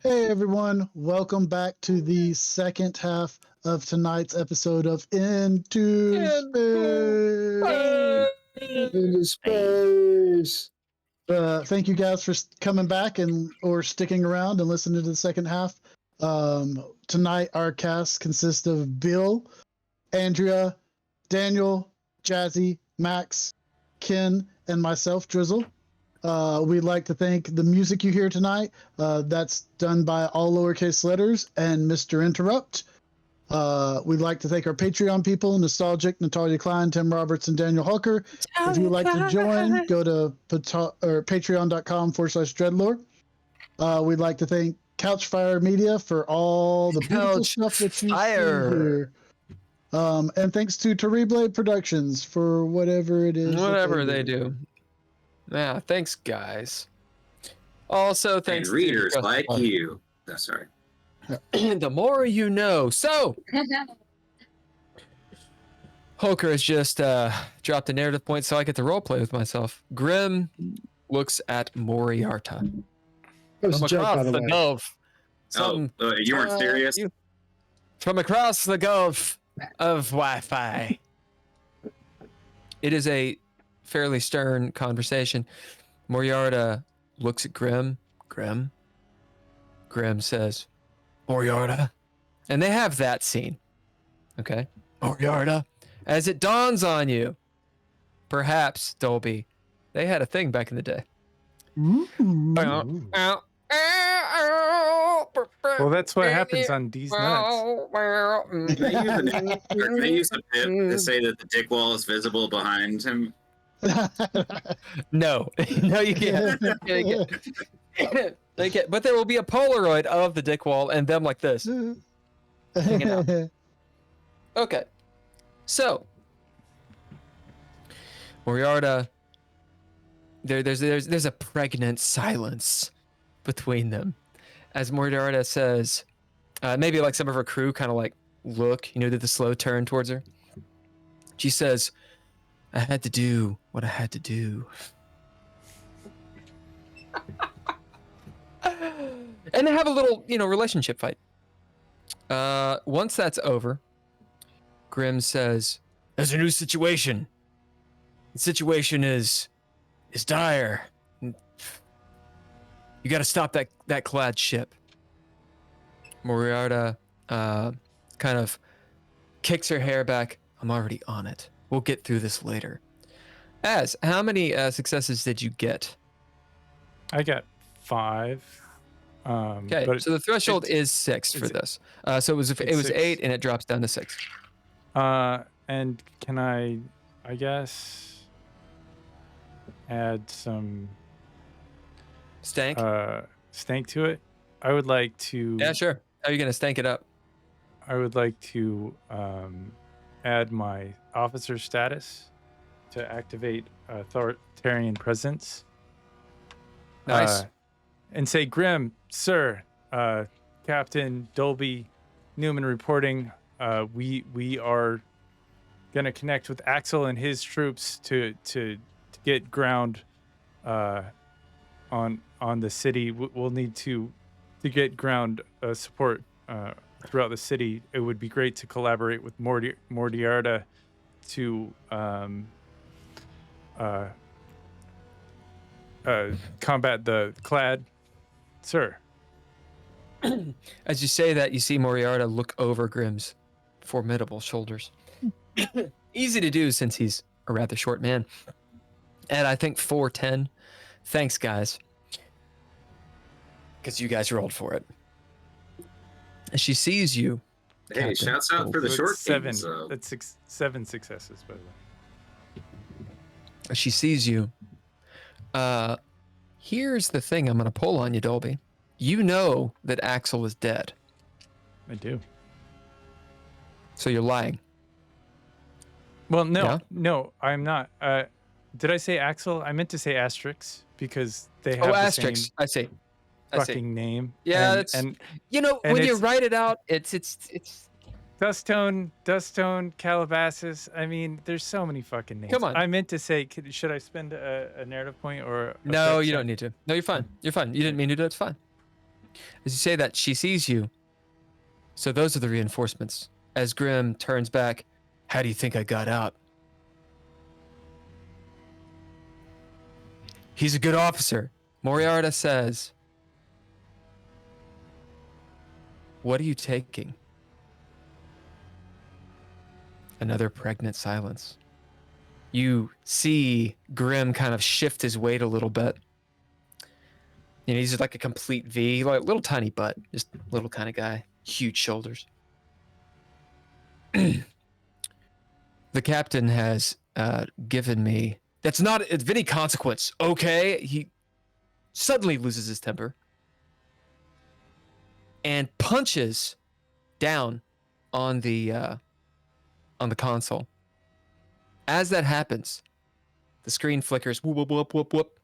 Hey everyone, welcome back to the second half of tonight's episode of Into Space. Into space. Thank you guys for coming back or sticking around and listening to the second half. Tonight our cast consists of Bill, Andrea, Daniel, Jazzi, Max, Ken, and myself, Drizzle. We'd like to thank the music you hear tonight. That's done by all lowercase letters and Mr. Interrupt. We'd like to thank our Patreon people, Nostalgic, Natalia Cline, Tim Roberts, and Daniel Hulker. If you'd like to join, go to patreon.com/DreadLore. We'd like to thank Couchfire Media for all the beautiful stuff that you see here. And thanks to Terrible Productions for whatever it is. Whatever they do. Yeah, thanks, guys. Also, thanks and readers to like you. Oh, sorry. The more you know. So, Holker has just dropped a narrative point, so I get to roleplay with myself. Grim looks at Moriarta. That was a joke, by the way. Gulf. You weren't serious? From across the Gulf of Wi-Fi. It is a fairly stern conversation. Moriarta looks at Grim. Grim says, Moriarta. And they have that scene. Okay? Moriarta. As it dawns on you, perhaps, Dolby, they had a thing back in the day. Well, that's what happens on D's Nuts. Can I use a pip to say that the dick wall is visible behind him? No, you can't. They can't. But there will be a Polaroid of the dick wall and them like this. Hanging out. Okay. So, Moriarta, there's a pregnant silence between them. As Moriarta says, maybe like some of her crew kind of like look, did the slow turn towards her. She says, I had to do what I had to do. And they have a little, relationship fight. Once that's over, Grim says, there's a new situation. The situation is dire. You got to stop that clad ship. Moriarta kind of kicks her hair back. I'm already on it. We'll get through this later. How many successes did you get? I got 5. Okay, so the threshold is 6 for this. So it was 8 and it drops down to 6. And can I guess, add some stank to it? I would like to. Yeah, sure. How are you gonna stank it up? I would like to add my officer status to activate authoritarian presence. Nice. And say, Grim, sir, Captain Dolby Newman reporting. We are gonna connect with Axel and his troops to get ground on the city. We'll need to get ground support throughout the city. It would be great to collaborate with Moriarta to combat the clad. Sir. As you say that, you see Moriarta look over Grim's formidable shoulders. Easy to do since he's a rather short man. And I think 4'10". Thanks, guys. Because you guys rolled for it. As she sees you. Hey, Captain, shouts out for the short 7. team, so. That's 7 successes, by the way. As she sees you. Here's the thing I'm going to pull on you, Dolby. You know that Axel is dead. I do. So you're lying. Well, no, Yeah? no, I'm not. Did I say Axel? I meant to say Asterix because they have the Asterix. same I see. fucking name. Yeah, and when you write it out, it's Dusttone, Calabasas. I mean, there's so many fucking names. Come on. I meant to say, should I spend a narrative point or? No, you don't need to. No, you're fine. You're fine. You didn't mean to do it. It's fine. As you say that, she sees you. So those are the reinforcements. As Grim turns back, how do you think I got out? He's a good officer. Moriarty says, what are you taking? Another pregnant silence. You see Grim kind of shift his weight a little bit. You know, he's like a complete V, like little tiny butt, just little kind of guy, huge shoulders. The captain has given me. That's not of any consequence, okay? He suddenly loses his temper and punches down on the console. As that happens, the screen flickers. Whoop, whoop, whoop, whoop, whoop.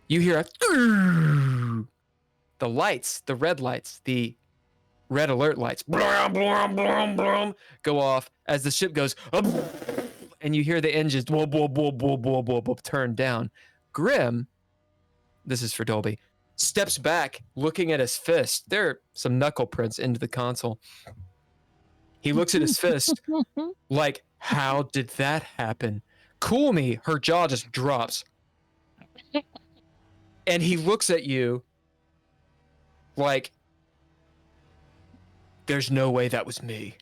You hear a the lights, the red lights, the red alert lights blum, blum, blum, blum, go off as the ship goes up, and you hear the engines turn down. Grim, this is for Dolby, steps back looking at his fist. There are some knuckle prints into the console. He looks at his fist like, how did that happen? Cool me, her jaw just drops. And he looks at you like, there's no way that was me.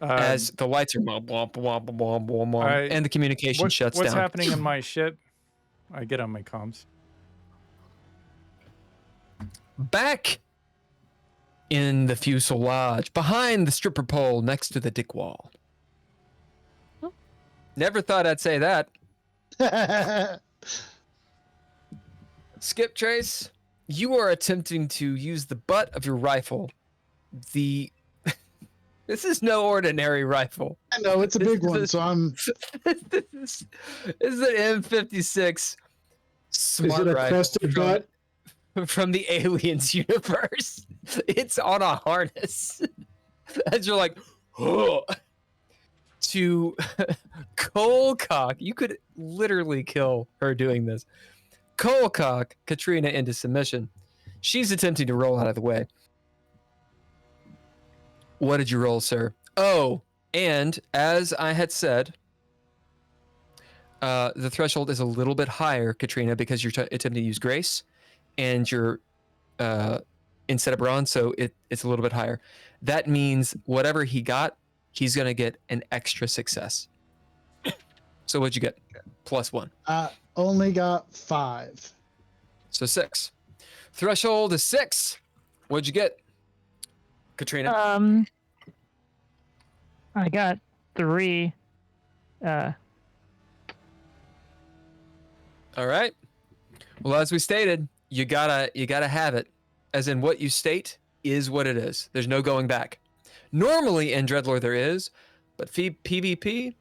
As the lights are and the communication shuts down. What's happening on my ship? I get on my comms. Back in the fuselage, behind the stripper pole next to the dick wall. Never thought I'd say that. Skip Trace, you are attempting to use the butt of your rifle. This is no ordinary rifle. I know, it's a big one, so I'm... This is an M56 smart Is it a rifle crested butt? from the Aliens universe. It's on a harness. As you're like, oh. To cold-cock, you could literally kill her doing this. Cold-cock Katrina into submission. She's attempting to roll out of the way. What did you roll, sir? Oh, and as I had said, the threshold is a little bit higher, Katrina, because you're attempting to use grace, and you're instead of bronze, so it's a little bit higher. That means whatever he got, he's going to get an extra success. So what'd you get? +1. I only got 5. So 6. Threshold is 6. What'd you get, Katrina? I got 3. All right. Well, as we stated, you gotta have it. As in, what you state is what it is. There's no going back. Normally in DreadLore there is, but PvP,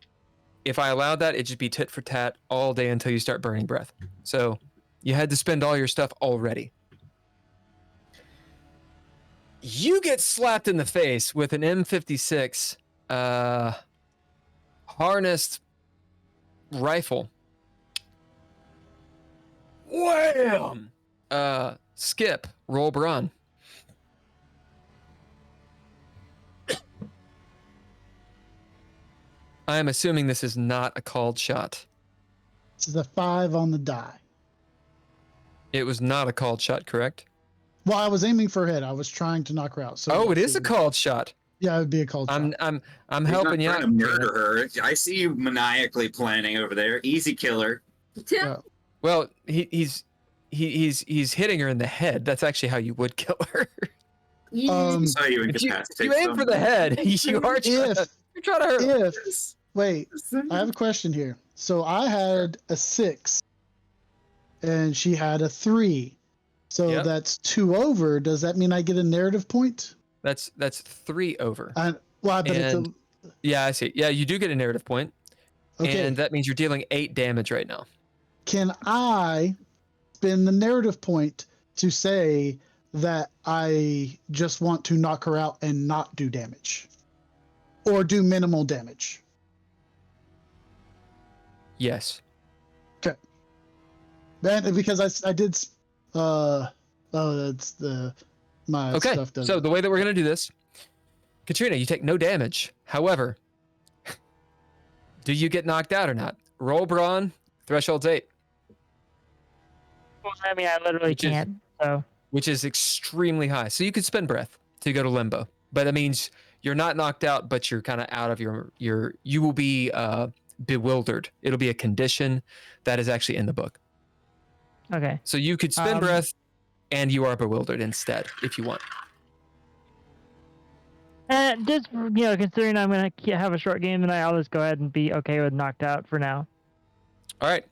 if I allowed that, it'd just be tit for tat all day until you start burning breath. So you had to spend all your stuff already. You get slapped in the face with an M56 harnessed rifle. Wham! Skip, roll Brawn. I am assuming this is not a called shot. This is a 5 on the die. It was not a called shot, correct? Well, I was aiming for her head. I was trying to knock her out. So It is a called shot. Yeah, it would be a called shot. I'm He's helping you not out. trying to murder her. I see you maniacally planning over there. Easy killer. Yeah. Well, he's hitting her in the head. That's actually how you would kill her. So you If you incapacitate aim for the head. You are trying to, you're trying to hurt her. Wait, I have a question here. So I had a 6, and she had a 3. So Yep. that's 2 over. Does that mean I get a narrative point? That's 3 over. Well, but it's a, And- Yeah, I see. Yeah, you do get a narrative point. okay. And that means you're dealing 8 damage right now. Can I spend the narrative point to say that I just want to knock her out and not do damage, or do minimal damage? Yes. And because I did Oh, that's my Okay, stuff does. so the way that we're gonna do this, Katrina, you take no damage. However, do you get knocked out or not? Roll brawn, threshold's 8. Well, I mean, I literally Which is- can't. So which is extremely high. So you could spend breath to go to limbo, but that means you're not knocked out, but you're kind of out of you will be bewildered. It'll be a condition that is actually in the book. okay. So you could spend breath, and you are bewildered instead if you want. Just considering I'm gonna have a short game tonight, I'll just go ahead and be okay with knocked out for now. All right.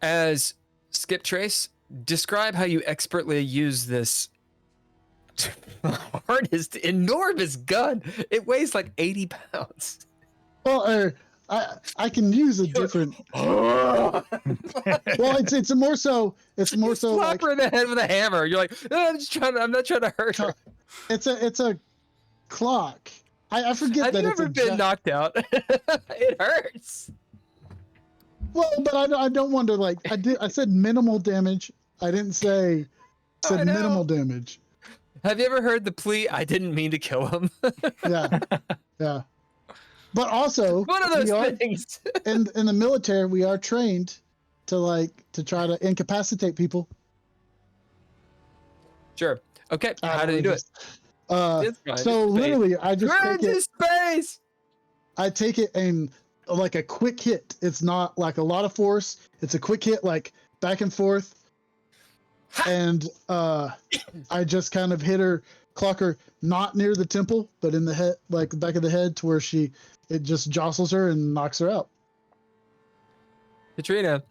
As Skip Trace, describe how you expertly use this hardest, enormous gun. It weighs like 80 pounds. Well, I can use a different. Well, it's more so Slap like her in the head with a hammer. You're like, I'm not trying to hurt her. it's a clock. I forget Have that you it's ever been knocked out? It hurts. Well, but I don't want to like I said minimal damage. I didn't say I know. minimal damage. Have you ever heard the plea, I didn't mean to kill him? Yeah, yeah. But also, One of those we are, things. in the military, we are trained to try to incapacitate people. Sure. Okay. How do you do it? It's fine. So It's literally, I just Grind take to it. space. I take it and like a quick hit. It's not like a lot of force. It's a quick hit, like back and forth. And I just kind of hit her, clock her, not near the temple, but in the head, like the back of the head, to where it just jostles her and knocks her out. Katrina,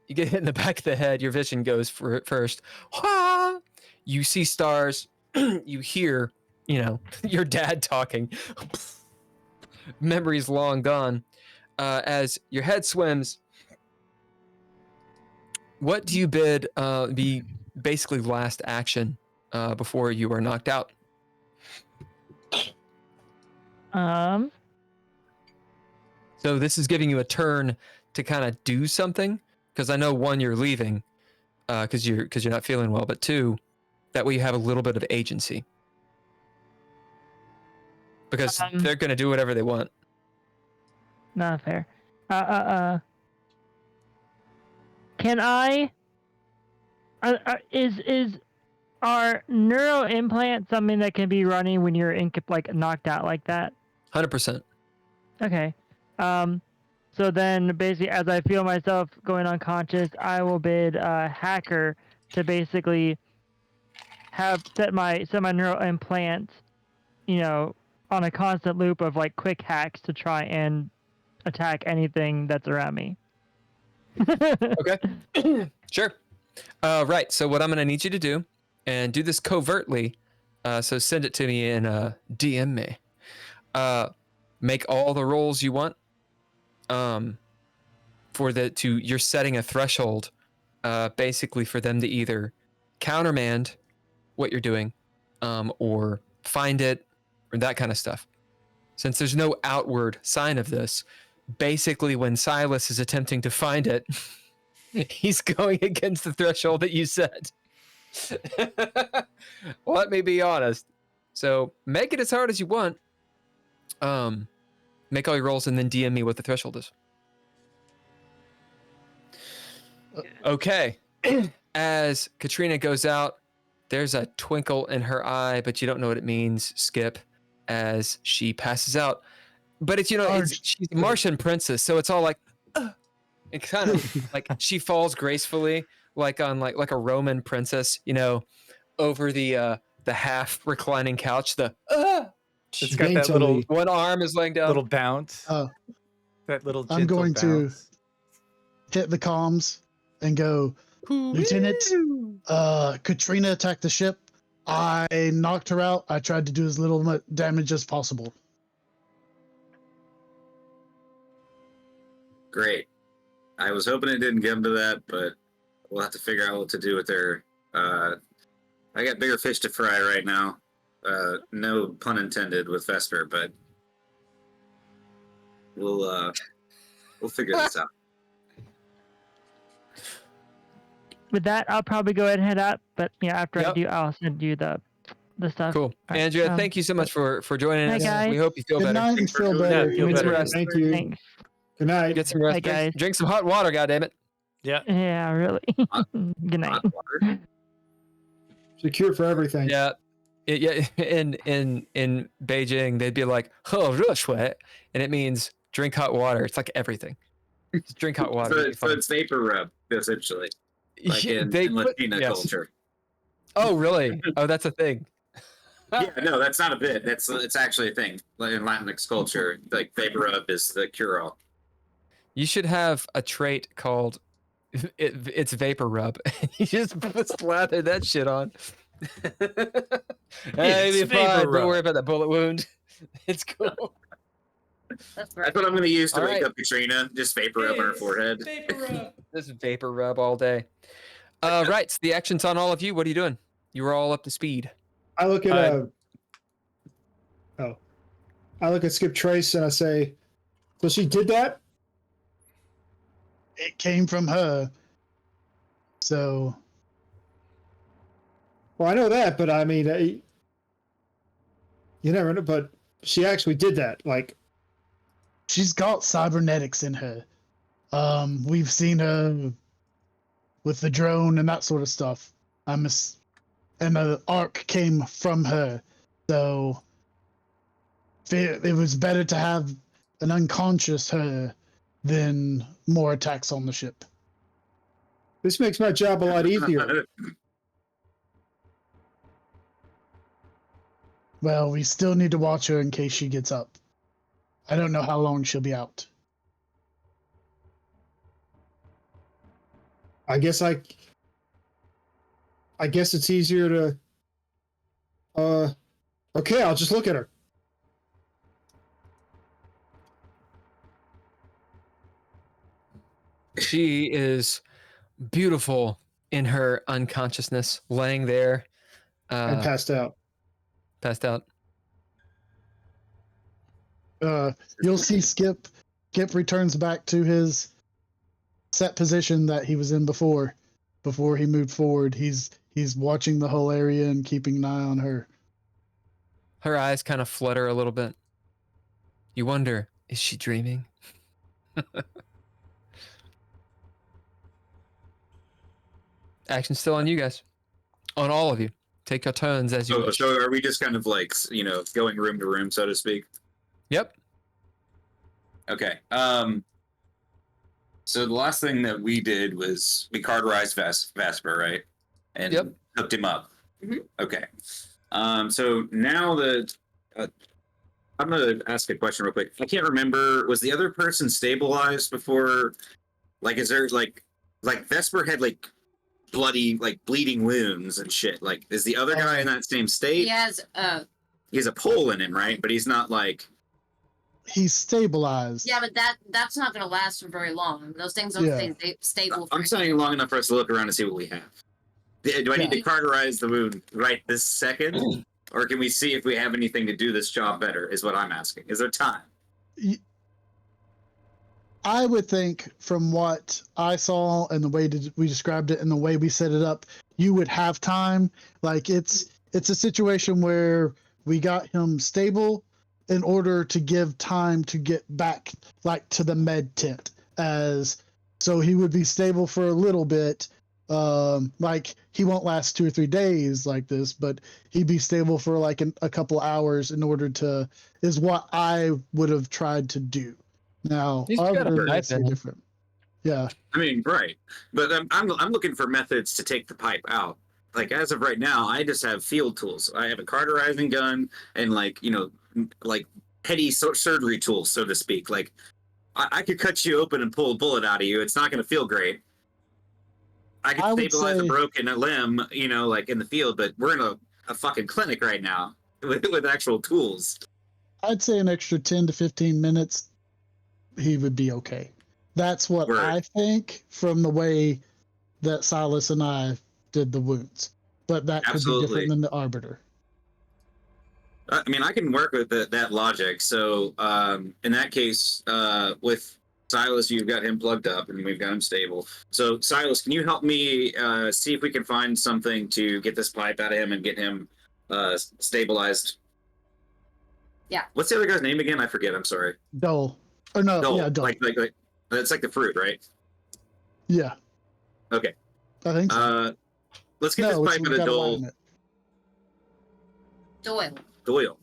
you get hit in the back of the head. Your vision goes first. You see stars. You hear, your dad talking. Memories long gone. As your head swims, what do you bid be basically last action before you are knocked out? So this is giving you a turn to kind of do something, because I know, one, you're leaving because you're not feeling well, but two, that way you have a little bit of agency, because they're going to do whatever they want. Not fair. Can I? Are neuro implants something that can be running when you're knocked out like that? 100%. Okay. So then basically, as I feel myself going unconscious, I will bid Hacker to basically set my neural implants, on a constant loop of like quick hacks to try and attack anything that's around me. Okay. Sure. Right. So what I'm going to need you to do, and do this covertly, so send it to me and DM me. Make all the rolls you want. You're setting a threshold, basically for them to either countermand what you're doing, or find it, or that kind of stuff. Since there's no outward sign of this, basically when Silas is attempting to find it, he's going against the threshold that you set. Let me be honest. So make it as hard as you want. Make all your rolls and then DM me what the threshold is. Okay. As Katrina goes out, there's a twinkle in her eye, but you don't know what it means, Skip, as she passes out. But she's a Martian princess, so it's all like, it kind of like she falls gracefully, like on like a Roman princess, over the half reclining couch. It's got that little one arm is laying down. Little bounce. Oh, That little. I'm going bounce. to hit the comms and go, Lieutenant, Katrina attacked the ship. I knocked her out. I tried to do as little damage as possible. Great. I was hoping it didn't get into that, but we'll have to figure out what to do with her. I got bigger fish to fry right now. No pun intended with Vesper, but we'll figure this out. with that, I'll probably go ahead and head out. But after I Yep. do, I'll send you the stuff. Cool. All right, Andrea, thank you so much for joining Hi, us. guys. We hope you feel Good better. night and feel better. Feel Get some better. rest. Thank you. Thanks. Good night. Get some rest. Hi, guys. Drink some hot water, goddammit. Yeah. Yeah, really. Hot- Good night. Hot water. It's a cure for everything. Yeah. In Beijing, they'd be like, "Oh, real sweat," and it means drink hot water. It's like everything. Just drink hot water. So, you'll be so fine. it's vapor rub, essentially, like Yeah, in they put- Latina yes. culture. Oh, really? Oh, that's a thing. Yeah, no, that's not a bit. It's actually a thing. Like in Latinx culture, like vapor rub is the cure-all. You should have a trait called it's vapor rub. You just slather that shit on. Hey, It's be fine. vapor Don't rub. worry about that bullet wound. It's cool. That's what I'm going to use to All wake right. up Katrina. Just vapor rub on her forehead. This vapor rub all day. Right. So the action's on all of you. What are you doing? You were all up to speed. I look at I look at Skip Trace and I say, so she did that? It came from her. So Well, I know that, but I mean, you never know. But she actually did that. Like, she's got cybernetics in her. We've seen her with the drone and that sort of stuff. And the arc came from her. So it was better to have an unconscious her than more attacks on the ship. this makes my job a lot easier. Well, we still need to watch her in case she gets up. I don't know how long she'll be out. I guess it's easier to. Okay, I'll just look at her. She is beautiful in her unconsciousness, laying there, And passed out. passed out. You'll see Skip returns back to his set position that he was in before he moved forward. He's watching the whole area and keeping an eye on her. Her eyes kind of flutter a little bit. You wonder, is she dreaming? Action's still on you guys. On all of you. Take your turns as you wish. So are we just kind of like, going room to room, so to speak? Yep. Okay. So the last thing that we did was we cardized Vesper, right? And Yep. hooked him up. Okay. So now that I'm gonna ask a question real quick. I can't remember. Was the other person stabilized before? Like, is there like Vesper had like bloody, like bleeding wounds and shit? Like, is the other guy in that same state? He has He has a pole in him, right? But he's not like. He's stabilized. yeah, but that's not gonna last for very long. Those things don't Yeah. stay stable. For I'm saying long enough for us to look around and see what we have. Do I need to cauterize the wound right this second? Or can we see if we have anything to do this job better, is what I'm asking. Is there time? I would think from what I saw and the way we described it and the way we set it up, you would have time. Like it's a situation where we got him stable in order to give time to get back like to the med tent, as so he would be stable for a little bit. Like he won't last 2 or 3 days like this, but he'd be stable for like a couple hours in order to, is what I would have tried to do. Now, He's got a other pipe that's in him. different. Yeah. I mean, right. But I'm looking for methods to take the pipe out. Like, as of right now, I just have field tools. I have a cauterizing gun and, like, like petty surgery tools, so to speak. Like, I could cut you open and pull a bullet out of you. It's not going to feel great. I could stabilize a broken limb, like in the field, but we're in a fucking clinic right now with actual tools. I'd say an extra 10 to 15 minutes, he would be okay. That's what I think from the way that Silas and I did the wounds. But that could be different than the Arbiter. I mean, I can work with that logic. So in that case, with Silas, you've got him plugged up, and we've got him stable. So, Silas, can you help me see if we can find something to get this pipe out of him and get him stabilized? Yeah. What's the other guy's name again? I forget. I'm sorry. Dole. Or no, Dole. yeah, Dole. Like that's like the fruit, right? Yeah. Okay. I think so. Let's get this it's- pipe we out of got a Dole. line in it. Doyle. Doyle.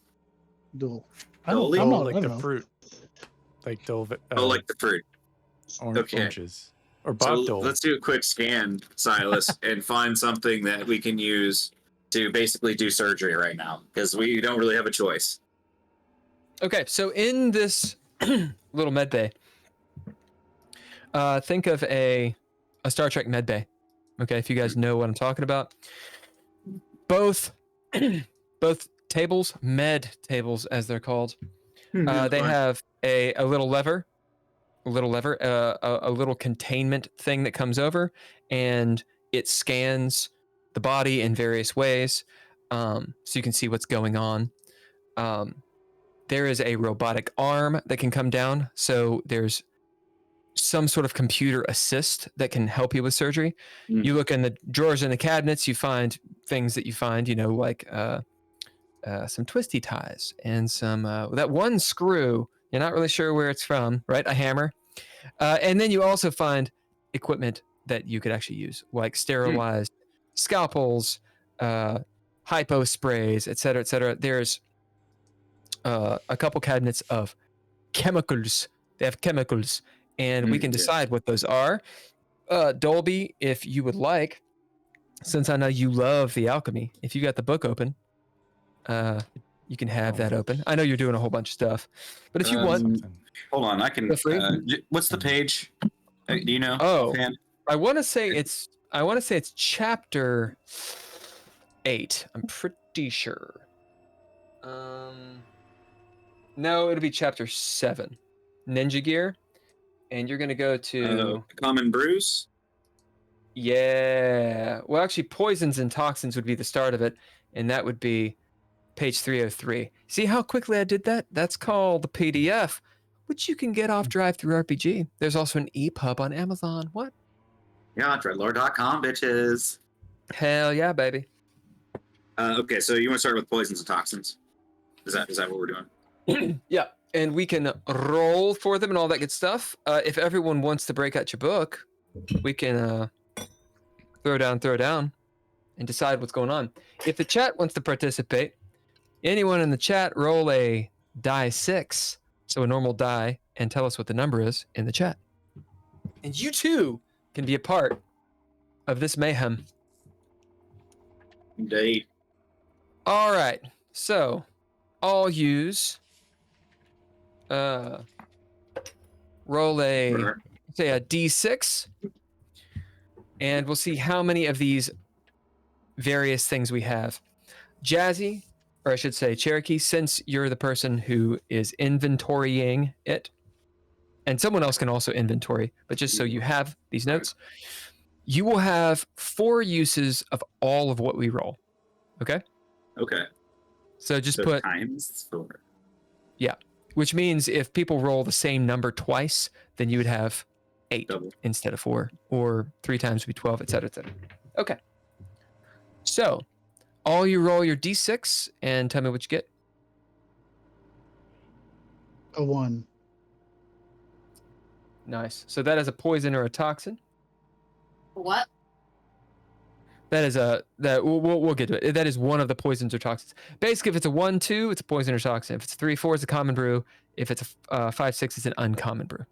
Dole. Dole? I'm not, like I the don't know. fruit. Like Dole. Oh, like the fruit. Orange, okay. Oranges. Or Bob So Dole. let's do a quick scan, Silas, and find something that we can use to basically do surgery right now, because we don't really have a choice. Okay, so in this little med bay, think of a Star Trek med bay. Okay, if you guys know what I'm talking about. Both tables, med tables as they're called, they have a little lever, a little containment thing that comes over, and it scans the body in various ways, so you can see what's going on. There is a robotic arm that can come down, so there's some sort of computer assist that can help you with surgery. You look in the drawers and the cabinets, you find things that you find, like some twisty ties and some that one screw. You're not really sure where it's from, right? A hammer. And then you also find equipment that you could actually use, like sterilized scalpels, hypo sprays, et cetera, et cetera. There's a couple cabinets of chemicals. They have chemicals, and we can decide what those are. Dolby, if you would like, since I know you love the alchemy, if you got the book open, you can have that open. I know you're doing a whole bunch of stuff, but if you want, hold on, I can. Feel free. What's the page? Do you know? Oh, Fan? I want to say it's chapter 8. I'm pretty sure. No, it'll be chapter 7, Ninja Gear, and you're gonna go to Common Brews. Yeah. Well, actually, poisons and toxins would be the start of it, and that would be page 303. See how quickly I did that? That's called the PDF, which you can get off DriveThruRPG. There's also an EPUB on Amazon. What? Yeah, DreadLore.com, bitches. Hell yeah, baby. Okay, so you want to start with poisons and toxins? Is that what we're doing? Yeah, and we can roll for them and all that good stuff. If everyone wants to break out your book, we can throw down, and decide what's going on. If the chat wants to participate, anyone in the chat roll a die 6, so a normal die, and tell us what the number is in the chat. And you too can be a part of this mayhem. Indeed. All right, so I'll use roll a D6, and we'll see how many of these various things we have. Jazzi, or I should say Cherokee, since you're the person who is inventorying it, and someone else can also inventory, but just so you have these notes, you will have 4 uses of all of what we roll. Okay? Okay. So just put times 4. Yeah, which means if people roll the same number twice, then you would have 8 instead of 4, or 3 times would be 12, etc., etc. Okay. So, all you roll your D6 and tell me what you get. A 1. Nice. So that is a poison or a toxin. What? That is we'll get to it. That is one of the poisons or toxins. Basically, if it's a 1-2, it's a poison or toxin. If it's a 3-4, it's a common brew. If it's a 5-6, it's an uncommon brew.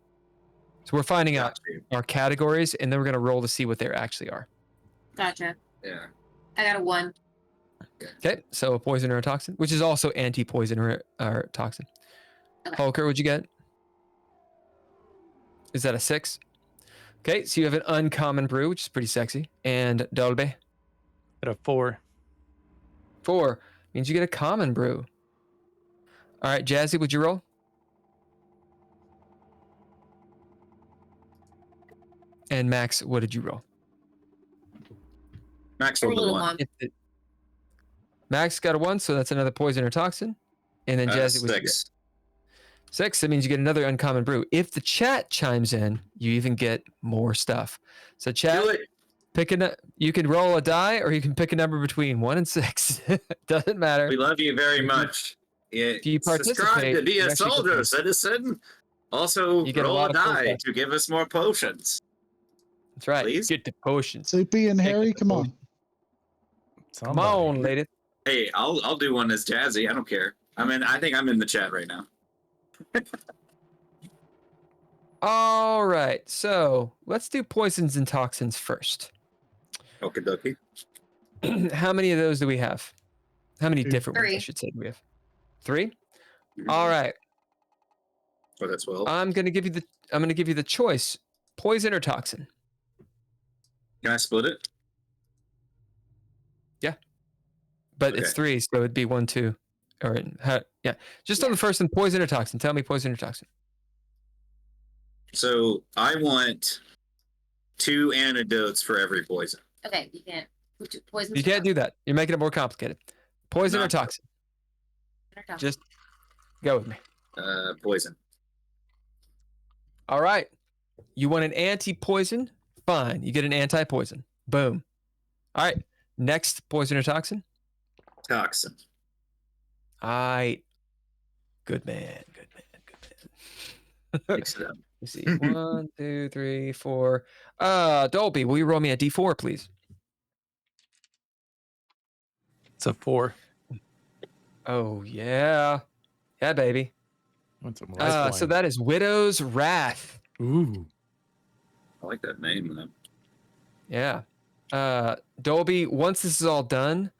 So we're finding out our categories, and then we're gonna roll to see what they actually are. Gotcha. Yeah. I got a 1. Okay, so a poison or a toxin, which is also anti-poison or toxin. Okay. Hulker, what'd you get? Is that a 6? Okay, so you have an uncommon brew, which is pretty sexy. And Dolby? At a 4. 4 means you get a common brew. All right, Jazzi, would you roll? And Max, what did you roll? Max rolled a 1. Max got a 1, so that's another poison or toxin. And then Jazzi, what did you get? 6. 6, that means you get another uncommon brew. If the chat chimes in, you even get more stuff. So chat, Do it. you can roll a die or you can pick a number between 1 and 6. Doesn't matter. We love you very much. If you Subscribe participate, to be you a actually get soldier, these. citizen. Also, You get a roll lot a of cool die stuff. to give us more potions. That's right. Please? Get the potions. Soupy and Take Harry, the come on. Come on, lady. Hey, I'll do one as Jazzy. I don't care. I think I'm in the chat right now. All right. So let's do poisons and toxins first. Okie dokie. How many of those do we have? How many 2. different ones, I 3. should say, do we have? 3? All right. Oh, that's well. I'm gonna give you the choice: poison or toxin. Can I split it? But it's 3, so it'd be 1, 2, or yeah. Just on the first one, poison or toxin. Tell me poison or toxin. So I want 2 antidotes for every poison. Okay, you can't. Poison. You can't do that. You're making it more complicated. Poison or No. toxin. Just go with me. Poison. All right. You want an anti-poison? Fine. You get an anti-poison. Boom. All right. Next, poison or toxin? Toxin. All right. Good man. Good man. Good man. Mix it up. Let's see. 1, 2, 3, 4. Dolby, will you roll me a D4, please? It's a 4. Oh, yeah. Yeah, baby. What's a So that is Widow's Wrath. Ooh. I like that name, though. Yeah. Dolby, once this is all done,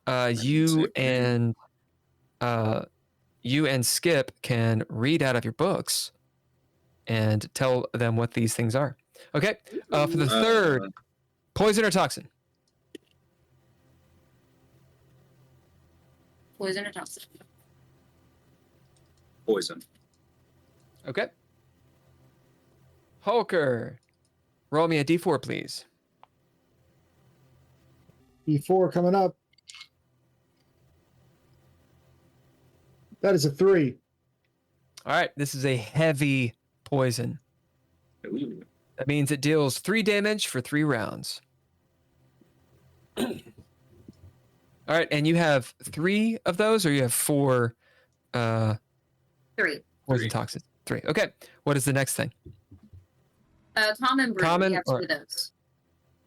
you and Skip can read out of your books and tell them what these things are. Okay. For the third, poison or toxin? Poison or toxin? Poison. Okay. Holker, roll me a D4, please. E4 coming up. That is a 3. All right. This is a heavy poison. Ooh. That means it deals 3 damage for 3 rounds. All right. And you have 3 of those, or you have 4 3. poison 3. toxins? 3. Okay. What is the next thing? Common brew. Common We have 2 or- of those.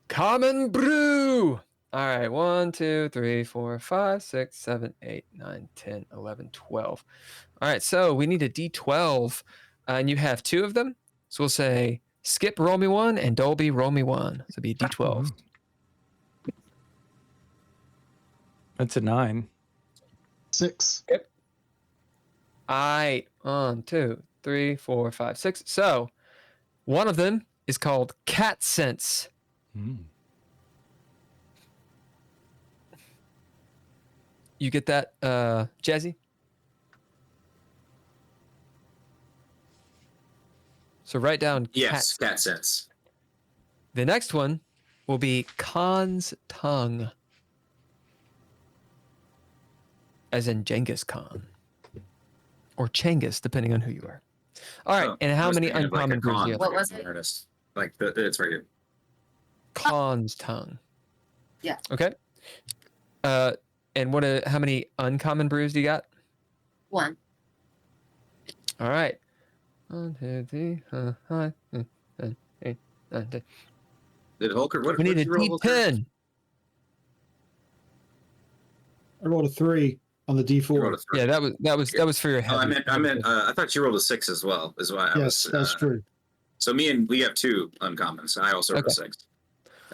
Common brew. All right. 1, 2, 3, 4, 5, 6, 7, 8, 9, 10, 11, 12. All right. So we need a D12, and you have 2 of them. So we'll say Skip, roll me 1, and Dolby, roll me 1. So it'll be a D12. That's a 9. 6. All right. 1, 2, 3, 4, 5, 6. So one of them is called Cat Sense. You get that, Jazzy? So write down Yes, cat. cat sense. The next one will be Khan's Tongue. As in Genghis Khan. Or Chenghis, depending on who you are. All right, Oh, and I how was many thinking of like a uncommon brews do con, you have? What like was an it? artist. Like it's right here. Khan's Tongue. Yeah. Okay. And how many uncommon brews do you got? 1. All right. 1, 2, 3, 4, 5, 6, 7, 8, 9, 10. Did Holker? What? We need a what'd you roll, Holker? D10. I rolled a 3 on the You rolled D4. a 3. Yeah, that was for your heavy. Oh, I meant. I thought you rolled a 6 as well. Is why I Yes, was. that's true. So we have 2 uncommons. I also rolled a 6.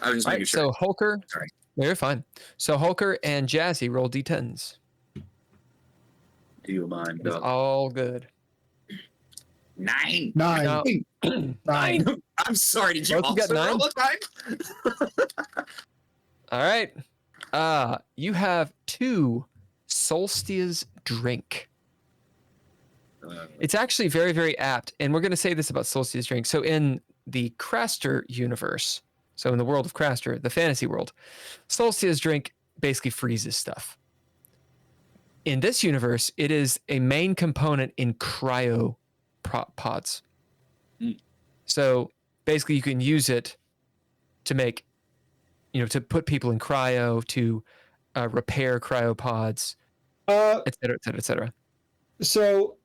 I was just All making right, sure. so Holker. Sorry. No, you're fine. So Holker and Jazzy roll D10s. Do you mind? It's all good. 9. 9. No. 9. I'm sorry. Did you Both you got also 9? roll a 9? All right. You have 2 Solstice Drink. It's actually very, very apt. And we're going to say this about Solstice Drink. So in the Craster universe, so in the world of Craster, the fantasy world, Solstice Drink basically freezes stuff. In this universe, it is a main component in cryo pods. Mm. So basically, you can use it to make, to put people in cryo, to repair cryopods, et cetera, et cetera, et cetera. So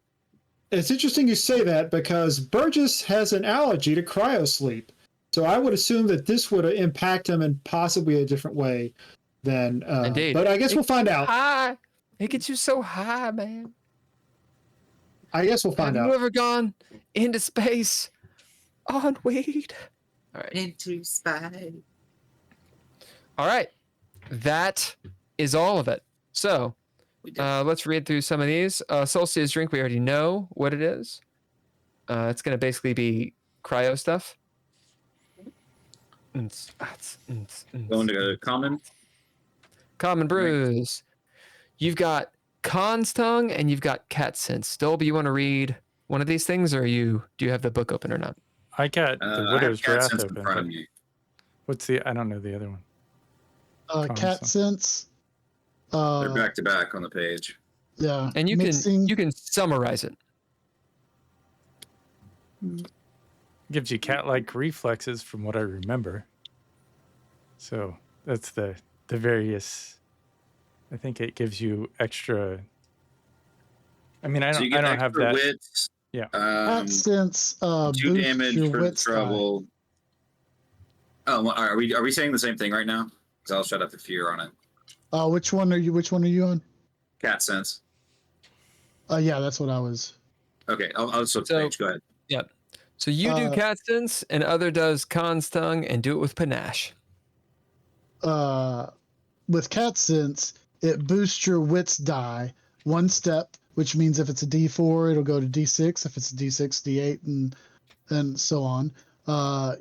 it's interesting you say that because Burgess has an allergy to cryosleep. So I would assume that this would impact him in possibly a different way than. Indeed. But I guess we'll find out. High. It gets you so high, man. I guess we'll find Have out. you ever gone into space on weed? All right. Into space. All right. That is all of it. So let's read through some of these. Solstice drink, we already know what it is. It's going to basically be cryo stuff. Going to common. Common brews. You've got Con's Tongue and you've got Cat Sense. Dolby, you want to read one of these things, or do you have the book open or not? I got the I have Widow's Cat Wrath Sense in open. front of but me. What's the? I don't know the other one. Cat Sense. They're back to back on the page. Yeah. And you mixing. can summarize it. Gives you cat-like reflexes from what I remember. So that's the various. I think it gives you extra. I mean, I So you don't. get I don't have extra that. wits. Yeah. Cat Sense 2 boosts damage your for the wits die. trouble. Oh, well, are we saying the same thing right now? Because I'll shut up if you're on it. Which one are you on? Cat sense. Yeah, that's what I was. Okay, I'll switch So- page. Go ahead. Yep. So you do Cat Sense, and other does Con's Tongue, and do it with panache. With Cat Sense, it boosts your wits die 1 step, which means if it's a D4, it'll go to D6. If it's a D6, D8, and so on.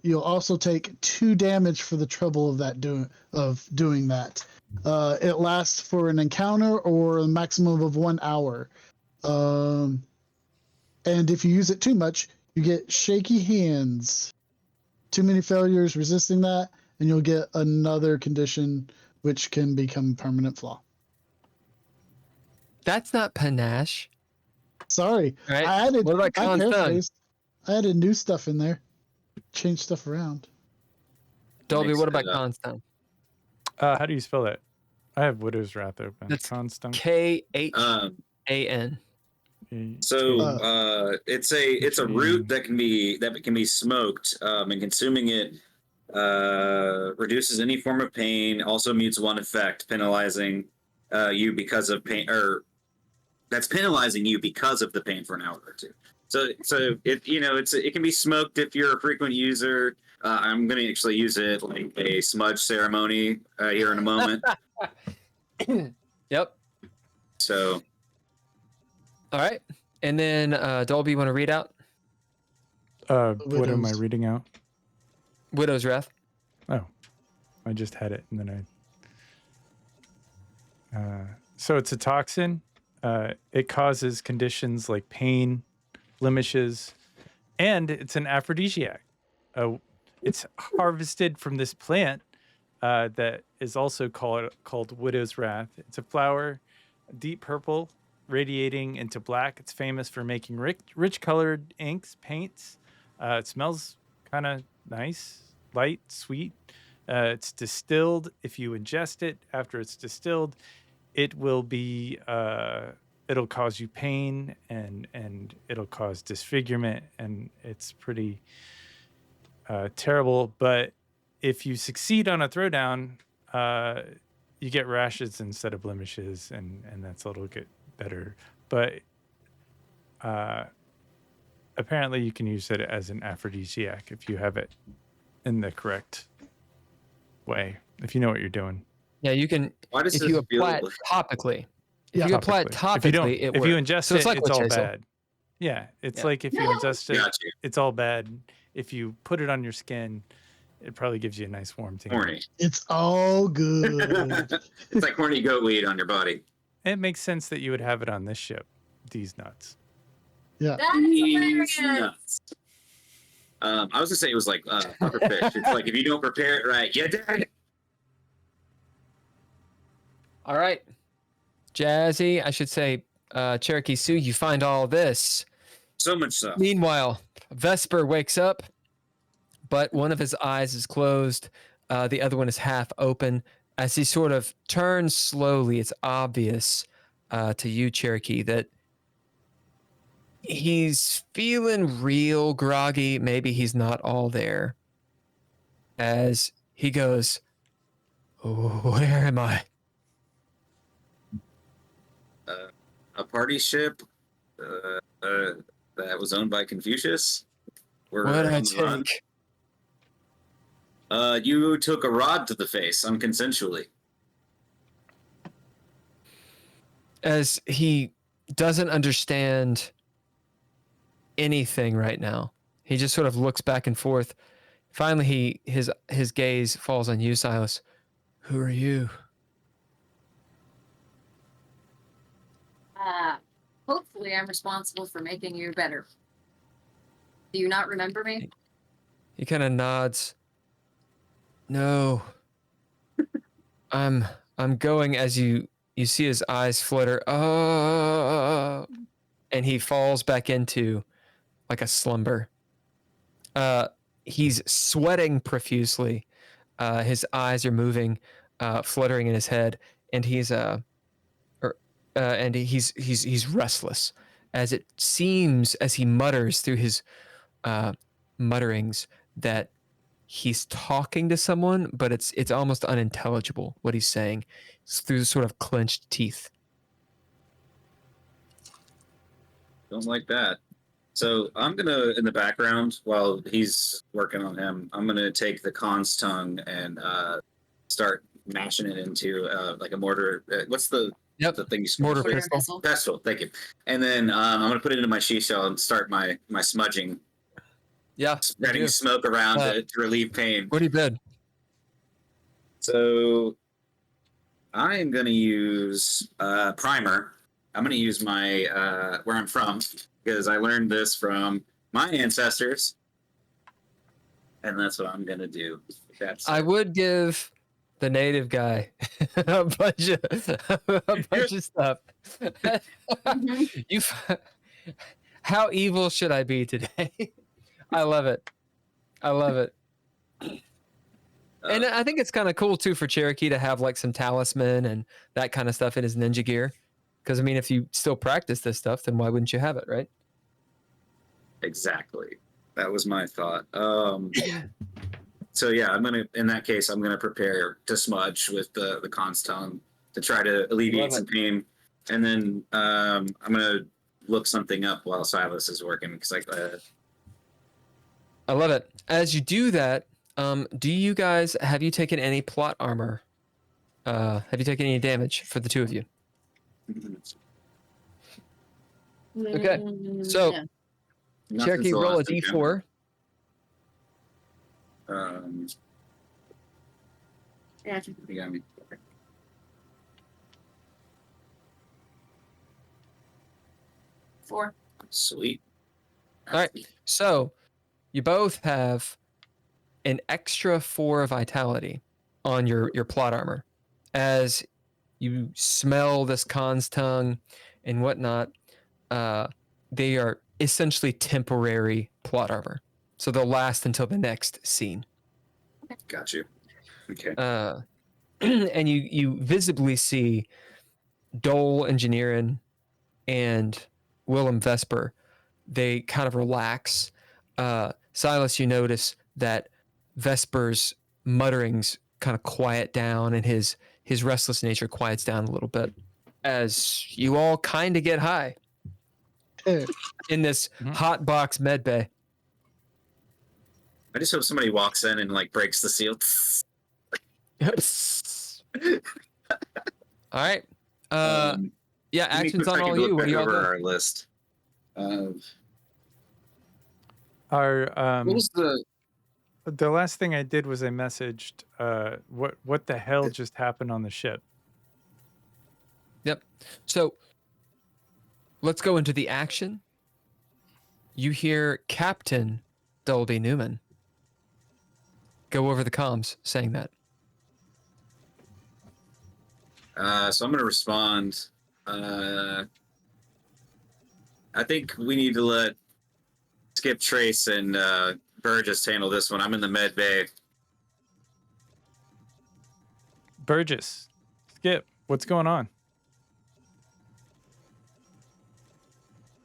You'll also take 2 damage for the trouble of doing that. It lasts for an encounter or a maximum of 1 hour. And if you use it too much, you get shaky hands. Too many failures resisting that, and you'll get another condition which can become permanent flaw. That's not panache. Sorry. All right. I added What about Con's Tongue? paraphrased. I added new stuff in there. Changed stuff around. Dolby, Makes what it about up. Con's Tongue? How do you spell that? I have Widow's Wrath open. That's Constant. Khan. So it's a root that can be smoked, and consuming it reduces any form of pain. Also mutes 1 effect, penalizing you because of pain, or that's penalizing you because of the pain for an hour or 2. So it can be smoked if you're a frequent user. I'm going to actually use it like a smudge ceremony here in a moment. Yep. So All right. And then Dolby, you want to read out What am I Widows. reading out? Widow's Wrath? Oh, I just had it, and then so it's a toxin. It causes conditions like pain, blemishes, and it's an aphrodisiac. It's harvested from this plant that is also called Widow's Wrath. It's a flower, deep purple, radiating into black. It's famous for making rich colored inks, paints. It smells kind of nice, light, sweet. It's distilled. If you ingest it after it's distilled, it will be it'll cause you pain and it'll cause disfigurement, and it's pretty terrible. But if you succeed on a throwdown, you get rashes instead of blemishes, and that's a little bit better. But apparently you can use it as an aphrodisiac if you have it in the correct way, if you know what you're doing. Yeah, you can. Why does If this you apply it feel- topically, if Yeah. you apply it If you don't, topically, it if works. you ingest So it, it's like it's all Chaser. bad. Yeah, it's Yeah. like if you ingest it, Gotcha. it's all bad. If you put it on your skin, it probably gives you a nice warm tingle. Horny. It's all good. It's like horny goat weed on your body. It makes sense that you would have it on this ship. These nuts. Yeah. That is hilarious. Nuts. I was gonna say it was like puffer fish. It's like if you don't prepare it right, you're dead. All right. Jazzy, I should say, Cherokee Sue, you find all this So much so. Meanwhile, Vesper wakes up, but one of his eyes is closed. The other one is half open. As he sort of turns slowly, it's obvious to you, Cherokee, that he's feeling real groggy. Maybe he's not all there. As he goes, where am I? A party ship that was owned by Confucius. We're What did I on the run. take? You took a rod to the face unconsensually. As he doesn't understand anything right now, he just sort of looks back and forth. Finally, his gaze falls on you, Silas. Who are you? Hopefully I'm responsible for making you better. Do you not remember me? He kind of nods. No. I'm going. As you see his eyes flutter. Oh, and he falls back into like a slumber. He's sweating profusely. His eyes are moving, fluttering in his head, and he's restless, as it seems, as he mutters through his mutterings, that he's talking to someone, but it's almost unintelligible what he's saying. It's through sort of clenched teeth. Don't like that. So I'm gonna, in the background, while he's working on him, I'm gonna take the Khan's tongue and start mashing it into like a mortar. What's the thing you Mortar pistol? Pestle, thank you. And then I'm gonna put it into my shell and start my smudging. Yeah, Spreading smoke around to relieve pain. What do you bid? So I am gonna use primer. I'm gonna use my where I'm from, because I learned this from my ancestors, and that's what I'm gonna do. I would give the native guy a bunch of stuff. How evil should I be today? I love it. And I think it's kind of cool too for Cherokee to have like some talisman and that kind of stuff in his ninja gear. Because I mean, if you still practice this stuff, then why wouldn't you have it, right? Exactly. That was my thought. So yeah, in that case, I'm gonna prepare to smudge with the Khan's tongue to try to alleviate some pain, and then I'm gonna look something up while Silas is working, because I love it. As you do that, do you guys have you taken any plot armor? Have you taken any damage for the two of you? Okay, so Cherokee, roll a d4. Yeah. You got me. 4. Sweet. All right, so you both have an extra 4 vitality on your plot armor. As you smell this Khan's tongue and whatnot, they are essentially temporary plot armor. So they'll last until the next scene. Got you. Okay. And you visibly see Dole Engineering and Willem Vesper. They kind of relax. Silas, you notice that Vesper's mutterings kind of quiet down, and his restless nature quiets down a little bit as you all kind of get high in this hot box med bay. I just hope somebody walks in and like breaks the seal. All right. Yeah, actions on all you. What do you all over do? our list? Our What was the last thing I did was I messaged what the hell just happened on the ship. Yep. So let's go into the action. You hear Captain Dolby Newman go over the comms saying that. So I'm going to respond. I think we need to let Skip, Trace, and Burgess handle this one. I'm in the med bay. Burgess, Skip, what's going on?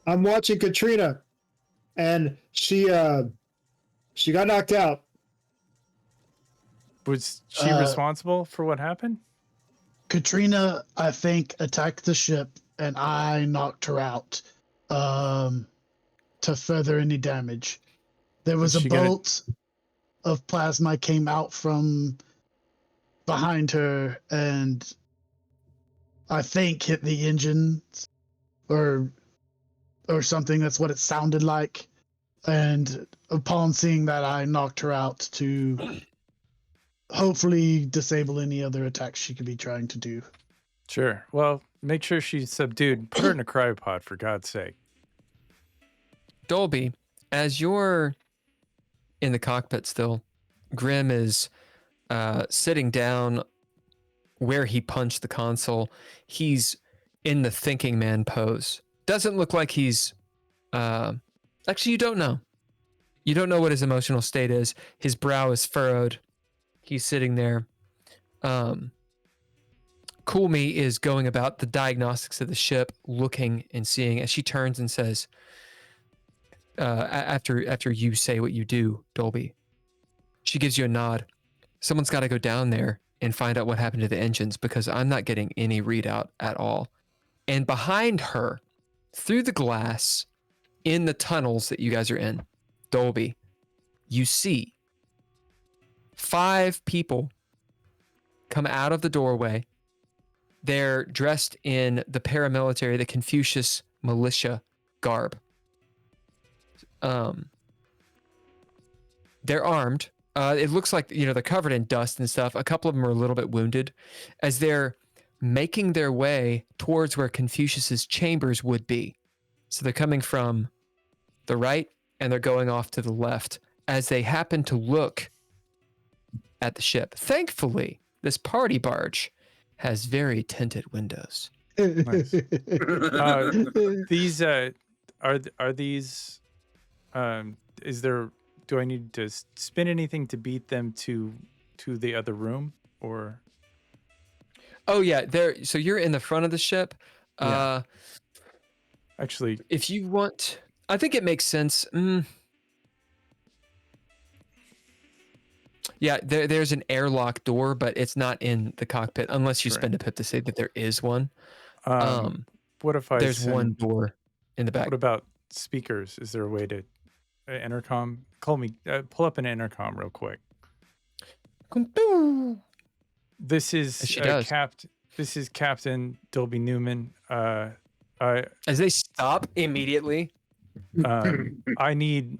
I'm watching Katrina, and she got knocked out. Was she responsible for what happened? Katrina, I think, attacked the ship, and I knocked her out to further any damage. There was a bolt of plasma came out from behind her, and I think hit the engine or something. That's what it sounded like. And upon seeing that, I knocked her out to hopefully disable any other attacks she could be trying to do. Sure. Well, make sure she's subdued. Put her in a cryopod, for God's sake. Dolby, as you're in the cockpit still, Grim is sitting down where he punched the console. He's in the thinking man pose. Doesn't look like he's... actually, you don't know. You don't know what his emotional state is. His brow is furrowed. He's sitting there. Coolme is going about the diagnostics of the ship, looking and seeing as she turns and says, after you say what you do, Dolby, she gives you a nod. Someone's got to go down there and find out what happened to the engines because I'm not getting any readout at all. And behind her, through the glass, in the tunnels that you guys are in, Dolby, you see 5 people come out of the doorway. They're dressed in the paramilitary, the Confucius militia garb. They're armed. It looks like, they're covered in dust and stuff. A couple of them are a little bit wounded as they're making their way towards where Confucius's chambers would be. So they're coming from the right and they're going off to the left as they happen to look at the ship. Thankfully, this party barge has very tinted windows. Nice. These are these do I need to spin anything to beat them to the other room or? Oh yeah, so you're in the front of the ship. Yeah. Actually, if you want, I think it makes sense. Yeah, there's an airlock door, but it's not in the cockpit unless you spend a pip to say that there is one. What if there's one door in the back? What about speakers? Is there a way to intercom? Call me. Pull up an intercom real quick. This is This is Captain Dolby Newman. As they stop immediately, I need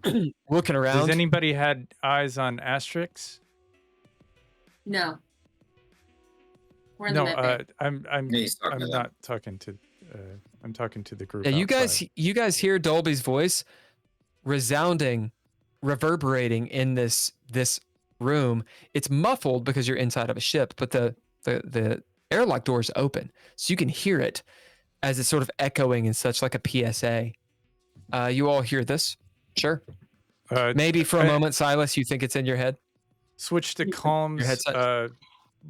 looking around. Has anybody had eyes on Asterix? No. We're in the med bay. I'm not talking to. I'm talking to the group. Yeah, outside. you guys hear Dolby's voice resounding, reverberating in this room. It's muffled because you're inside of a ship, but the airlock door is open, so you can hear it as it's sort of echoing in such like a PSA. You all hear this? Sure. Maybe for a moment, Silas, you think it's in your head. Switch to comms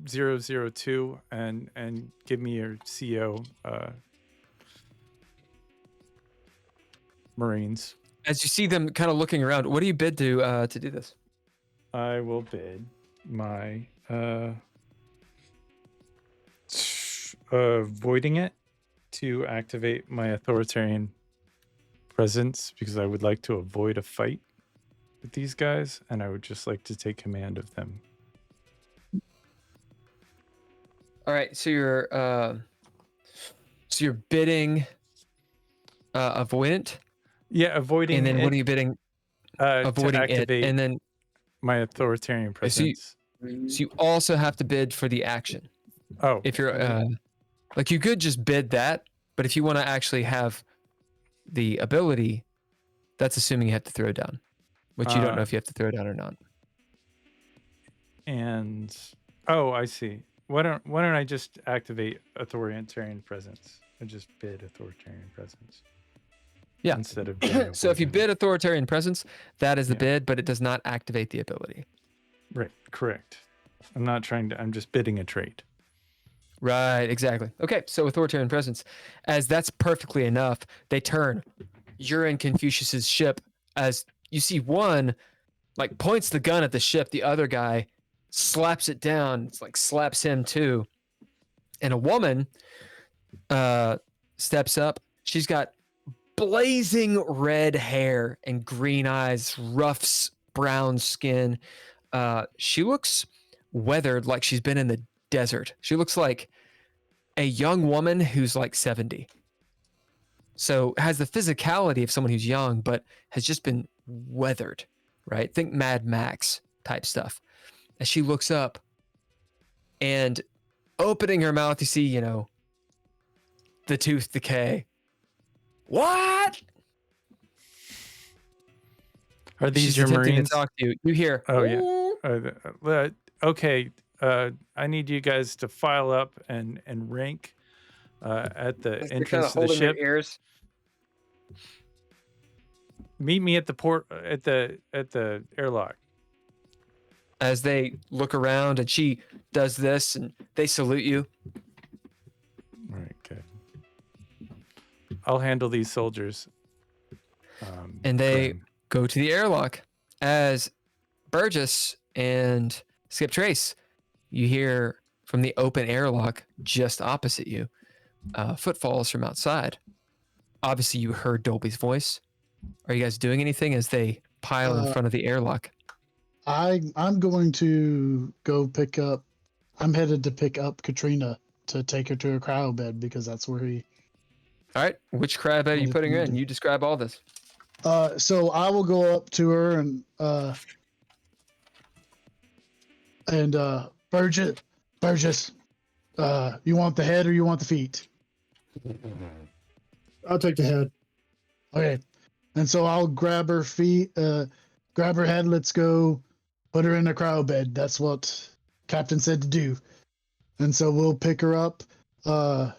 002 and give me your CO Marines. As you see them kind of looking around, what do you bid to do this? I will bid my voiding it to activate my authoritarian presence because I would like to avoid a fight with these guys and I would just like to take command of them. All right, so you're bidding avoidant. Yeah, avoiding. And then what are you bidding? Avoiding it, and then my authoritarian presence. So you also have to bid for the action. Oh, if you're like you could just bid that, but if you want to actually have the ability, that's assuming you have to throw down, which you don't know if you have to throw down or not. And I see. Why don't I just activate authoritarian presence? I just bid authoritarian presence. Yeah. Instead of being So if you avoidant. bid authoritarian presence, that is the Yeah. bid, but it does not activate the ability. Right, correct. I'm not trying to. I'm just bidding a trait. Right, exactly. Okay, so authoritarian presence, as that's perfectly enough, they turn. You're in Confucius's ship as you see one, like points the gun at the ship. The other guy slaps it down. It's like slaps him too. And a woman steps up. She's got blazing red hair and green eyes, rough brown skin. She looks weathered, like she's been in the desert. She looks like a young woman who's like 70. So has the physicality of someone who's young, but has just been weathered, right? Think Mad Max type stuff. As she looks up and opening her mouth, you see, the tooth decay. What? Are these She's your attempting Marines? to talk to you. You hear, Oh, yeah. "Ooh." Okay. I need you guys to file up and rank at the They're kinda entrance to the holding their ship. ears. Meet me at the port at the airlock. As they look around and she does this and they salute you. All right, good. I'll handle these soldiers. And they Grim. go to the airlock. As Burgess and Skip Trace, you hear from the open airlock just opposite you, footfalls from outside. Obviously, you heard Dolby's voice. Are you guys doing anything as they pile in front of the airlock? I'm going to go pick up. I'm headed to pick up Katrina to take her to her cryo bed because that's where he. All right, which crab bed are you putting her in? You describe all this. So I will go up to her and Burgess, you want the head or you want the feet? I'll take the head. Okay. And so I'll grab her feet, grab her head. Let's go put her in a cryo bed. That's what Captain said to do. And so we'll pick her up and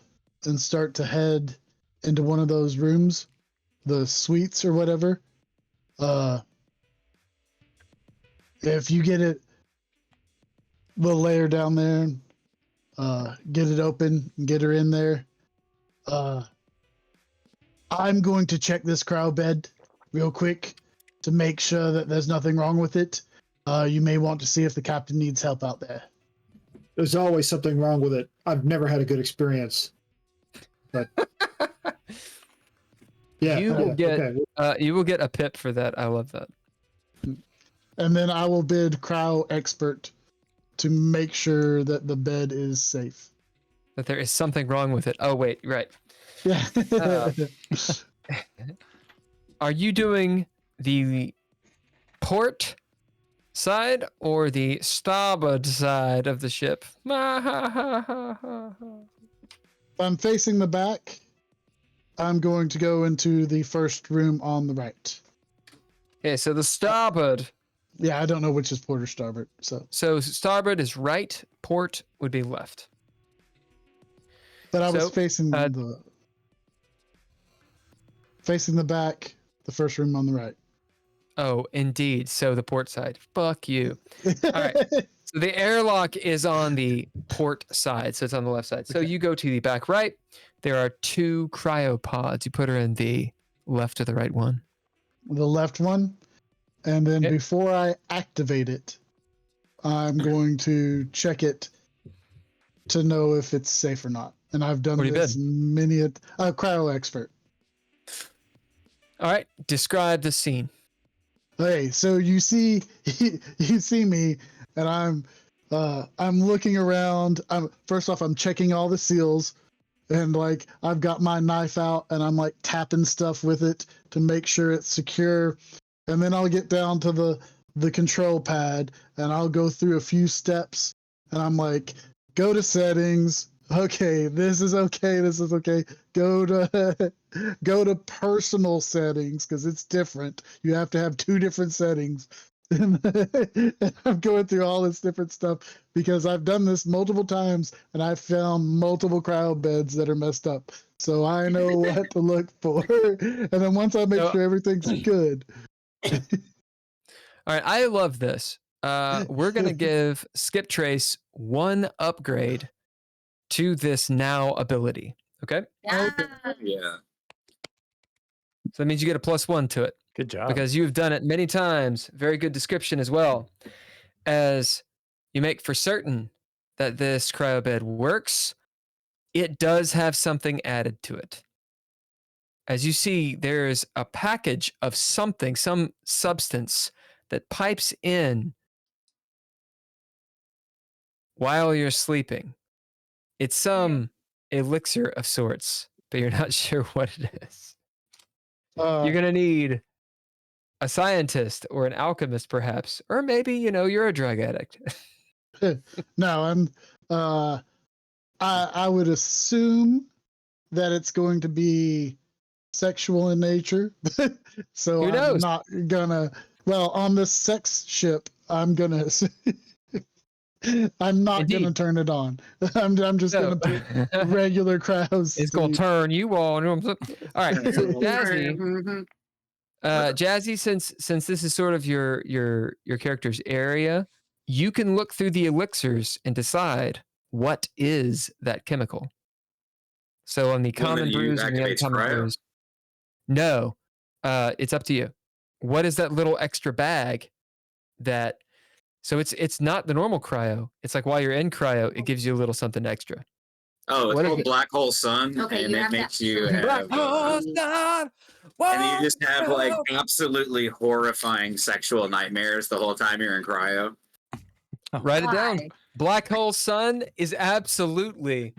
start to head into one of those rooms, the suites or whatever. If you get it, we'll lay her down there, get it open, and get her in there. I'm going to check this cryo bed real quick to make sure that there's nothing wrong with it. You may want to see if the captain needs help out there. There's always something wrong with it. I've never had a good experience. But yeah, You will get okay. you will get a pip for that. I love that. And then I will bid cryo expert to make sure that the bed is safe. That there is something wrong with it. Oh wait, right. Yeah. Are you doing the port side or the starboard side of the ship? I'm facing the back. I'm going to go into the first room on the right. Okay, so the starboard. Yeah, I don't know which is port or starboard. So starboard is right, port would be left. But I was So, facing the back, the first room on the right. Oh, indeed. So the port side. Fuck you. All right. So the airlock is on the port side, so it's on the left side. So you go to the back right. There are 2 cryopods. You put her in the left or the right one. The left one. And then Yep. before I activate it, I'm going to check it to know if it's safe or not. And I've done What do you this many cryo expert. All right. Describe the scene. Okay, so you see me, and I'm looking around. First off, I'm checking all the seals, and like I've got my knife out, and I'm like tapping stuff with it to make sure it's secure. And then I'll get down to the control pad, and I'll go through a few steps, and I'm like, go to settings. Okay, this is okay. This is okay. Go to personal settings because it's different. You have to have 2 different settings. And I'm going through all this different stuff because I've done this multiple times and I've found multiple cryo beds that are messed up. so I know what to look for. And then once I make So- sure everything's good, All right, I love this. We're gonna give Skip Trace 1 upgrade to this now ability. Okay, Yeah. Yeah. so that means you get a +1 to it Good job. because you've done it many times. Very good description as well, as you make for certain that this cryo bed works. It does have something added to it. As you see, there's a package of something, some substance that pipes in while you're sleeping. It's some elixir of sorts, but you're not sure what it is. You're going to need a scientist or an alchemist, perhaps, or maybe, you're a drug addict. no, I would assume that it's going to be sexual in nature. So Who I'm knows? not gonna. Well, on this sex ship, I'm gonna. I'm not Indeed. gonna turn it on. I'm just gonna put regular crowds. It's going to turn you on. All right, so Jazzi, Mhm. Jazzi, since this is sort of your character's area, you can look through the elixirs and decide what is that chemical. So on the Well, common then you brews and the activate uncommon cryo. brews, no, it's up to you. What is that little extra bag that? So it's not the normal cryo. It's like while you're in cryo, it gives you a little something extra. Oh, it's What is called it? Black Hole Sun, Okay, and you it have makes to- you Black have. And you just have like absolutely horrifying sexual nightmares the whole time you're in cryo. Write it down. Why? Black hole sun is absolutely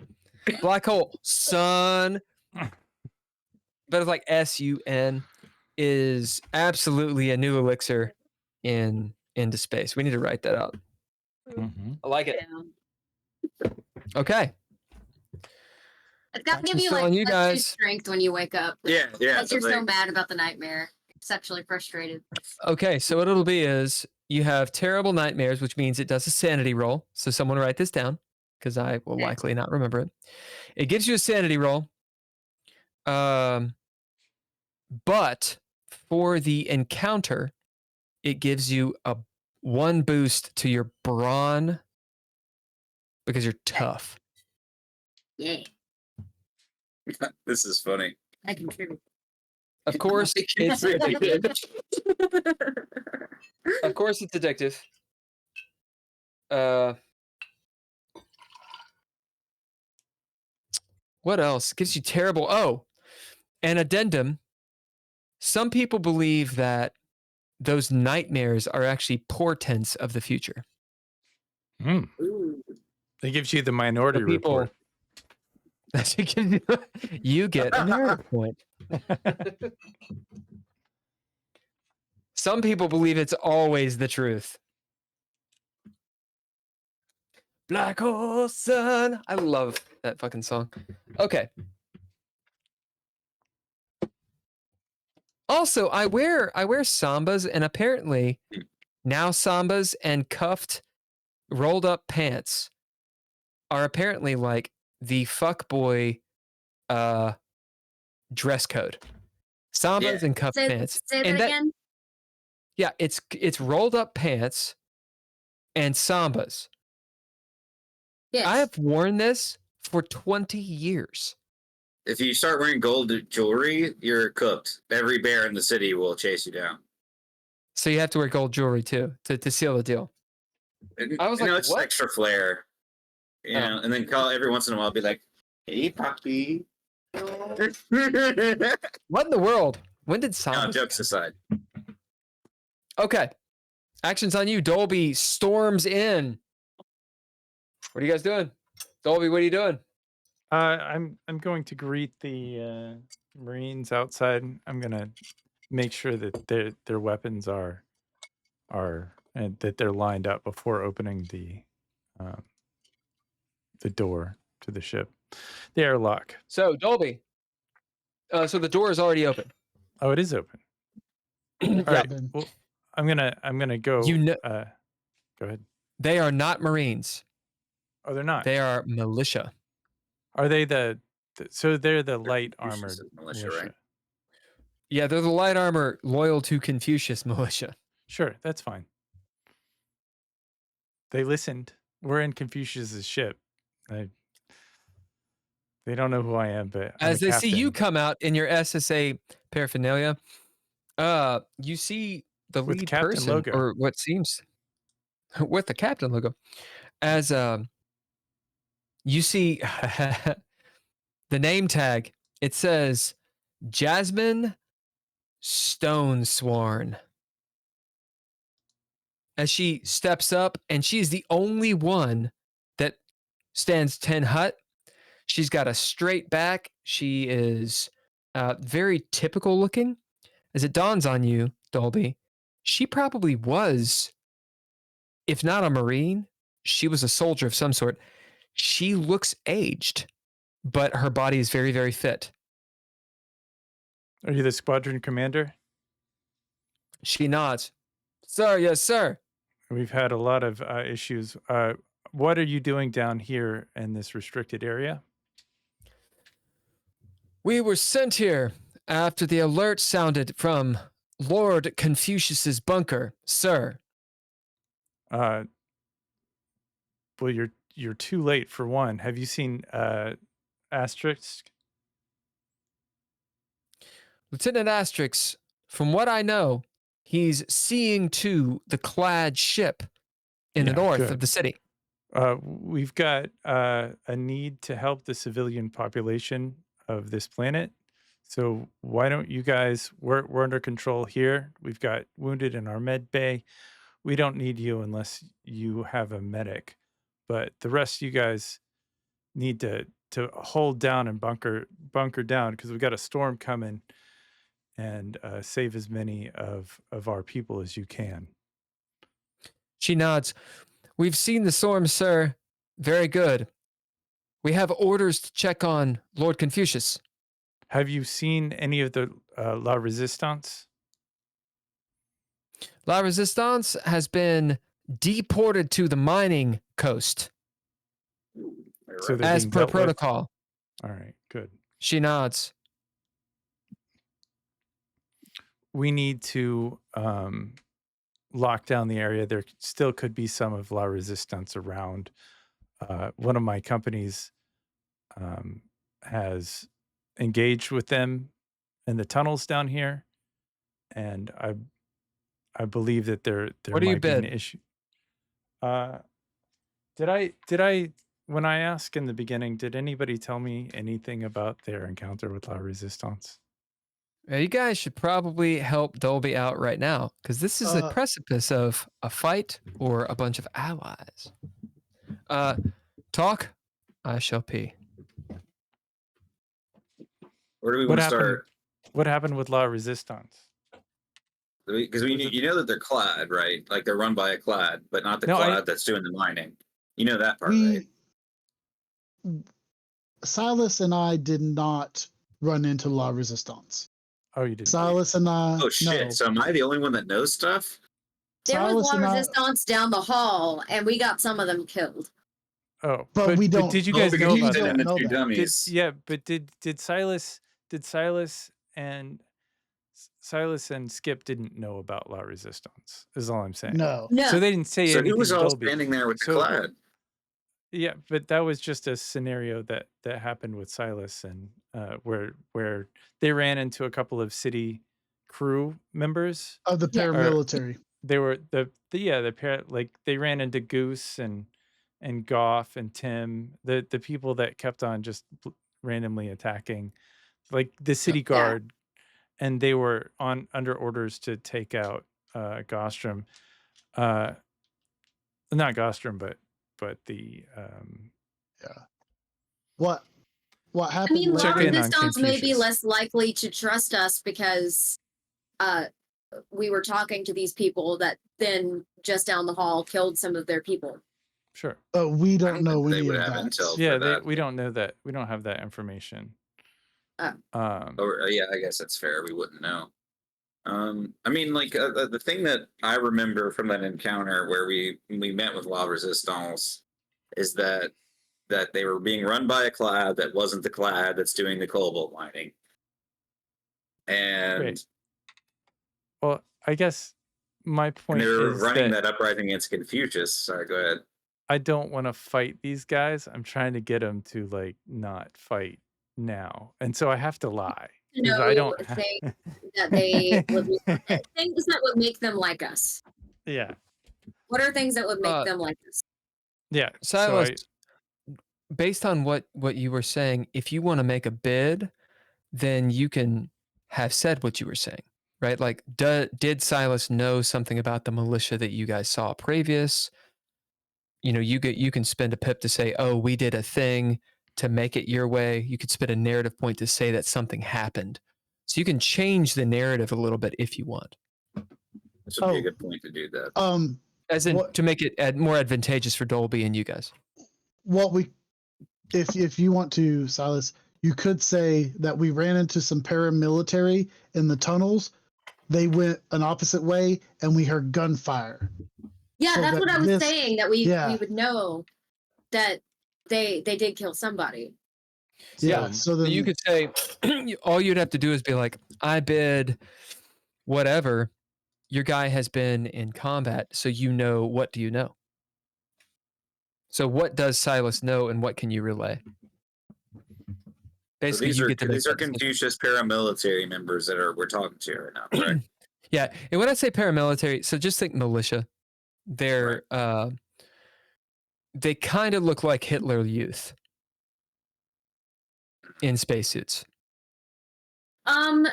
black hole sun, but it's like SUN is absolutely a new elixir into space. We need to write that out. Mhm. I like it. Yeah. Okay. It's got to give Action's you still like on you +2 guys. strength when you wake up. Yeah, yeah. Because you're so so like- mad about the nightmare. Sexually frustrated. Okay. So what it'll be is you have terrible nightmares, which means it does a sanity roll. So someone write this down because I will Okay. likely not remember it. It gives you a sanity roll. But for the encounter, it gives you a 1 boost to your brawn because you're tough. Yeah. This is funny. I contribute. Of course, it's addictive. Of course, it's addictive. What else? Gives you terrible. Oh, an addendum. Some people believe that those nightmares are actually portents of the future. Mm. Ooh. It gives you the minority So people- report. You get a narrative point. Some people believe it's always the truth. Black hole sun. I love that fucking song. Okay. Also, I wear sambas, and apparently now sambas and cuffed rolled up pants are apparently like the fuckboy dress code. Sambas Yeah. and cuffed pants. Say that And again. Yeah, it's rolled up pants and sambas. Yes. I have worn this for 20 years. If you start wearing gold jewelry, you're cooked. Every bear in the city will chase you down. So you have to wear gold jewelry too to seal the deal. And, I was like, it's what? extra flair. You know, and then call every once in a while, be like, "Hey, puppy." What in the world? When did No, sambas? jokes aside. Okay. Action's on you. Dolby storms in. What are you guys doing? Dolby, what are you doing? I'm going to greet the Marines outside. I'm gonna make sure that their weapons are and that they're lined up before opening the door to the ship, the airlock. So, Dolby. So the door is already open. Oh, it is open. All Yeah. right. Well, I'm gonna go. You know- Go ahead. They are not Marines. Oh, they're not. They are militia. Are they the So they're the light Confucius armored militia, militia. right? Yeah, they're the light armor loyal to Confucius militia. Sure, that's fine. They listened. We're in Confucius's ship. They don't know who I am, but I'm As a they see you captain come out in your SSA paraphernalia, you see the with lead captain person, logo. or what seems with the captain logo, as you see the name tag. It says Jasmine Stonesworn. As she steps up, and she's the only one that stands 10 hut. She's got a straight back. She is very typical looking. As it dawns on you, Dolby, she probably was, if not a Marine, she was a soldier of some sort. She looks aged, but her body is very, very fit. Are you the squadron commander? She nods. Sir, yes, sir. We've had a lot of issues. What are you doing down here in this restricted area? We were sent here after the alert sounded from Lord Confucius's bunker, sir. Well, you're too late for one. Have you seen Asterisk? Lieutenant Asterix, from what I know, he's seeing to the clad ship in the Yeah, north good. of the city. We've got a need to help the civilian population of this planet. So why don't you guys? We're under control here. We've got wounded in our med bay. We don't need you unless you have a medic. But the rest of you guys need to hold down and bunker down because we've got a storm coming, and save as many of our people as you can. She nods. We've seen the storm, sir. Very good. We have orders to check on Lord Confucius. Have you seen any of the La Resistance? La Resistance has been deported to the mining coast, So they're as being per dealt with? protocol. All right, good. She nods. We need to lock down the area. There still could be some of La Resistance around. One of my companies has engaged with them in the tunnels down here, and I believe that there What do you might be an bid? issue. Did I when I asked in the beginning, did anybody tell me anything about their encounter with La Resistance? You guys should probably help Dolby out right now, because this is a Uh, precipice of a fight or a bunch of allies. Talk. I shall pee. Where do we What want to happened? start? What happened with La Resistance? Because you know that they're clad, right? Like they're run by a clad, but not the No, clad that's doing the mining. You know that part, right? Silas and I did not run into La Resistance. Oh, you didn't. Silas and I. Oh shit! No. So am I the only one that knows stuff? There was Silas La and I- Resistance down the hall, and we got some of them killed. Oh, But we don't- did you Oh, guys because know you about said that? in the know two that. dummies. Did Silas and Skip didn't know about La Resistance? Is all I'm saying. No. No. So they didn't say So anything. who was to all Dolby. standing there with the So- clad? Yeah, but that was just a scenario that happened with Silas, and where they ran into a couple of city crew members. Of the Yeah. paramilitary. They were they ran into Goose and Goff and Tim, the people that kept on just randomly attacking, like the city guard, and they were under orders to take out Gostrom, not Gostrom, but the What I happened? mean, La Check in on Resistance may be Confucius. less likely to trust us because we were talking to these people that then just down the hall killed some of their people. sure. But we I don't know think they any would of have that. intel Yeah, for that. we don't know that. We don't have that information. Or yeah, I guess that's fair. We wouldn't know. I mean, like the thing that I remember from that encounter where we met with La Resistance is that that they were being run by a clad that wasn't the clad that's doing the cobalt mining. And Great. Well, I guess my point they were is running that that uprising against Confucius. Sorry, go ahead. I don't want to fight these guys. I'm trying to get them to like not fight now, and so I have to lie. To 'Cause know I don't. things that they would things that would make them like us. Yeah. What are things that would make them like us? Yeah. Silas, So based on what you were saying, if you want to make a bid, then you can have said what you were saying, right? Like, did Silas know something about the militia that you guys saw previous? You know, you can spend a pip to say, oh, we did a thing to make it your way. You could spend a narrative point to say that something happened. So you can change the narrative a little bit if you want. This would be a good point to do that. As in to make it more advantageous for Dolby and you guys. What we, if you want to, Silas, you could say that we ran into some paramilitary in the tunnels. They went an opposite way, and we heard gunfire. Yeah, So that's that what I was this- saying. That we yeah. would know that they did kill somebody. Yeah. So then you could say, all you'd have to do is be like, I bid whatever. Your guy has been in combat, so you know, what do you know? So what does Silas know, and what can you relay? Basically, So you get to make these are that decision. Confucius paramilitary members that we're talking to right now, correct? Yeah, and when I say paramilitary, so just think militia. They're they kind of look like Hitler Youth in spacesuits. My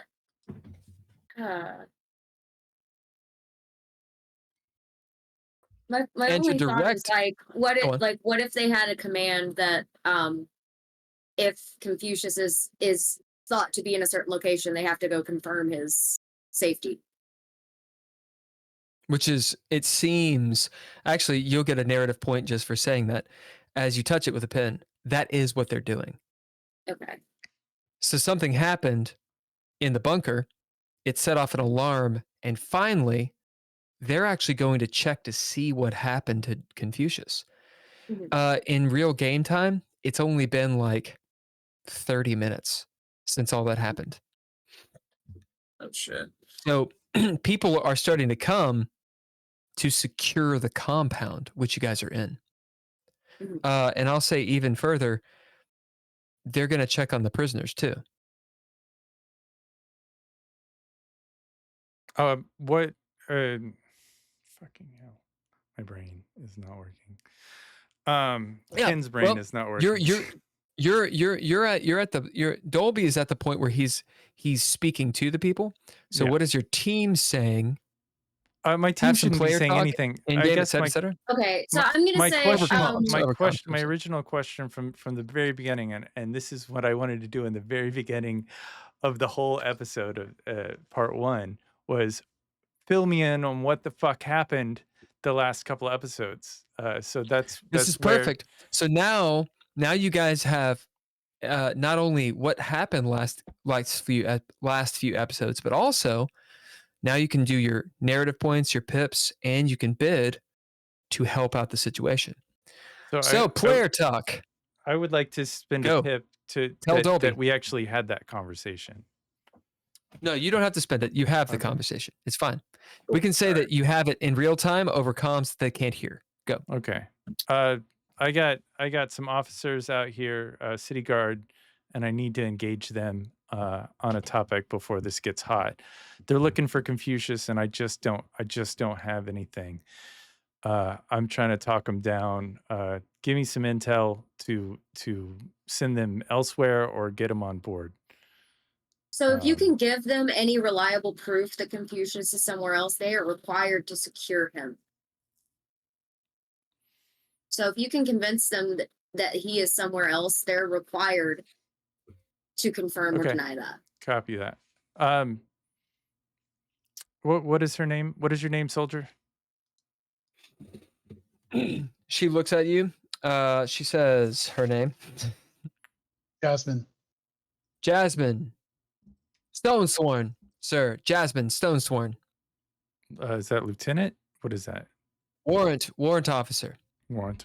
And to only thought is direct- what if they had a command that if Confucius is thought to be in a certain location, they have to go confirm his safety. Which is, it seems, actually, you'll get a narrative point just for saying that. As you touch it with a pen, that is what they're doing. Okay. So something happened in the bunker. It set off an alarm, and finally, they're actually going to check to see what happened to Confucius. In real game time, it's only been like 30 minutes since all that happened. Oh shit. So people are starting to come to secure the compound, which you guys are in. And I'll say even further, they're going to check on the prisoners too. what? Fucking hell, my brain is not working. Ken's brain is not working. Dolby is at the point where he's speaking to the people. So what is your team saying? My team shouldn't be saying anything. I guess Okay, so I'm gonna say my original question from the very beginning, and this is what I wanted to do in the very beginning of the whole episode of part 1, was fill me in on what the fuck happened the last couple of episodes. So this is perfect. So now you guys have not only what happened last few episodes, but also now you can do your narrative points, your pips, and you can bid to help out the situation. So player talk. I would like to spend a pip to tell Dolby that we actually had that conversation. No, you don't have to spend it. You have the conversation. It's fine. We can say that you have it in real time over comms that they can't hear. Go. Okay. I got some officers out here, city guard, and I need to engage them on a topic before this gets hot. They're looking for Confucius, and I just don't have anything. I'm trying to talk them down. Give me some intel to send them elsewhere or get them on board. So if you can give them any reliable proof that Confucius is somewhere else, they are required to secure him. So if you can convince them that he is somewhere else, they're required to confirm or deny that. Copy that. What is her name? What is your name, soldier? She looks at you. She says her name. Jasmine. Jasmine. Stonesworn, sir. Jasmine Stonesworn. Is that lieutenant? What is that? Warrant officer. Warrant.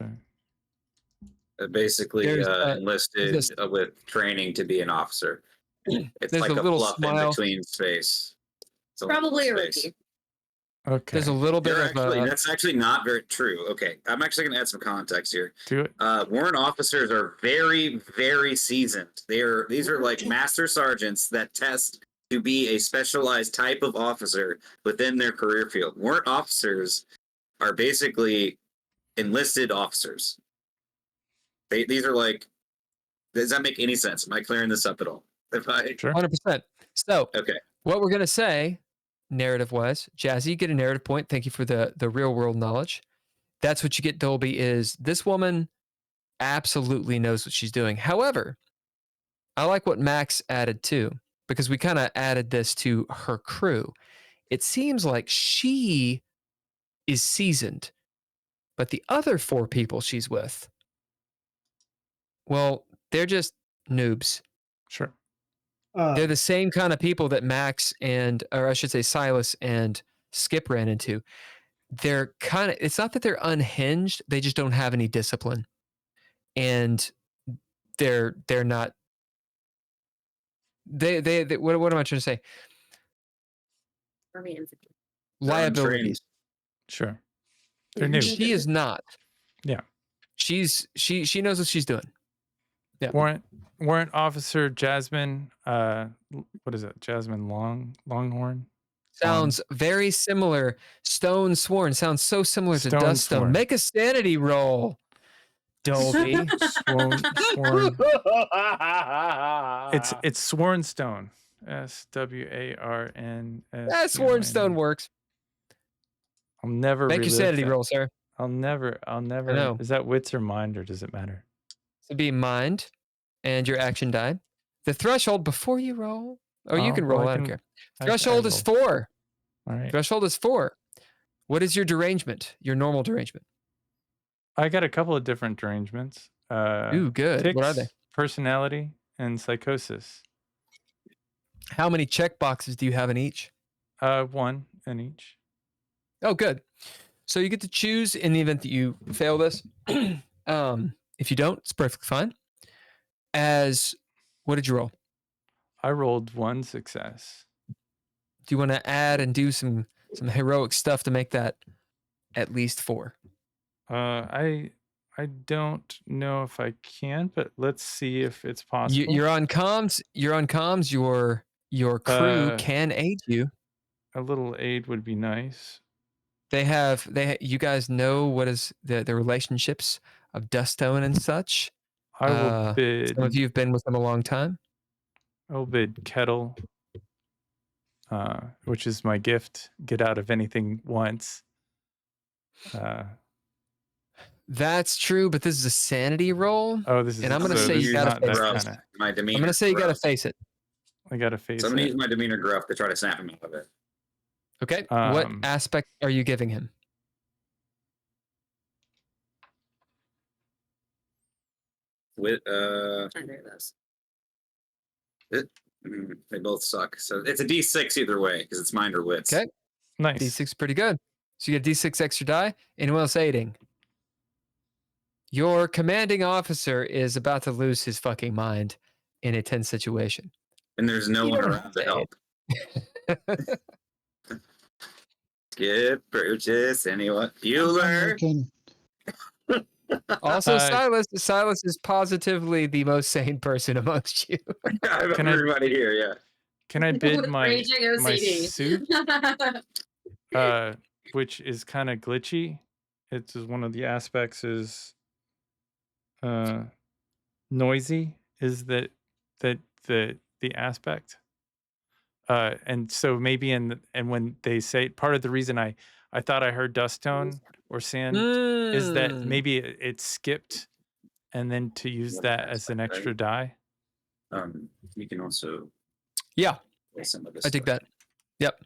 Basically There's, enlisted this- with training to be an officer. It's There's like a a little fluff smile. in between space. It's a little Probably a space. rookie. Okay. There's a little bit You're of actually, that's actually not very true. Okay, I'm actually going to add some context here. Do it. Warrant officers are very, very seasoned. These are like master sergeants that test to be a specialized type of officer within their career field. Warrant officers are basically enlisted officers. These are like. Does that make any sense? Am I clearing this up at all? Sure. 100%. So Okay. what we're gonna say, narrative-wise, Jazzy, you get a narrative point. Thank you for the real world knowledge. That's what you get, Dolby, is this woman absolutely knows what she's doing. However, I like what Max added too, because we kind of added this to her crew. It seems like she is seasoned, but the other 4 people she's with, well, they're just noobs. Sure. They're the same kind of people that Max or I should say Silas and Skip ran into. They're kind of, it's not that they're unhinged, they just don't have any discipline. And they're not, they what am I trying to say? Army infantry. Liabilities. Sure. They're new. She is not. Yeah. She knows what she's doing. Yeah. Warrant Officer Jasmine, what is it? Jasmine Longhorn? Sounds very similar. Stone Sworn sounds so similar to Stone Duststone. Sworn. Make a sanity roll, Dolby. Sworn. It's Sworn Stone. SWARN. Sworn Stone works. I'll never Make your relive sanity that. roll, sir. I'll never. know. Is that wits or mind, or does it matter? To be mind and your action die. The threshold before you roll, or you Oh, can roll. well, I don't care. I Threshold is roll. 4. All right. Threshold is 4. What is your derangement? Your normal derangement? I got a couple of different derangements. Ooh, good. What are tics, they? Personality, and psychosis. How many check boxes do you have in each? 1 in each. Oh, good. So you get to choose in the event that you fail this. If you don't, it's perfectly fine. What did you roll? I rolled 1 success. Do you want to add and do some heroic stuff to make that at least 4? I don't know if I can, but let's see if it's possible. You're on comms. Your crew can aid you. A little aid would be nice. You guys know what is the relationships of Duststone and such. I will bid. Some of you have been with them a long time. I'll bid Kettle, which is my gift. Get out of anything once. That's true, but this is a sanity roll. Oh, this is. And I'm gonna say you gotta face it. My demeanor. I'm gonna say you gotta gruff. face it. I gotta face So I'm gonna it. use my demeanor gruff to try to snap him out of it. Okay. What Um, aspect are you giving him? With I know those. they both suck. So it's a D6 either way because it's mind or wits. Okay. Nice. D6 pretty good. So you get D6 extra die. Anyone else aiding? Your commanding officer is about to lose his fucking mind in a tense situation. And there's no You one don't around have to to help. Skip, Burgess, anyone? Bueller. Also, Uh, Silas is positively the most sane person amongst you. Can I- Everybody here, yeah. Can I bid my Raging my OCD. suit, which is kind of glitchy? It's one of the aspects is noisy. Is that the aspect? And so maybe and when they say part of the reason I thought I heard dust tone or sand is that maybe it skipped, and then to use that as an extra die. You can also Yeah, play some of this. I dig that. Yep.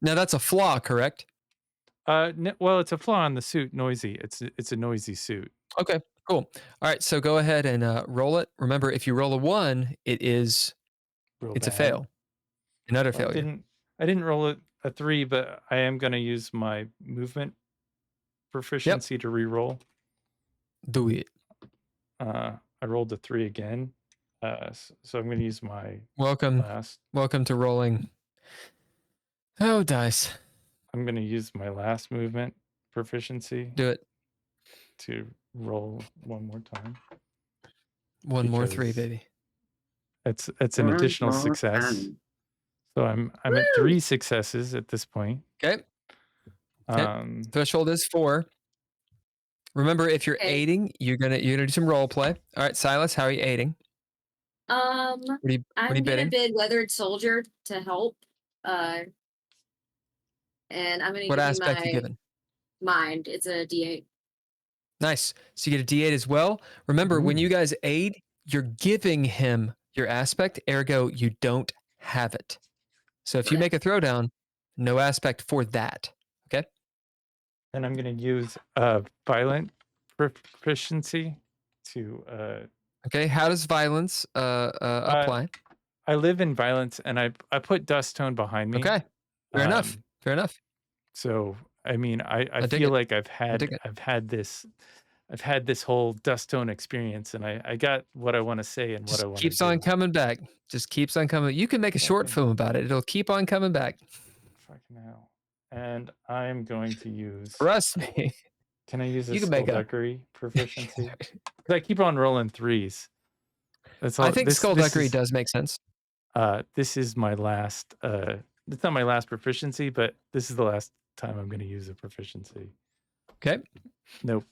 Now that's a flaw, correct? Well, it's a flaw in the suit. Noisy. It's a noisy suit. Okay, cool. All right, so go ahead and roll it. Remember, if you roll a 1, it's Real a bad. fail. Another failure. I didn't roll a 3, but I am going to use my movement proficiency to re-roll. Do it. I rolled a 3 again. So I'm going to use my Welcome. last. Welcome to rolling. Oh, dice. I'm going to use my last movement proficiency Do it. to roll one more time. One more 3, Because baby. It's an additional success. So I'm at 3 successes at this point. Okay. Threshold is 4. Remember, if you're Okay. aiding, you're gonna do some role play. All right, Silas, how are you aiding? I'm What are you gonna bidding? bid Weathered Soldier to help. And I'm gonna What give aspect you you my given? mind. It's a D8. Nice. So you get a D8 as well. Remember, when you guys aid, you're giving him your aspect. Ergo, you don't have it. So if you make a throwdown, no aspect for that. Okay. And I'm going to use violent proficiency to. Okay. How does violence apply? I live in violence, and I put dust tone behind me. Okay. Fair enough. Fair enough. So I mean, I dig feel it. like I've had this whole dust tone experience, and I got what I want to say and what Just I want to keeps on coming back. Just keeps on coming. You can make a short Fucking- film about it. It'll keep on coming back. Fucking hell. And I'm going to use. Trust me. Can I use a You can make a- skullduggery proficiency? Because I keep on rolling 3s. That's all. I think this skullduggery is- does make sense. This is my last. It's not my last proficiency, but this is the last time I'm going to use a proficiency. Okay. Nope.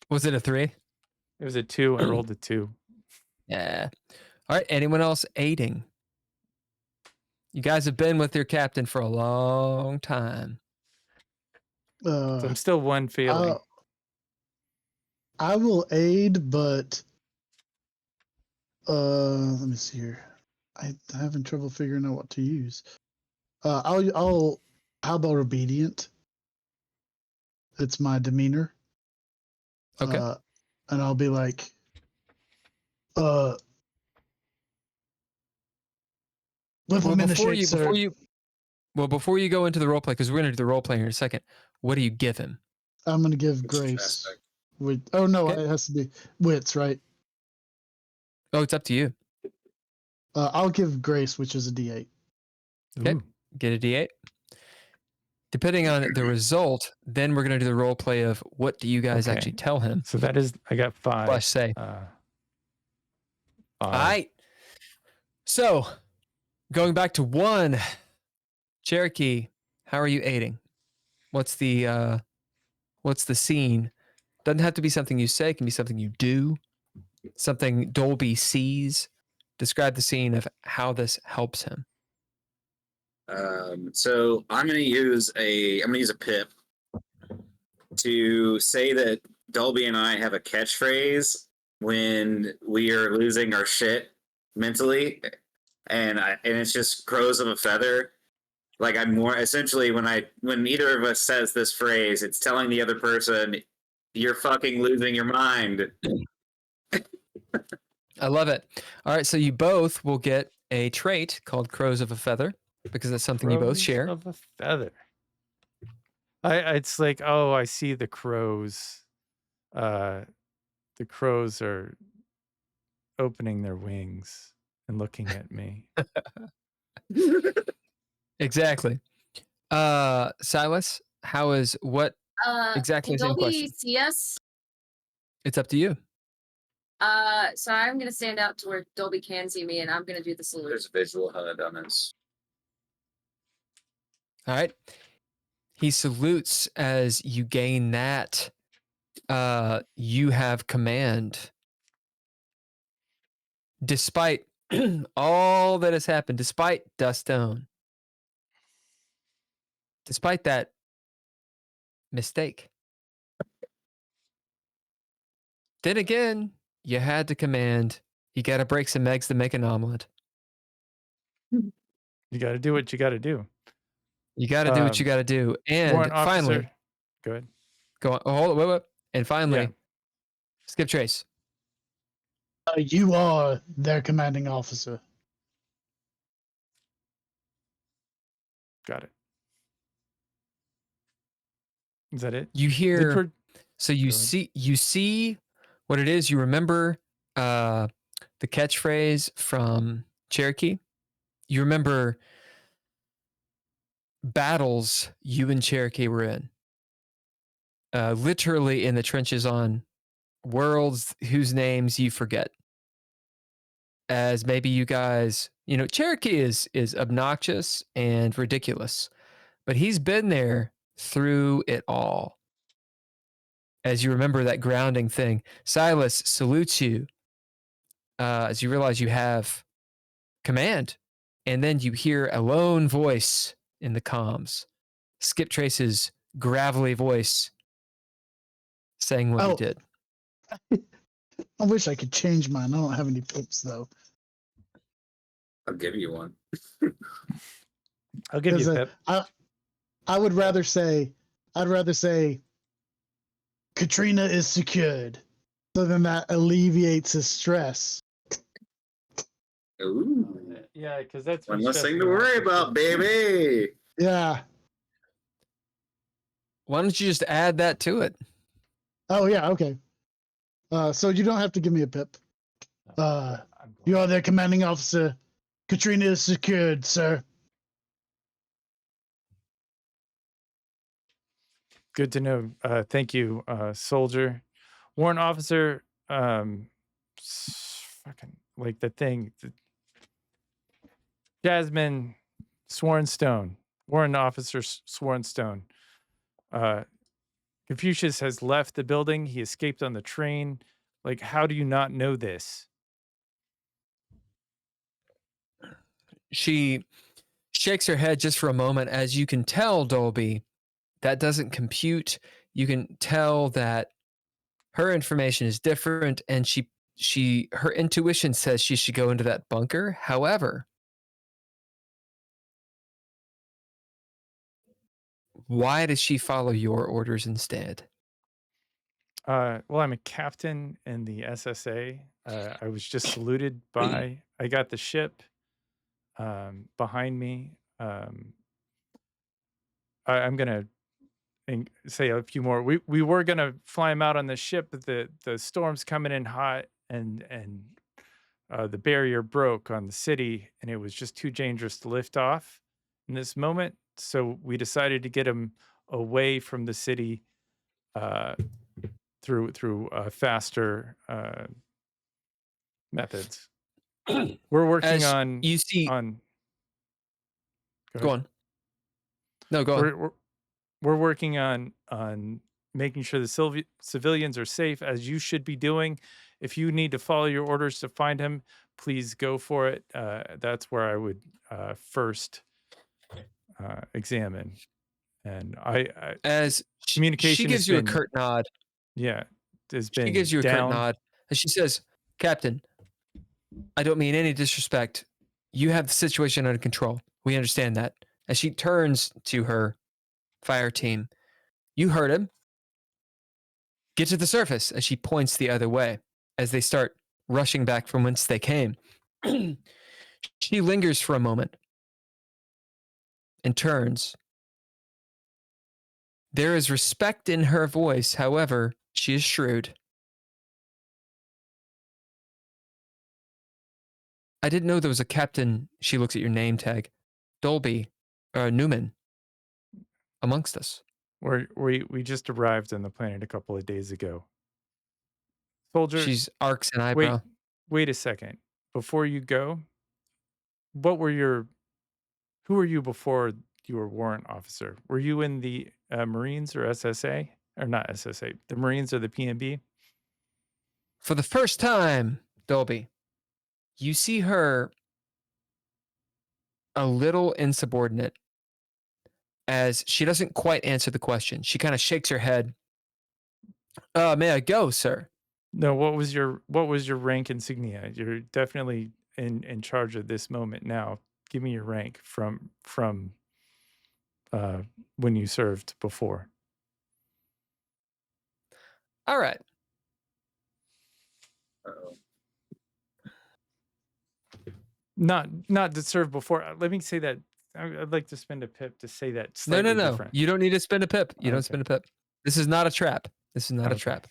Was it a 3? It was a 2. I rolled a 2. Yeah. All right. Anyone else aiding? You guys have been with your captain for a long time. So I'm still one failing. I will aid, but let me see here. I'm having trouble figuring out what to use. I'll how about obedient? It's my demeanor. Okay. And I'll be like, whip him in the shake, sir. Before you go into the role play, because we're gonna do the role play here in a second. What do you give him? I'm gonna give Which grace. aspect? It has to be wits, right? Oh, it's up to you. I'll give grace, which is a D8. Okay. Ooh. Get a D8. Depending on the result, then we're gonna do the role play of what do you guys Okay. actually tell him? So that is, I got 5. Slash say. 5. All right. So, going back to 1, Cherokee, how are you aiding? What's the scene? Doesn't have to be something you say, it can be something you do, something Dolby sees. Describe the scene of how this helps him. So I'm gonna use a pip to say that Dolby and I have a catchphrase when we are losing our shit mentally, and it's just crows of a feather. Like I'm more essentially when either of us says this phrase, it's telling the other person you're fucking losing your mind. I love it. All right, so you both will get a trait called Crows of a Feather because that's something you both Crows share. Of a feather. It's like, oh, I see the crows. The crows are opening their wings and looking at me. Exactly. Silas, how is what exactly Can the same Dolby question? see us? It's up to you. So I'm gonna stand out to where Dolby can see me, and I'm gonna do the salute. There's a visual HUD on this. All right. He salutes as you gain that. You have command. Despite all that has happened, despite Dustone, despite that mistake. Then again, you had to command. You got to break some eggs to make an omelet. You got to do what you got to do. You got to do what you got to do. And Warrant finally, officer, go ahead. go on. Oh, hold on, wait. And finally, Yeah. Skip Trace. You are their commanding officer. Got it. Is that it? You The hear So you see what it is. You remember the catchphrase from Cherokee. You remember battles you and Cherokee were in. Literally in the trenches on worlds whose names you forget. As maybe you guys, Cherokee is obnoxious and ridiculous, but he's been there through it all. As you remember that grounding thing, Silas salutes you as you realize you have command. And then you hear a lone voice in the comms, Skip Trace's gravelly voice saying what he did. I wish I could change mine. I don't have any pips though. I'll give you one. I'll give you a pip. I would rather say, Katrina is secured. So then that alleviates his stress. Ooh. Yeah, because that's One less thing to worry about, baby. Yeah. Why don't you just add that to it? Oh yeah, okay. So you don't have to give me a pip. You are their commanding officer. Katrina is secured, sir. Good to know. Thank you, soldier. Warrant officer, fucking like the thing. Jasmine Swornstone. Warrant officer Swornstone. Confucius has left the building. He escaped on the train. Like, how do you not know this? She shakes her head just for a moment. As you can tell, Dolby, that doesn't compute. You can tell that her information is different, and her intuition says she should go into that bunker. However, why does she follow your orders instead? Well, I'm a captain in the SSA. I was just saluted by. I got the ship behind me. I'm gonna say a few more. We were gonna fly him out on the ship, but the storm's coming in hot, and the barrier broke on the city, and it was just too dangerous to lift off in this moment. So we decided to get him away from the city through faster methods. We're working on. You see, on. Go on. No, go on. We're working on making sure the civilians are safe, as you should be doing. If you need to follow your orders to find him, please go for it. That's where I would first examine. And as communication, she gives you a curt nod. Yeah, has been. She gives you a down. curt nod, and she says, "Captain, I don't mean any disrespect. You have the situation under control. We understand that." As she turns to her fire team, "You heard him. Get to the surface." As she points the other way, as they start rushing back from whence they came. She lingers for a moment and turns. There is respect in her voice, however, she is shrewd. "I didn't know there was a captain," she looks at your name tag, "Dolby, Newman, amongst us." We just arrived on the planet a couple of days ago. Soldier, She's arcs an eyebrow. Wait a second. Before you go, who were you before you were warrant officer? Were you in the Marines or SSA? Or not SSA, the Marines or the PNB? For the first time, Dolby, you see her a little insubordinate, as she doesn't quite answer the question. She kind of shakes her head. May I go, sir? No, what was your rank insignia? You're definitely in charge of this moment now. Give me your rank from when you served before. All right. Not to serve before. Let me say that. I'd like to spend a pip to say that. No. Different. You don't need to spend a pip. You don't spend a pip. This is not a trap. This is not a Okay. trap.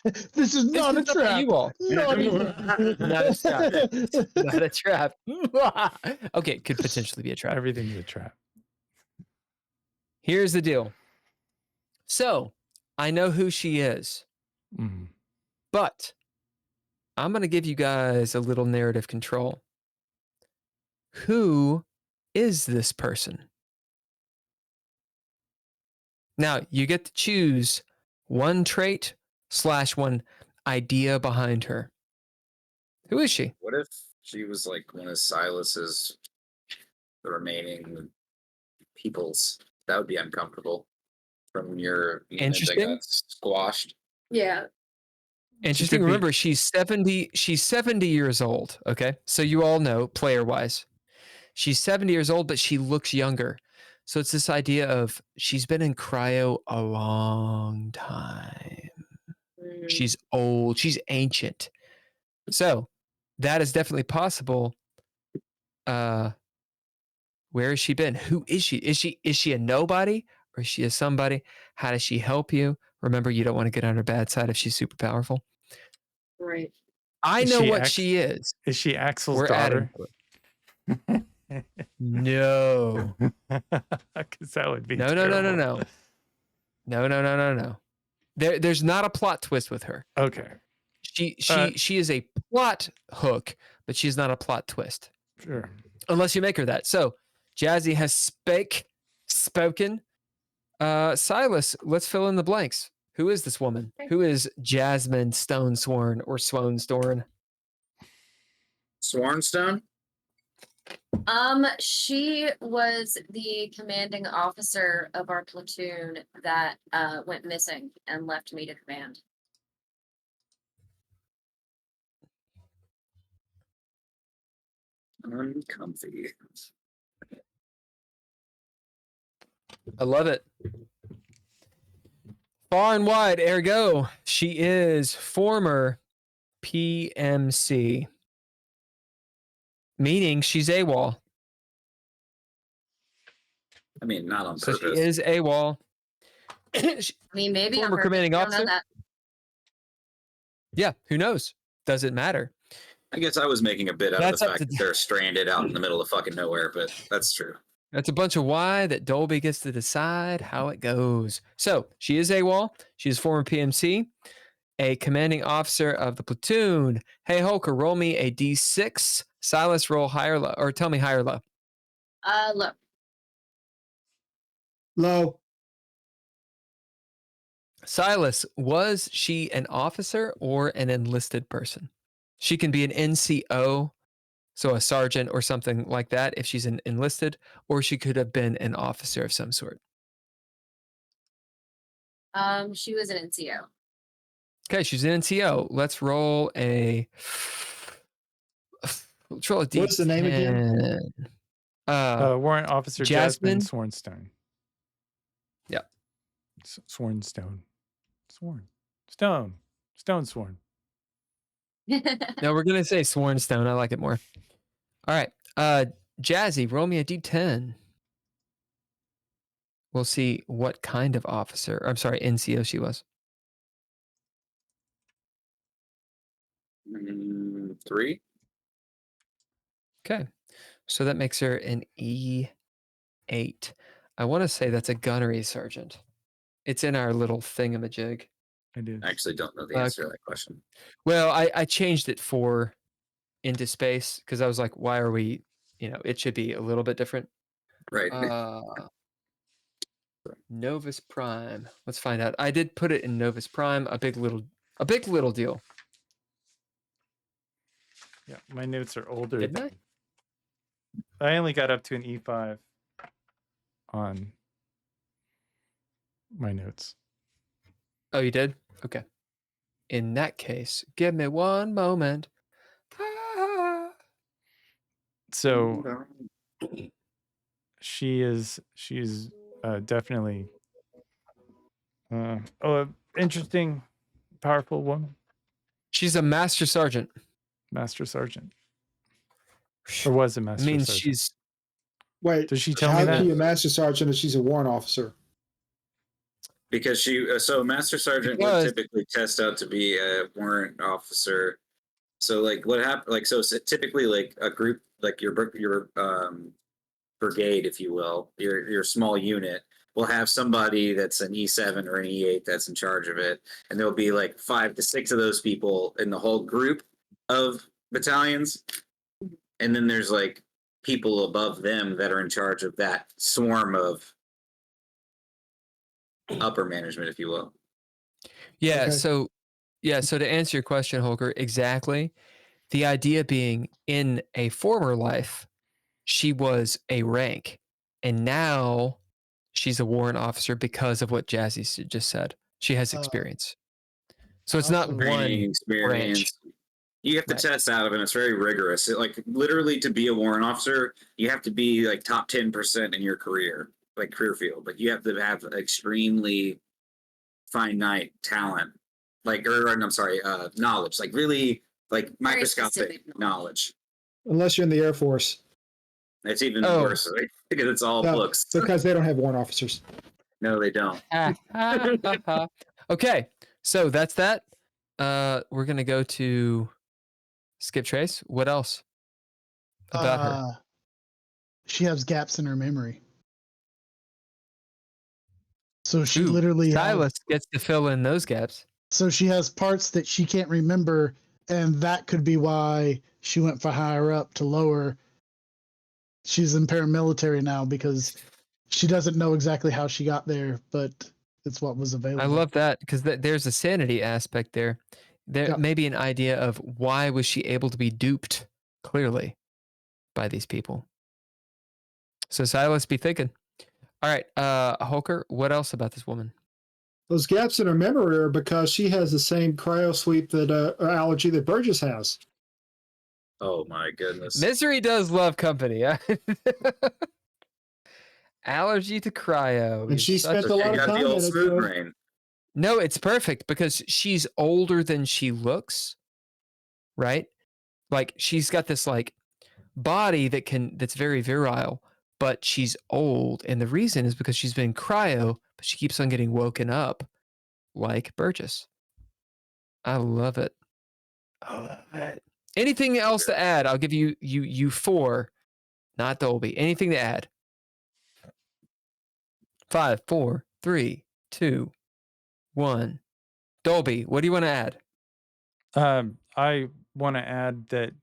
This is not a This is up to trap. you all. Not Not a trap. Not a trap. Okay, could potentially be a trap. Everything's a trap. Here's the deal. So, I know who she is, Mhm. but I'm going to give you guys a little narrative control. Who is this person? Now, you get to choose one trait / one idea behind her. Who is she? What if she was like one of Silas's the remaining peoples? That would be uncomfortable. From your unit that Interesting. got squashed. Yeah. Interesting. could be- Remember, she's 70. She's 70 years old. Okay, so you all know, player-wise, she's 70 years old, but she looks younger. So it's this idea of she's been in cryo a long time. Mm. She's old. She's ancient. So that is definitely possible. Where has she been? Who is she? Is she a nobody or is she a somebody? How does she help you? Remember, you don't want to get on her bad side if she's super powerful. Right. I Is know she what Ax- she is. Is she Axel's We're adding daughter? to it. No. Because that would be No. terrible. No. There's not a plot twist with her. Okay, She is a plot hook, but she's not a plot twist. sure. Unless you make her that. So Jazzi has spoken. Silas, let's fill in the blanks. Who is this woman? Who is Jasmine Stonesworn or Swonestorn? Swornstone? She was the commanding officer of our platoon that went missing and left me to command. Uncomfy. I love it. Far and wide, ergo, she is former PMC. Meaning she's AWOL. I mean, not on So she purpose. is AWOL. I mean, maybe Former on purpose, commanding I don't know officer? that. Yeah, who knows? Doesn't matter. I guess I was making a bit out That's of the up fact to- that they're stranded out in the middle of fucking nowhere, but that's true. That's a bunch of why that Dolby gets to decide how it goes. So she is AWOL. She's former PMC, a commanding officer of the platoon. Hey, Holker, roll me a D6. Silas, roll high or low, or tell me high or low. Look. Low. Silas, was she an officer or an enlisted person? She can be an NCO, so a sergeant or something like that if she's an enlisted, or she could have been an officer of some sort. She was an NCO. Okay, she's an NCO. Let's roll a D10. What's the name again? Warrant Officer Jasmine? Jasmine Swornstone. Yeah. Swornstone. Stone sworn. No, we're gonna say Sworn Stone. I like it more. All right. Jazzi, roll me a D10. We'll see what kind of officer. I'm sorry, NCO she was. 3? Okay. So that makes her an E8. I want to say that's a gunnery sergeant. It's in our little thingamajig. I did. I actually don't know the answer to that question. Well, I changed it for into space because I was like, why are we, it should be a little bit different. Right. Novus Prime. Let's find out. I did put it in Novus Prime, a big little deal. Yeah, my notes are older. Didn't I? I only got up to an E5 on my notes. Oh, you did? Okay. In that case, give me one moment. So she's definitely interesting, powerful woman. She's a master sergeant. Master sergeant. Or was a master I mean, sergeant. she's Wait, Does she tell how me is that? she a master sergeant if she's a warrant officer? because so Master Sergeant Because- would typically test out to be a warrant officer. So like what happened? Like so typically like a group like your brigade, if you will, your small unit will have somebody that's an E7 or an E8 that's in charge of it, and there'll be like 5 to 6 of those people in the whole group of battalions, and then there's like people above them that are in charge of that swarm of upper management, if you will. Yeah. Okay. So to answer your question, Holger, exactly. The idea being in a former life, she was a rank, and now she's a warrant officer because of what Jazzi just said. She has experience. So it's not also- one Training, experience. You have to Right. test out of it, and it's very rigorous. Like literally, to be a warrant officer, you have to be like top 10% in your career, like career field. Like you have to have extremely finite talent, knowledge, like really like microscopic specific knowledge. Unless you're in the Air Force, It's even Oh. worse, right? Because it's all No, books. because they don't have warrant officers. No, they don't. Okay, so that's that. We're gonna go to Skip Trace. What else about her? She has gaps in her memory. So she Ooh, literally Silas gets to fill in those gaps. so she has parts that she can't remember, and that could be why she went from higher up to lower. She's in paramilitary now because she doesn't know exactly how she got there, but it's what was available. I love that because there's a sanity aspect there. There Yeah. may be an idea of why was she able to be duped clearly by these people. So Silas, be thinking. All right, Holker, what else about this woman? Those gaps in her memory are because she has the same cryo sweep that or allergy that Burgess has. Oh my goodness. Misery does love company. Allergy to cryo. And is she such spent a You lot of got time the old in it. food brain. No, it's perfect because she's older than she looks, right? Like she's got this like body that's very virile, but she's old, and the reason is because she's been cryo, but she keeps on getting woken up, like Burgess. I love it. I love it. Anything else to add? I'll give you 4, not Dolby. Anything to add? 5, 4, 3, 2, 1. Dolby, what do you want to add? I want to add that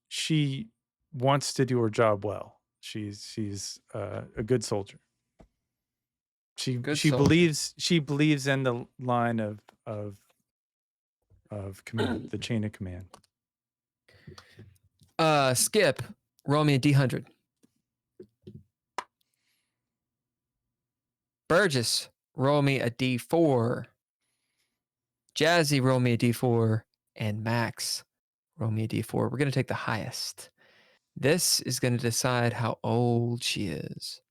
she wants to do her job well. She's a good soldier. She soldier. believes in the line of command, the chain of command. Skip, roll me a D100. Burgess, roll me a D4. Jazzi, roll me a D4. And Max, roll me a D4. We're going to take the highest. This is going to decide how old she is.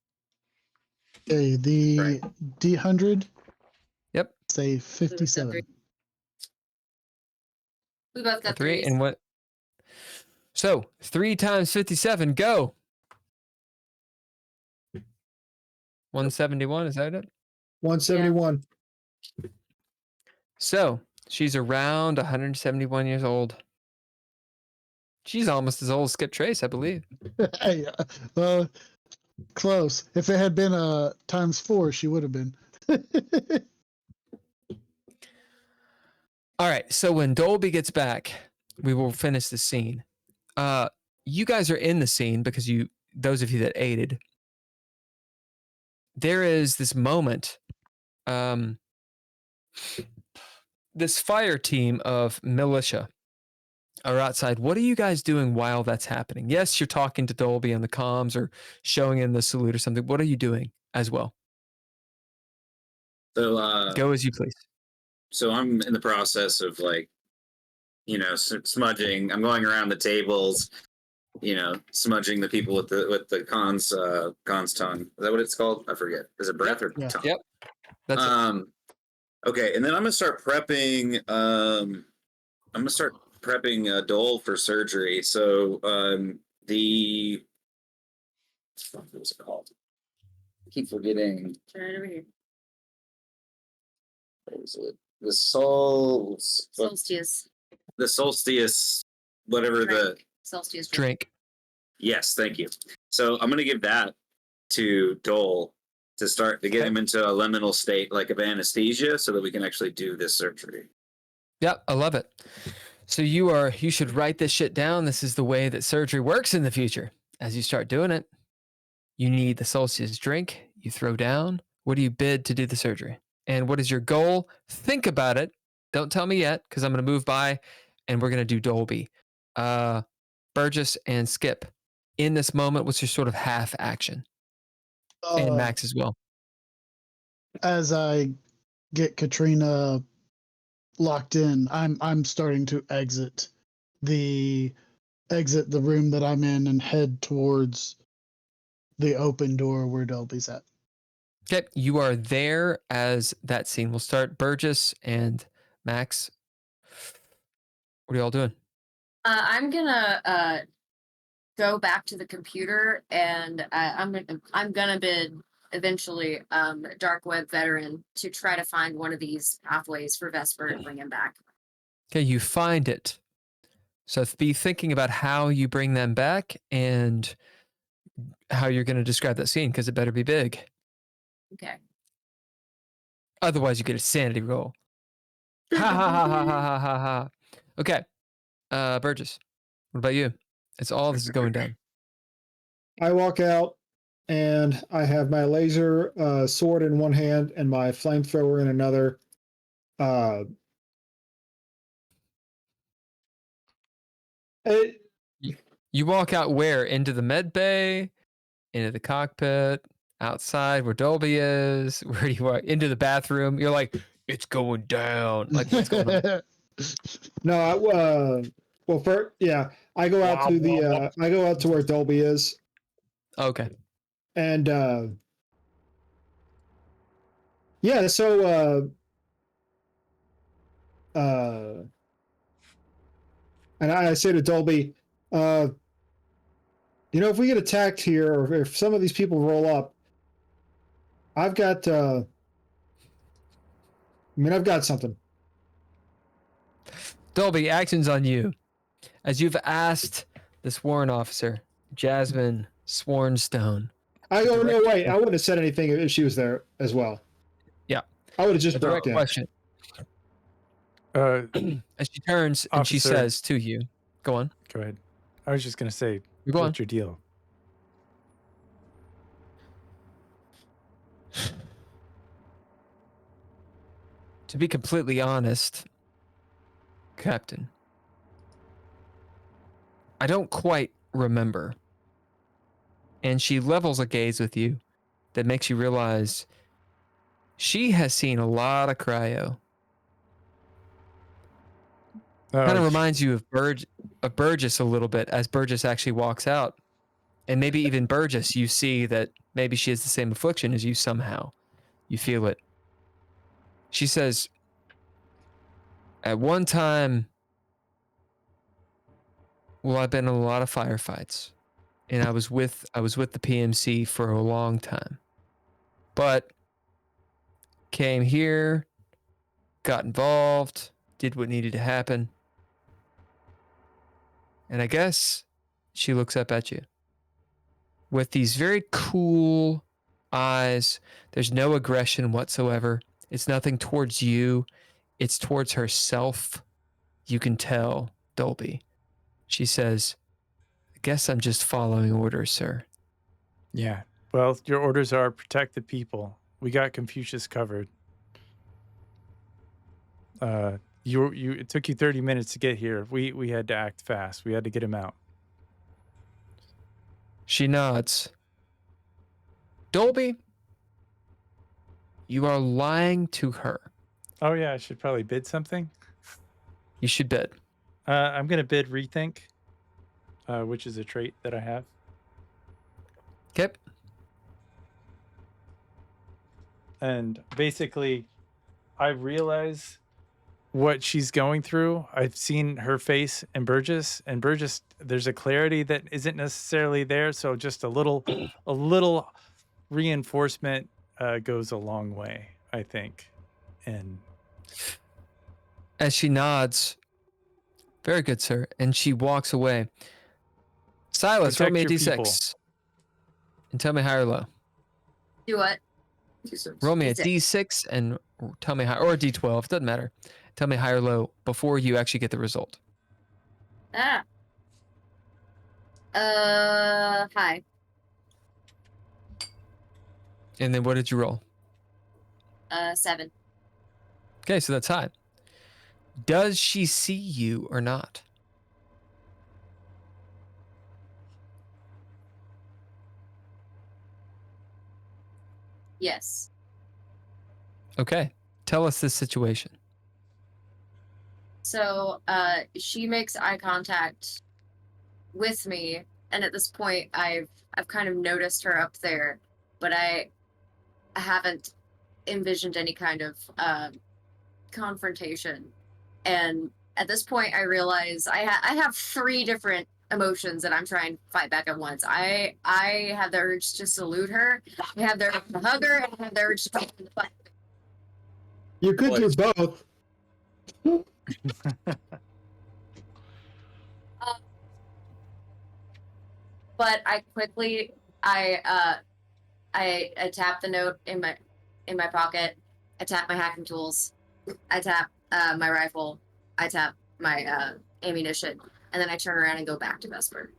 Okay, the Right. D100. Yep. Say 57. We both A got 3 threes. and what? So 3 times 57, go. 171, is that it? 171. So she's around 171 years old. She's almost as old as Skip Trace, I believe. Hey, close. If it had been ×4, she would have been. All right. So when Dolby gets back, we will finish the scene. You guys are in the scene because those of you that aided. There is this moment. This fire team of militia are outside. What are you guys doing while that's happening? Yes, you're talking to Dolby on the comms or showing in the salute or something. What are you doing as well? So Go as you please. so I'm in the process of like, smudging. I'm going around the tables, smudging the people with the con's tongue. Is that what it's called? I forget. Is it breath or Yeah. tongue? Yep. That's it. Okay, and then I'm gonna start prepping. Dole for surgery. So what was it called? I keep forgetting. Right over here. what was it? The Solstice. the solstice, whatever the Solstice Drink. yes, thank you. So I'm gonna give that to Dole to start to get him into a liminal state like of anesthesia, so that we can actually do this surgery. Yep, I love it. So you should write this shit down. This is the way that surgery works in the future. As you start doing it, you need the Solstice drink. You throw down. What do you bid to do the surgery? And what is your goal? Think about it. Don't tell me yet, because I'm going to move by and we're going to do Dolby. Burgess and Skip. In this moment, what's your sort of half action? And Max as well. As I get Katrina locked in, I'm starting to exit the room that I'm in and head towards the open door where Dolby's at. Okay, you are there as that scene will start. Burgess and Max, what are y'all doing? I'm gonna go back to the computer, and I'm gonna bid eventually Dark Web Veteran to try to find one of these pathways for Vesper and bring him back. Okay, you find it. So be thinking about how you bring them back and how you're going to describe that scene, because it better be big. Okay. Otherwise, you get a sanity roll. Ha ha ha ha ha ha ha ha. Okay, Burgess, what about you? It's all this is going down. I walk out and I have my laser sword in one hand and my flamethrower in another. You walk out where? Into the med bay, into the cockpit, outside where Dolby is. Where do you walk? Into the bathroom. You're like, it's going down. Like, what's going on? No, well, first, yeah, I go out to the I go out to where Dolby is. Okay. And yeah, so and I say to Dolby, if we get attacked here, or if some of these people roll up, I've got something. Dolby, action's on you. As you've asked this warrant officer, Jasmine Swornstone. No, wait. I wouldn't have said anything if she was there as well. Yeah. I would have just a direct question. As she turns and she says to you, go on. Go ahead. I was just going to say, go what's on. your deal? To be completely honest, Captain, I don't quite remember. And she levels a gaze with you that makes you realize she has seen a lot of cryo. Kind of reminds you of Burgess a little bit, as Burgess actually walks out. And maybe even Burgess, you see that maybe she has the same affliction as you somehow. You feel it. She says, at one time, well, I've been in a lot of firefights, and I was with the PMC for a long time, but came here, got involved, did what needed to happen, and I guess she looks up at you with these very cool eyes. There's no aggression whatsoever. It's nothing towards you. It's towards herself. You can tell, Dolby. She says, I guess I'm just following orders, sir. Yeah. Well, your orders are protect the people. We got Confucius covered. It took you 30 minutes to get here. We had to act fast. We had to get him out. She nods. Dolby, you are lying to her. Oh, yeah, I should probably bid something. You should bid. I'm going to bid rethink, which is a trait that I have. Okay. And basically, I realize what she's going through. I've seen her face in Burgess, and Burgess, there's a clarity that isn't necessarily there. So just a little reinforcement goes a long way, I think, in As she nods, very good, sir, and she walks away. Silas, roll Protect me a your people. d6 and tell me high or low. Do what? Roll me a D6. d6 and tell me high, or a d12, doesn't matter. Tell me high or low before you actually get the result. Ah. Hi. And then what did you roll? 7. Okay, so that's high. Does she see you or not? Yes. Okay, tell us this situation. So, she makes eye contact with me, and at this point, I've kind of noticed her up there, but I haven't envisioned any kind of confrontation. And at this point, I realize I have 3 different emotions that I'm trying to fight back at once. I have the urge to salute her. I have the urge to hug her. And I have the urge to punch her in the butt. You could do both. But I quickly I tap the note in my pocket. I tap my hacking tools. I tap my rifle. I tap my ammunition, and then I turn around and go back to Vesper.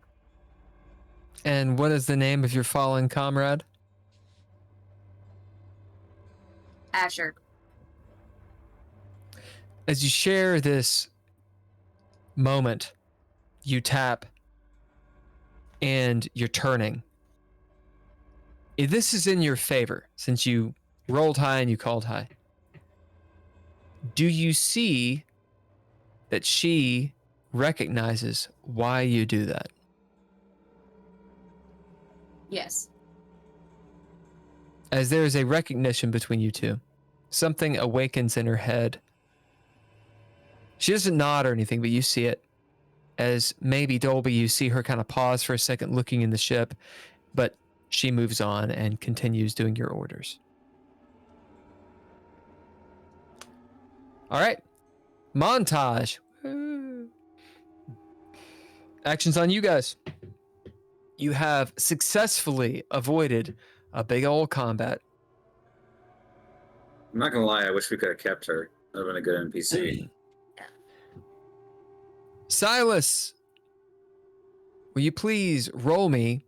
And what is the name of your fallen comrade? Asher. As you share this moment, you tap and you're turning. If this is in your favor, since you rolled high and you called high, do you see that she recognizes why you do that? Yes. As there is a recognition between you two, something awakens in her head. She doesn't nod or anything, but you see it. As maybe Dolby, you see her kind of pause for a second looking in the ship, but she moves on and continues doing your orders. All right. Montage. Actions on you guys. You have successfully avoided a big old combat. I'm not gonna lie, I wish we could have kept her. That would have been a good NPC. Silas, will you please roll me?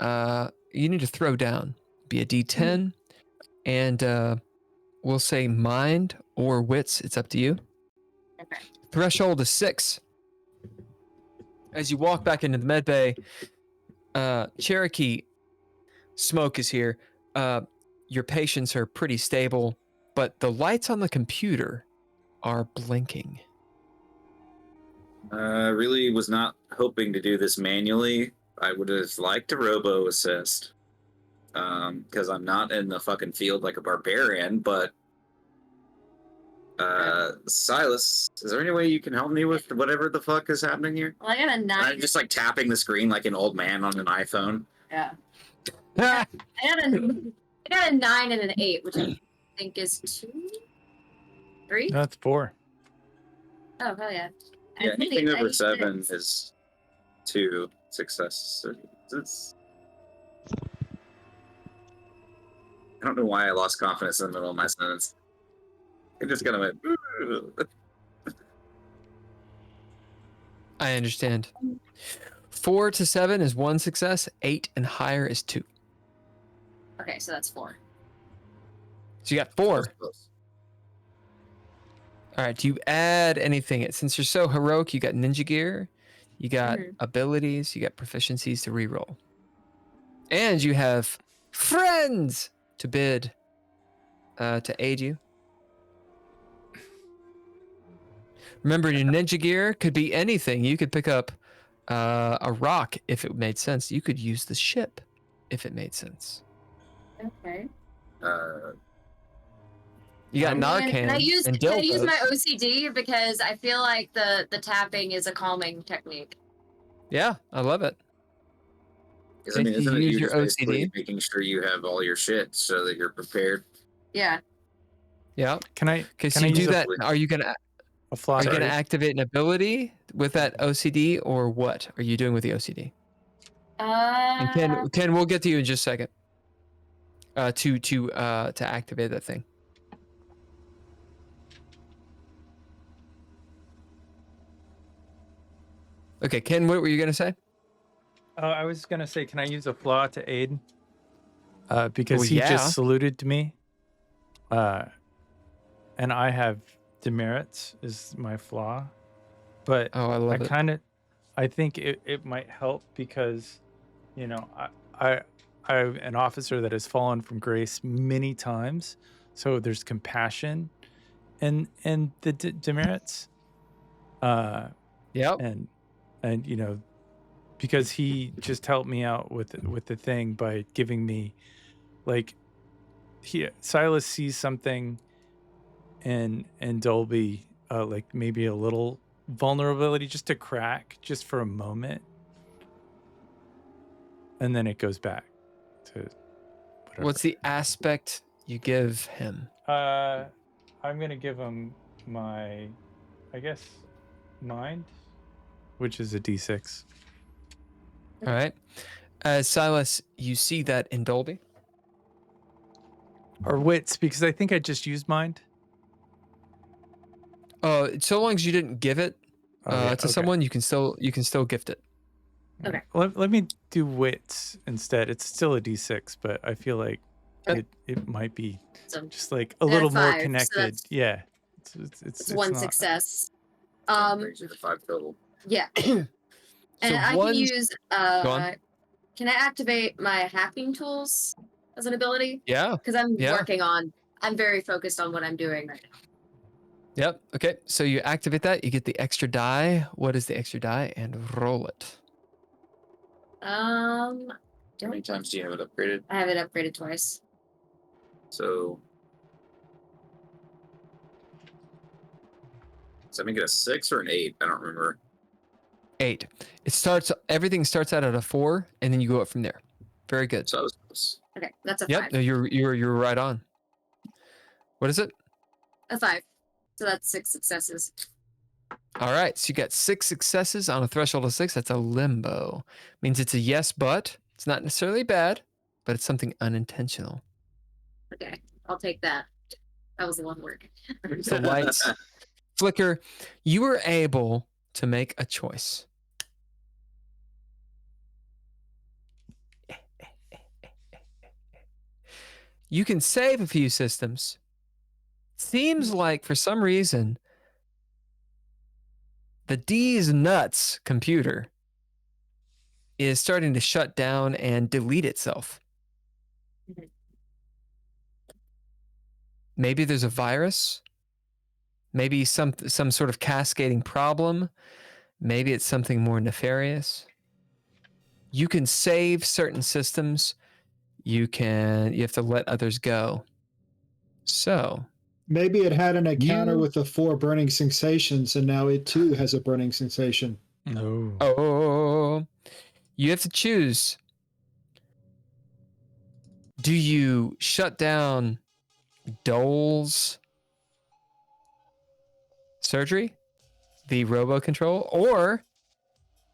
You need to throw down. Be a D10, and we'll say mind or wits. It's up to you. Okay. Threshold is 6. As you walk back into the med bay, Cherokee, Smoke is here. Your patients are pretty stable, but the lights on the computer are blinking. Really was not hoping to do this manually. I would have liked to robo assist. Because I'm not in the fucking field like a barbarian, but Silas, is there any way you can help me with whatever the fuck is happening here? Well, I got a 9. I'm just like tapping the screen like an old man on an iPhone. Yeah. I got a 9 and an 8, which I think is 2, 3. That's 4. Oh hell yeah! Yeah, anything I over think 7 it's- is 2 successes. I don't know why I lost confidence in the middle of my sentence. It just kind of went. I understand. 4 to 7 is 1 success. 8 and higher is 2. Okay, so that's 4. So you got 4. All right. Do you add anything? Since you're so heroic, you got ninja gear, you got abilities, you got proficiencies to reroll, and you have friends to bid to aid you. Remember, your ninja gear could be anything. You could pick up a rock if it made sense. You could use the ship if it made sense. Okay. You got Narcan Can I use and can I use dildos. my OCD because I feel like the tapping is a calming technique. Yeah, I love it. Because I mean, If you isn't it use you your just basically OCD? making sure you have all your shit so that you're prepared? Yeah. Yeah. Can I? Okay, so can I you do use a- that. Are you gonna A flaw are you to gonna aid? activate an ability with that OCD, or what are you doing with the OCD? And Ken, we'll get to you in just a second. To activate that thing. Okay, Ken, what were you gonna say? I was gonna say, can I use a flaw to aid? Because Well, he yeah. just saluted to me. And I have demerits is my flaw, but Oh, I love it. I think it might help because, I'm an officer that has fallen from grace many times, so there's compassion, and the demerits, Yep. and because he just helped me out with the thing by giving me, like, Silas sees something in Dolby, like maybe a little vulnerability, just a crack, just for a moment, and then it goes back to whatever. What's the aspect you give him? I'm gonna give him my, I guess, mind, which is a D6. All right. Silas, you see that in Dolby? Or wits, because I think I just used mind. So long as you didn't give it Oh, yeah, to okay. someone, you can still gift it. Okay. Let me do wits instead. It's still a D6, but I feel like Okay. it might be So just like a little more 5, so connected. that's- Yeah. It's one not- success. Brings you to 5 total. Yeah. So And I one. can use Go on. can I activate my hacking tools as an ability? Yeah. Because I'm Yeah. I'm very focused on what I'm doing right now. Yep. Okay. So you activate that. You get the extra die. What is the extra die? And roll it. How many times do you have it upgraded? I have it upgraded twice. So does that make it a 6 or an 8? I don't remember. 8. Everything starts out at a 4, and then you go up from there. Very good. So I was close. Okay, that's a Yep. 5. No, you're right on. What is it? A 5. So that's 6 successes. All right. So you got 6 successes on a threshold of 6. That's a limbo. Means it's a yes, but it's not necessarily bad, but it's something unintentional. Okay, I'll take that. That was a long word. The lights flicker. You were able to make a choice. You can save a few systems. Seems like for some reason, the D's nuts computer is starting to shut down and delete itself. Mhm. Maybe there's a virus. Maybe some sort of cascading problem. Maybe it's something more nefarious. You can save certain systems. You have to let others go. So Maybe it had an encounter You- with the 4 burning sensations, and now it too has a burning sensation. No. Oh, you have to choose. Do you shut down Dole's surgery, the robo control, or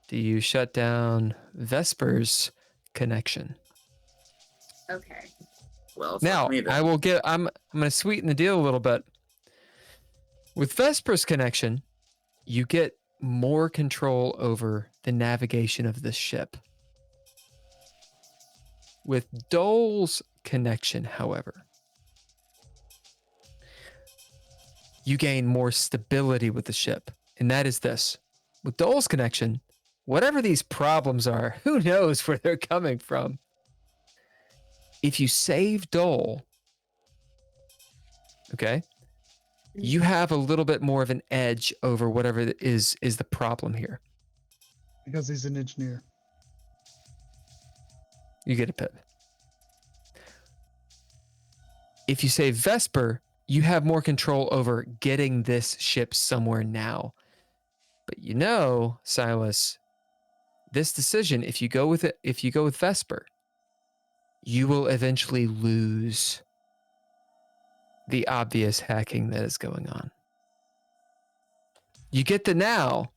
do you shut down Vesper's connection? Okay. Well, fuck Now, me then. I'm going to sweeten the deal a little bit. With Vesper's connection, you get more control over the navigation of the ship. With Dole's connection, however, you gain more stability with the ship. And that is this. With Dole's connection, whatever these problems are, who knows where they're coming from? If you save Dole, okay, you have a little bit more of an edge over whatever is the problem here. Because he's an engineer. You get a pip. If you save Vesper, you have more control over getting this ship somewhere now. But you know, Silas, this decision, if you go with Vesper, you will eventually lose the obvious hacking that is going on. You get the now,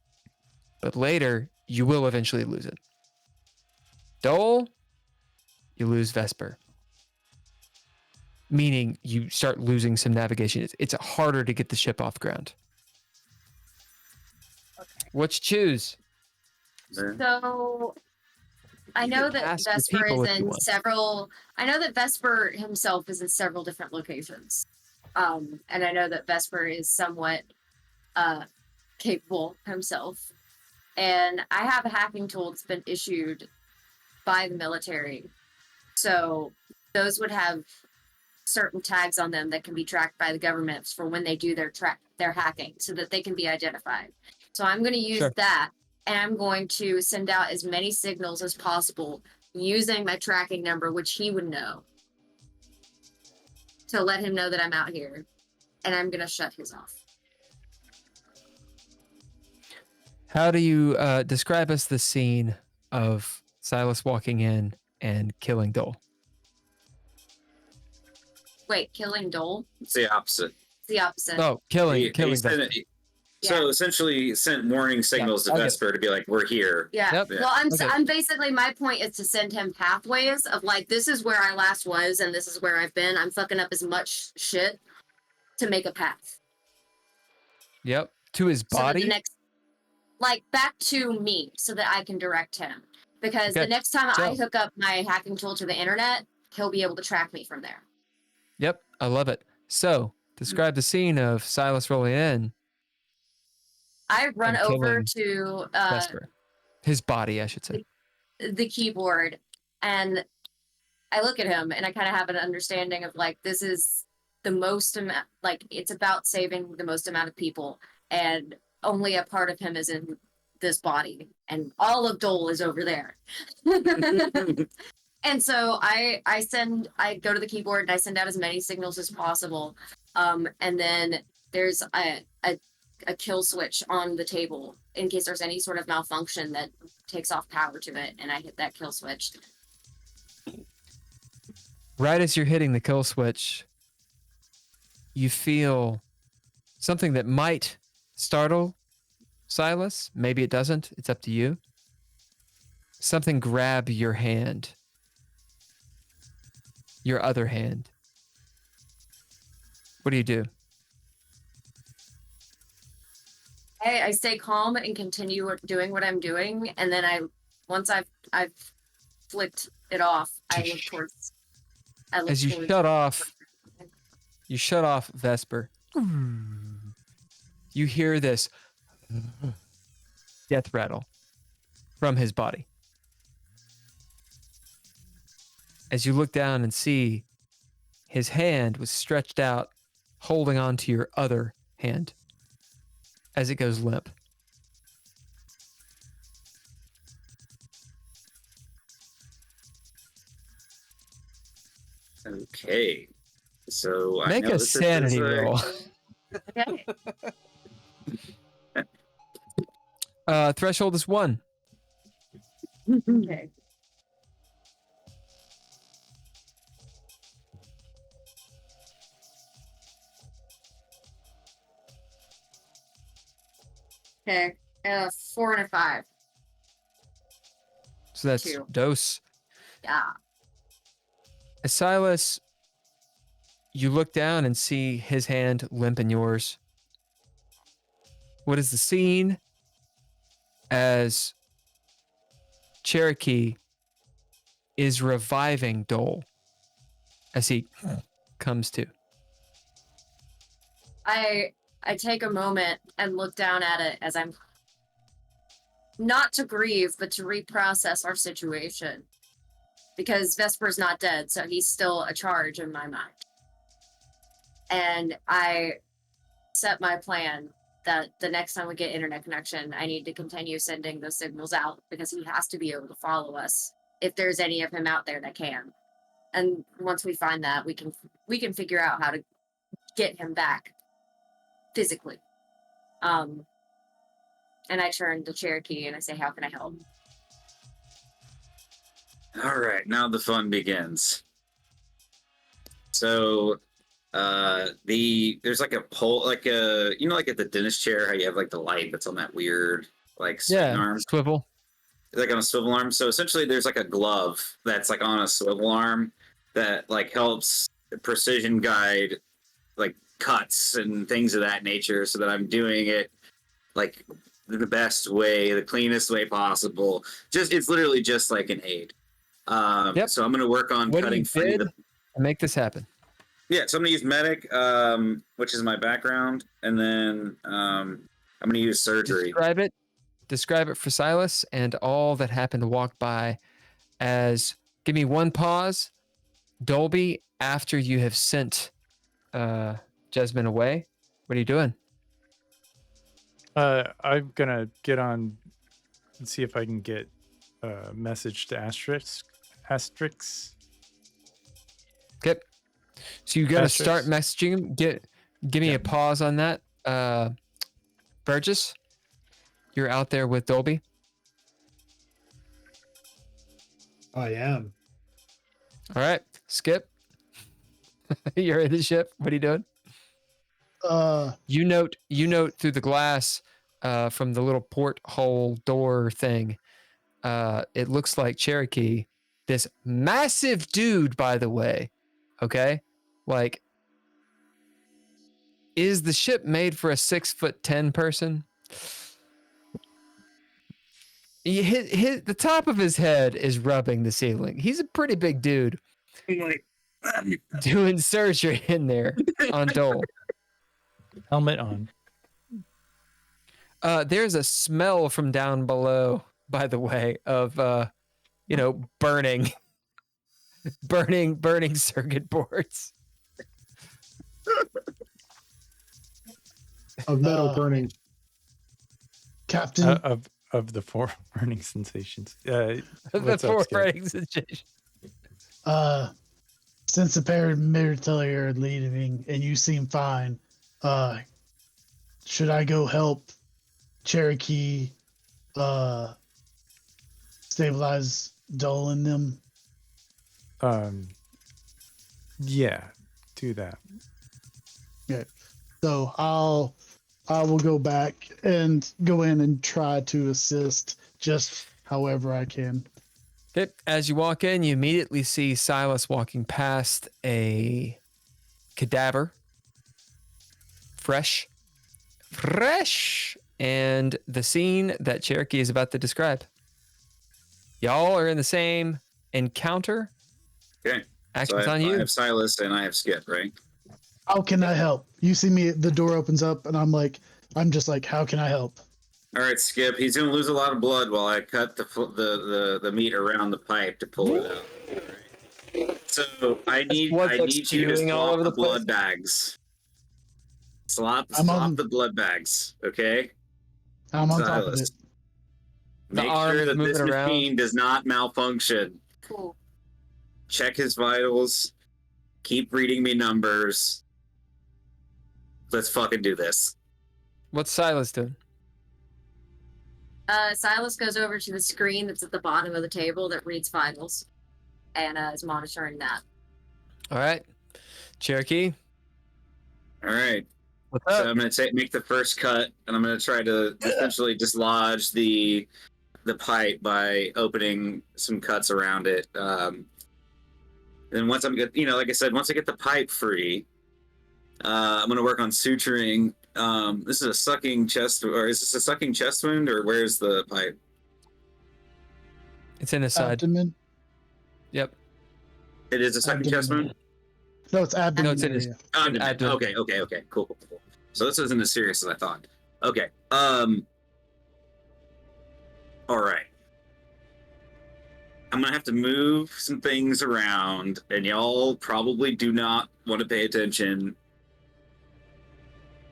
but later you will eventually lose it. Dole, you lose Vesper. Meaning you start losing some navigation. It's harder to get the ship off ground. Okay. What you choose? So I You know can that ask your Vesper people is if you in want. several. I know that Vesper himself is in several different locations, and I know that Vesper is somewhat capable himself. And I have a hacking tool that's been issued by the military, so those would have certain tags on them that can be tracked by the government for when they do their hacking, so that they can be identified. So I'm going to use Sure. that, and I'm going to send out as many signals as possible using my tracking number, which he would know, to let him know that I'm out here, and I'm going to shut his off. How do you describe us the scene of Silas walking in and killing Dole? Wait, killing Dole? It's the opposite. It's the opposite. Oh, killing He Vesper. So essentially, he sent warning signals to I'll get it. Vesper to be like, "We're here." Yeah. Yep. Well, Okay. I'm basically, my point is to send him pathways of like, this is where I last was and this is where I've been. I'm fucking up as much shit to make a path. Yep. To his So that body. the next, like, back to me so that I can direct him. Because Okay. the next time I So- hook up my hacking tool to the internet, he'll be able to track me from there. Yep. I love it. So describe the scene of Silas rolling in. I run And over killing to Vesper. His body, I should say. the keyboard, and I look at him and I kind of have an understanding of like, this is the most amount, like, it's about saving the most amount of people, and only a part of him is in this body, and all of Dole is over there. And so I go to the keyboard and I send out as many signals as possible. And then there's a kill switch on the table in case there's any sort of malfunction that takes off power to it, and I hit that kill switch. Right as you're hitting the kill switch, you feel something that might startle Silas. Maybe it doesn't. It's up to you. Something grab your hand. Your other hand. What do you do? I stay calm and continue doing what I'm doing, and then once I've flicked it off, I look towards. As you shut off Vesper. You hear this death rattle from his body. As you look down and see his hand was stretched out, holding on to your other hand as it goes limp. Okay. So Make I know a that this sanity is, roll. Okay. Threshold is 1. Okay. Okay. 4 and a 5. So that's 2. dose. Yeah. As Silas, you look down and see his hand limp in yours. What is the scene as Cherokee is reviving Dole as he comes to? I take a moment and look down at it as I'm not to grieve, but to reprocess our situation. Because Vesper's not dead, so he's still a charge in my mind. And I set my plan that the next time we get internet connection, I need to continue sending those signals out, because he has to be able to follow us if there's any of him out there that can. And once we find that, we can figure out how to get him back physically. And I turn to Cherokee and I say, how can I help? All right, now the fun begins. So There's like a pole, like a like at the dentist chair, how you have like the light that's on that weird like swing Yeah, arm, swivel. like on a swivel arm. So essentially, there's like a glove that's like on a swivel arm that like helps precision guide like cuts and things of that nature, so that I'm doing it like the best way, the cleanest way possible. Just it's literally just like an aid. Yep. So I'm gonna work on What do cutting you free bid to make this happen? Yeah, so I'm gonna use medic, which is my background, and then I'm gonna use surgery. Describe it for Silas and all that happened to walk by as give me one pause. Dolby, after you have sent Jasmine away, what are you doing? I'm gonna get on and see if I can get a message to Asterix. Okay. So you got to Asterisk. start messaging him. Give me a pause on that. Burgess, you're out there with Dolby. I am. All right. Skip, you're in the ship. What are you doing? You note through the glass from the little porthole door thing. It looks like Cherokee, this massive dude, by the way. Okay, like, is the ship made for a 6'10" person? He hit the top of his head is rubbing the ceiling. He's a pretty big dude. Doing surgery in there on Dole. Helmet on. There's a smell from down below, by the way, of burning circuit boards. Of metal burning. Captain, Of the four burning sensations. The What's up, four Skip? burning sensations. since the paramilitary are leaving and you seem fine, should I go help Cherokee stabilize Dole and them? Yeah, do that. Yeah. So I will go back and go in and try to assist just however I can. Okay. As you walk in, you immediately see Silas walking past a cadaver. Fresh. And the scene that Cherokee is about to describe. Y'all are in the same encounter. Okay. Action's So on I you. have Silas and I have Skip, right? How can I help? You see me, the door opens up and I'm just like, how can I help? All right, Skip. He's gonna lose a lot of blood while I cut the meat around the pipe to pull it out. All right. So I need blood that's you to spewing all swap over the the place. blood bags. Swap I'm on- the blood bags, okay? I'm on top of Silas. it. The Make arm sure is that this moving around. machine does not malfunction. Cool. Check his vitals. Keep reading me numbers. Let's fucking do this. What's Silas doing? Silas goes over to the screen that's at the bottom of the table that reads vitals, and is monitoring that. All right. Cherokee. All right. What's So up? I'm going to make the first cut, and I'm going to try to essentially dislodge the pipe by opening some cuts around it. And once I'm good, like I said, once I get the pipe free, I'm going to work on suturing. This is a sucking chest, or is this a sucking chest wound, or where's the pipe? It's in his side. Abdomen. Yep. It is a sucking Abdomen. chest wound. No, it's abdomen. No, it's in his- area. Oh, okay, cool. So this isn't as serious as I thought. Okay. All right. I'm gonna have to move some things around, and y'all probably do not want to pay attention.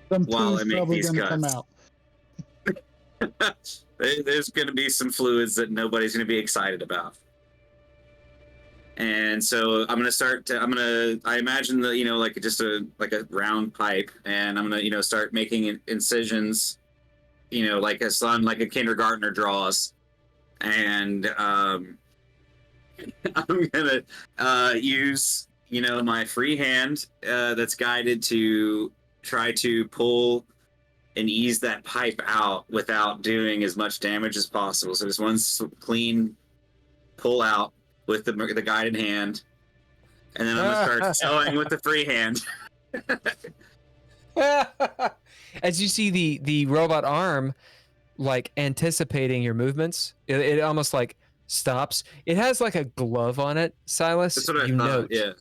Some While I poo's make probably these gonna come cuts. out. There's gonna be some fluids that nobody's gonna be excited about. And so I'm gonna start. I imagine that like just a round pipe, and I'm gonna start making incisions, like a son, like a kindergartner draws, and I'm gonna use my free hand that's guided to try to pull and ease that pipe out without doing as much damage as possible. So just one clean pull out with the guided hand, and then I'm gonna start sewing with the free hand. As you see the robot arm, like anticipating your movements, it almost like stops. It has like a glove on it, Silas. That's what I you thought. note Yeah.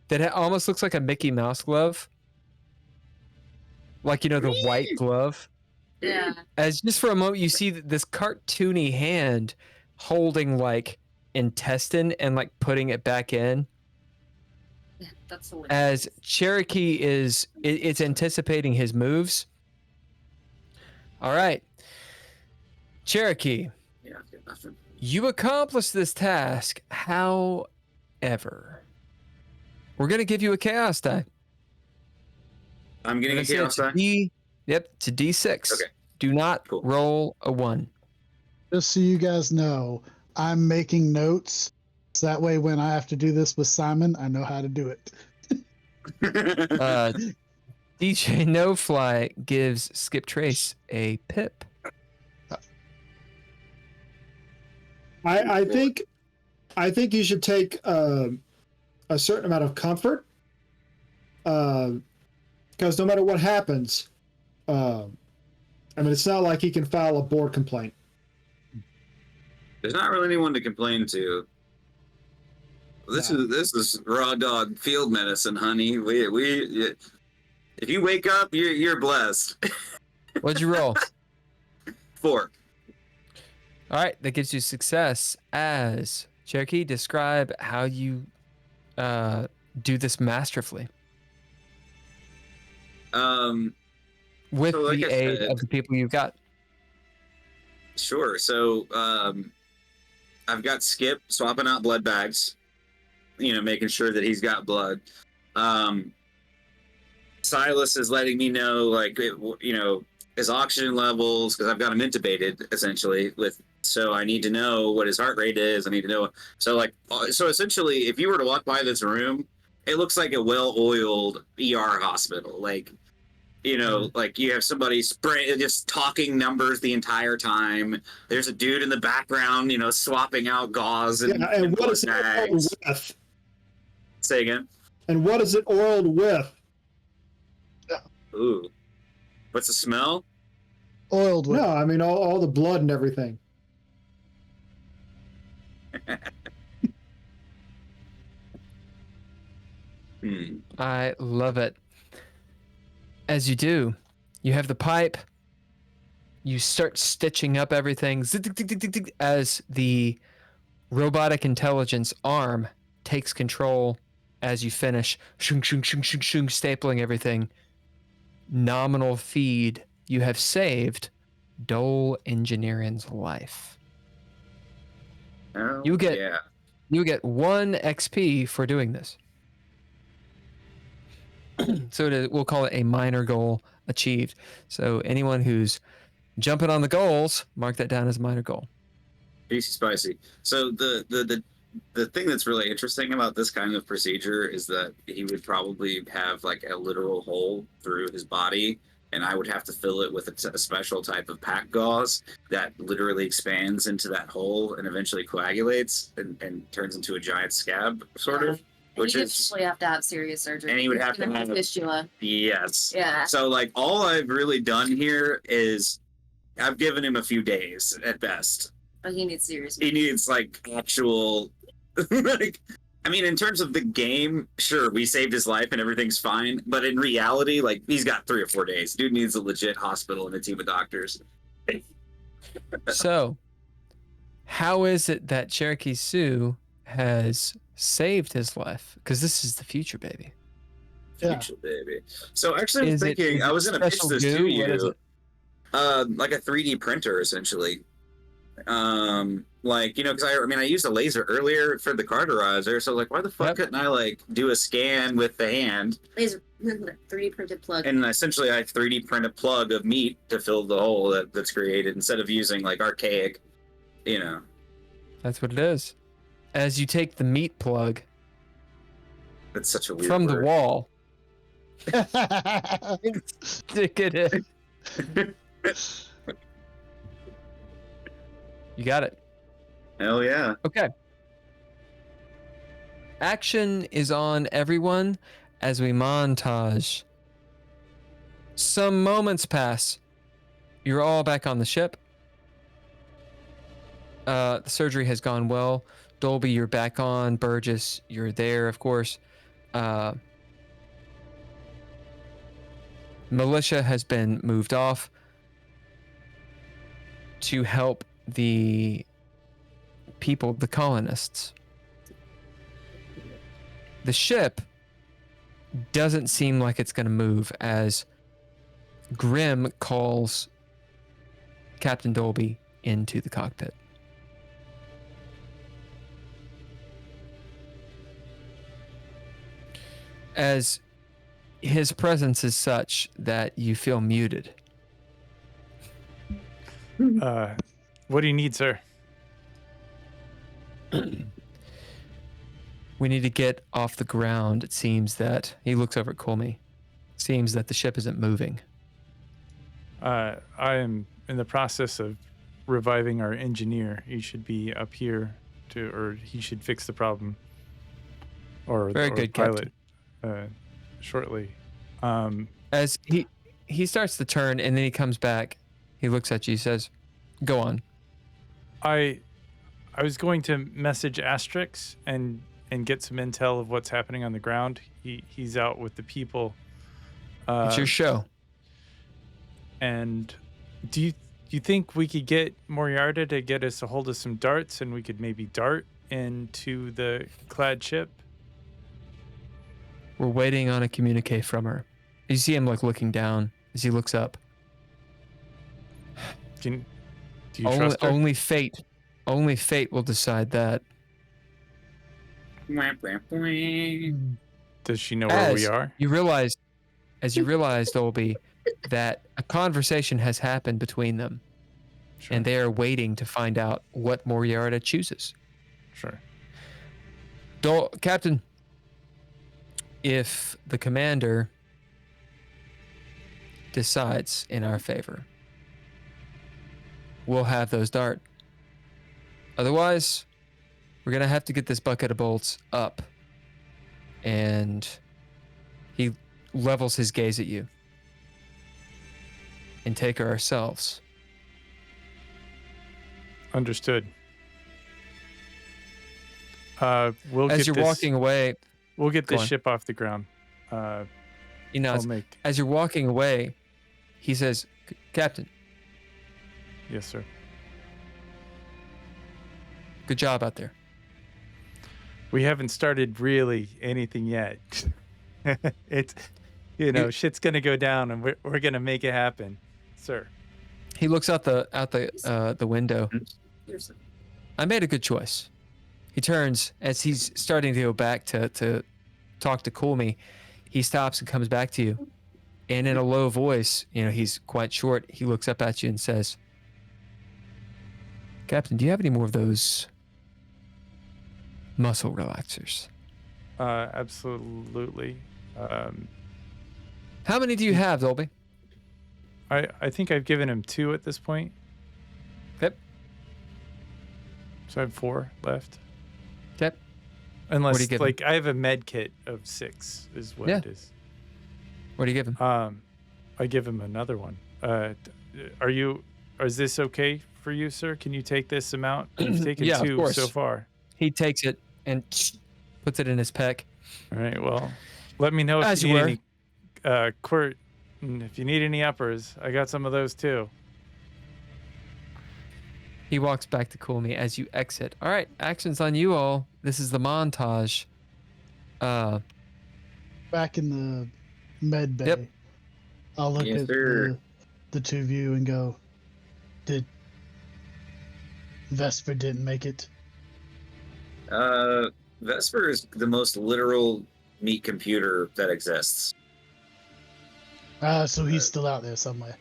that it almost looks like a Mickey Mouse glove, like the white glove. Yeah. As just for a moment, you see this cartoony hand holding like intestine and like putting it back in. That's hilarious. As Cherokee it's anticipating his moves. All right, Cherokee, Yeah. I've got nothing. you accomplished this task. However, we're gonna give you a chaos die. I'm getting We're a gonna chaos say die. it's Yep, it's a D6. Okay. Do not Cool. roll a 1. Just so you guys know, I'm making notes. So that way, when I have to do this with Simon, I know how to do it. DJ No Fly gives Skip Trace a pip. I think you should take a certain amount of comfort, because no matter what happens, it's not like he can file a board complaint. There's not really anyone to complain to. This is raw dog field medicine, honey. If you wake up, you're blessed. What'd you roll? 4. All right, that gives you success. As Cherokee, describe how you do this masterfully with So like the I aid said- of the people you've got. Sure. So I've got Skip swapping out blood bags, making sure that he's got blood. Silas is letting me know, like, his oxygen levels, because I've got him intubated, essentially, so I need to know what his heart rate is. I need to know. So essentially, if you were to walk by this room, it looks like a well-oiled ER hospital. Like, like you have somebody just talking numbers the entire time. There's a dude in the background, swapping out gauze and And what blood is it oiled bags. with? Say again. And what is it oiled with? Ooh. What's the smell? Oiled with. No, all the blood and everything. I love it. As you do, you have the pipe. You start stitching up everything as the robotic intelligence arm takes control as you finish stapling everything. Nominal feed. You have saved Dole Engineering's life. Oh, You get- yeah. You get 1 XP for doing this. So we'll call it a minor goal achieved. So anyone who's jumping on the goals, mark that down as a minor goal. Juicy spicy. So the thing that's really interesting about this kind of procedure is that he would probably have like a literal hole through his body, and I would have to fill it with a special type of pack gauze that literally expands into that hole and eventually coagulates and turns into a giant scab, sort of. Which you is eventually have to have serious surgery. And he would have to You're gonna have- fistula. yes. Yeah. So like all I've really done here is I've given him a few days at best. But he needs serious. He needs like actual like in terms of the game, sure, we saved his life and everything's fine, but in reality, like he's got 3 or 4 days. Dude needs a legit hospital and a team of doctors. So, how is it that Cherokee Sioux has saved his life? Because this is the future, baby. Yeah. Future baby. So actually, I was Is it- thinking is I it was gonna pitch special this goo? to What is you. it? Like a 3D printer, essentially. Because I used a laser earlier for the carderizer, so like, why the fuck Yep. couldn't I like do a scan with the hand? Laser 3D printed plug. And essentially, I 3D print a plug of meat to fill the hole that's created instead of using like archaic, That's what it is. As you take the meat plug That's such a weird from the word. wall. Stick it in. You got it. Hell yeah. Okay. Action is on everyone as we montage. Some moments pass. You're all back on the ship. The surgery has gone well. Dolby, you're back on. Burgess, you're there, of course. Militia has been moved off to help the people, the colonists. The ship doesn't seem like it's going to move as Grim calls Captain Dolby into the cockpit. As his presence is such that you feel muted. What do you need, sir? We need to get off the ground. It seems that he looks over at Colmy. Seems that the ship isn't moving. I am in the process of reviving our engineer. He should be up here or he should fix the problem. Or Very or good, pilot shortly. As he starts to turn and then he comes back, he looks at you, he says, "Go on." I was going to message Asterix and get some intel of what's happening on the ground. He's out with the people. It's your show. And do you think we could get Moriarty to get us a hold of some darts and we could maybe dart into the clad ship? We're waiting on a communique from her. You see him like looking down as he looks up. Do you trust her? Only fate will decide that. Does she know where we are? You realize, Dolby, that a conversation has happened between them, Sure. and they are waiting to find out what Moriarty chooses. Sure. Captain, if the commander decides in our favor, we'll have those dart. Otherwise, we're going to have to get this bucket of bolts up. And he levels his gaze at you. And take her ourselves. Understood. As you're walking away, we'll get this on. ship off the ground. You know, I'll make. as you're walking away, he says, "Captain, Yes, sir. good job out there." We haven't started really anything yet. It's, shit's gonna go down, and we're gonna make it happen, sir. He looks out the window. I made a good choice. He turns as he's starting to go back to talk to Colmy. He stops and comes back to you, and in a low voice, he's quite short. He looks up at you and says, "Captain, do you have any more of those muscle relaxers?" Absolutely. How many do you have, Dolby? I think I've given him 2 at this point. Yep. So I have 4 left. Yep. Unless, What do you give him? I have a med kit of 6 is what Yeah. it is. What do you give him? I give him another one. Is this okay for you, sir? Can you take this amount? You've taken Yeah, of 2 course. so far. He takes it and puts it in his pec. All right. Well, let me know As if you you were. need any quirt. And if you need any uppers, I got some of those too. He walks back to Colmy as you exit. All right, action's on you all. This is the montage. Back in the med bay. Yep. I'll look Yes, at sir. the two of you and go, "Did Vesper didn't make it?" Vesper is the most literal meat computer that exists. So he's still out there somewhere.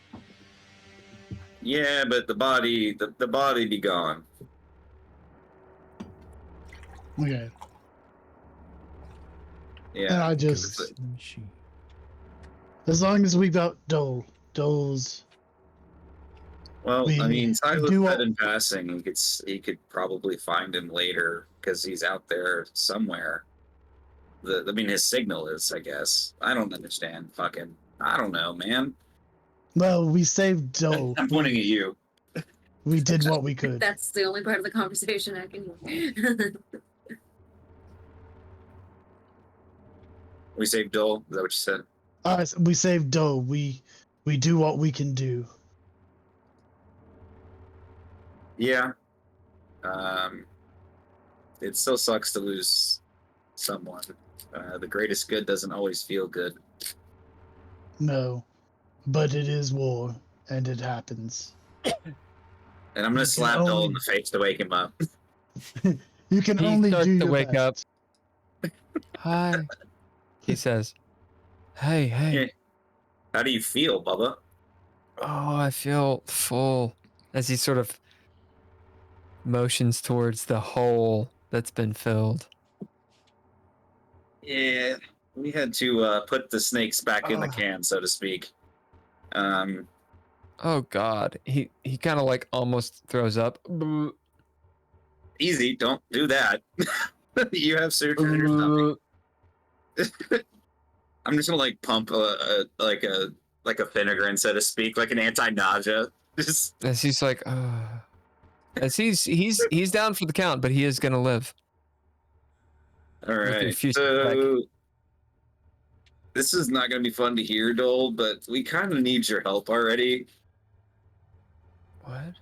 Yeah, but the body be gone. Okay. And Yeah. I Ghost just, in the machine. as long as we got Dole's, Well, I We mean, Tyler do said all- in passing he could probably find him later because he's out there somewhere. I mean, his signal is, I guess. I don't understand. Fucking, I don't know, man. well, we saved Dole. I'm pointing at you. We did what we could. That's the only part of the conversation I can hear. We saved Dole. Is that what you said? We saved Dole. We do what we can do. Yeah. It still sucks to lose someone. The greatest good doesn't always feel good. No, but it is war, and it happens. And I'm gonna You can slap Dole in only- the face to wake him up. You can He only starts do to your wake best. Hi. He says, hey. Yeah. How do you feel, Bubba? Oh, I feel full. As he sort of motions towards the hole that's been filled. Yeah, we had to put the snakes back in the can, so to speak. Oh God. He kind of like almost throws up. Easy, don't do that. You have surgery in your stomach. I'm just gonna like pump a vinegar, so to speak, like an anti-nausea. Just As he's like, as he's down for the count, but he is gonna live. all your right. future So this is not gonna be fun to hear, Dole, but we kind of need your help already. What?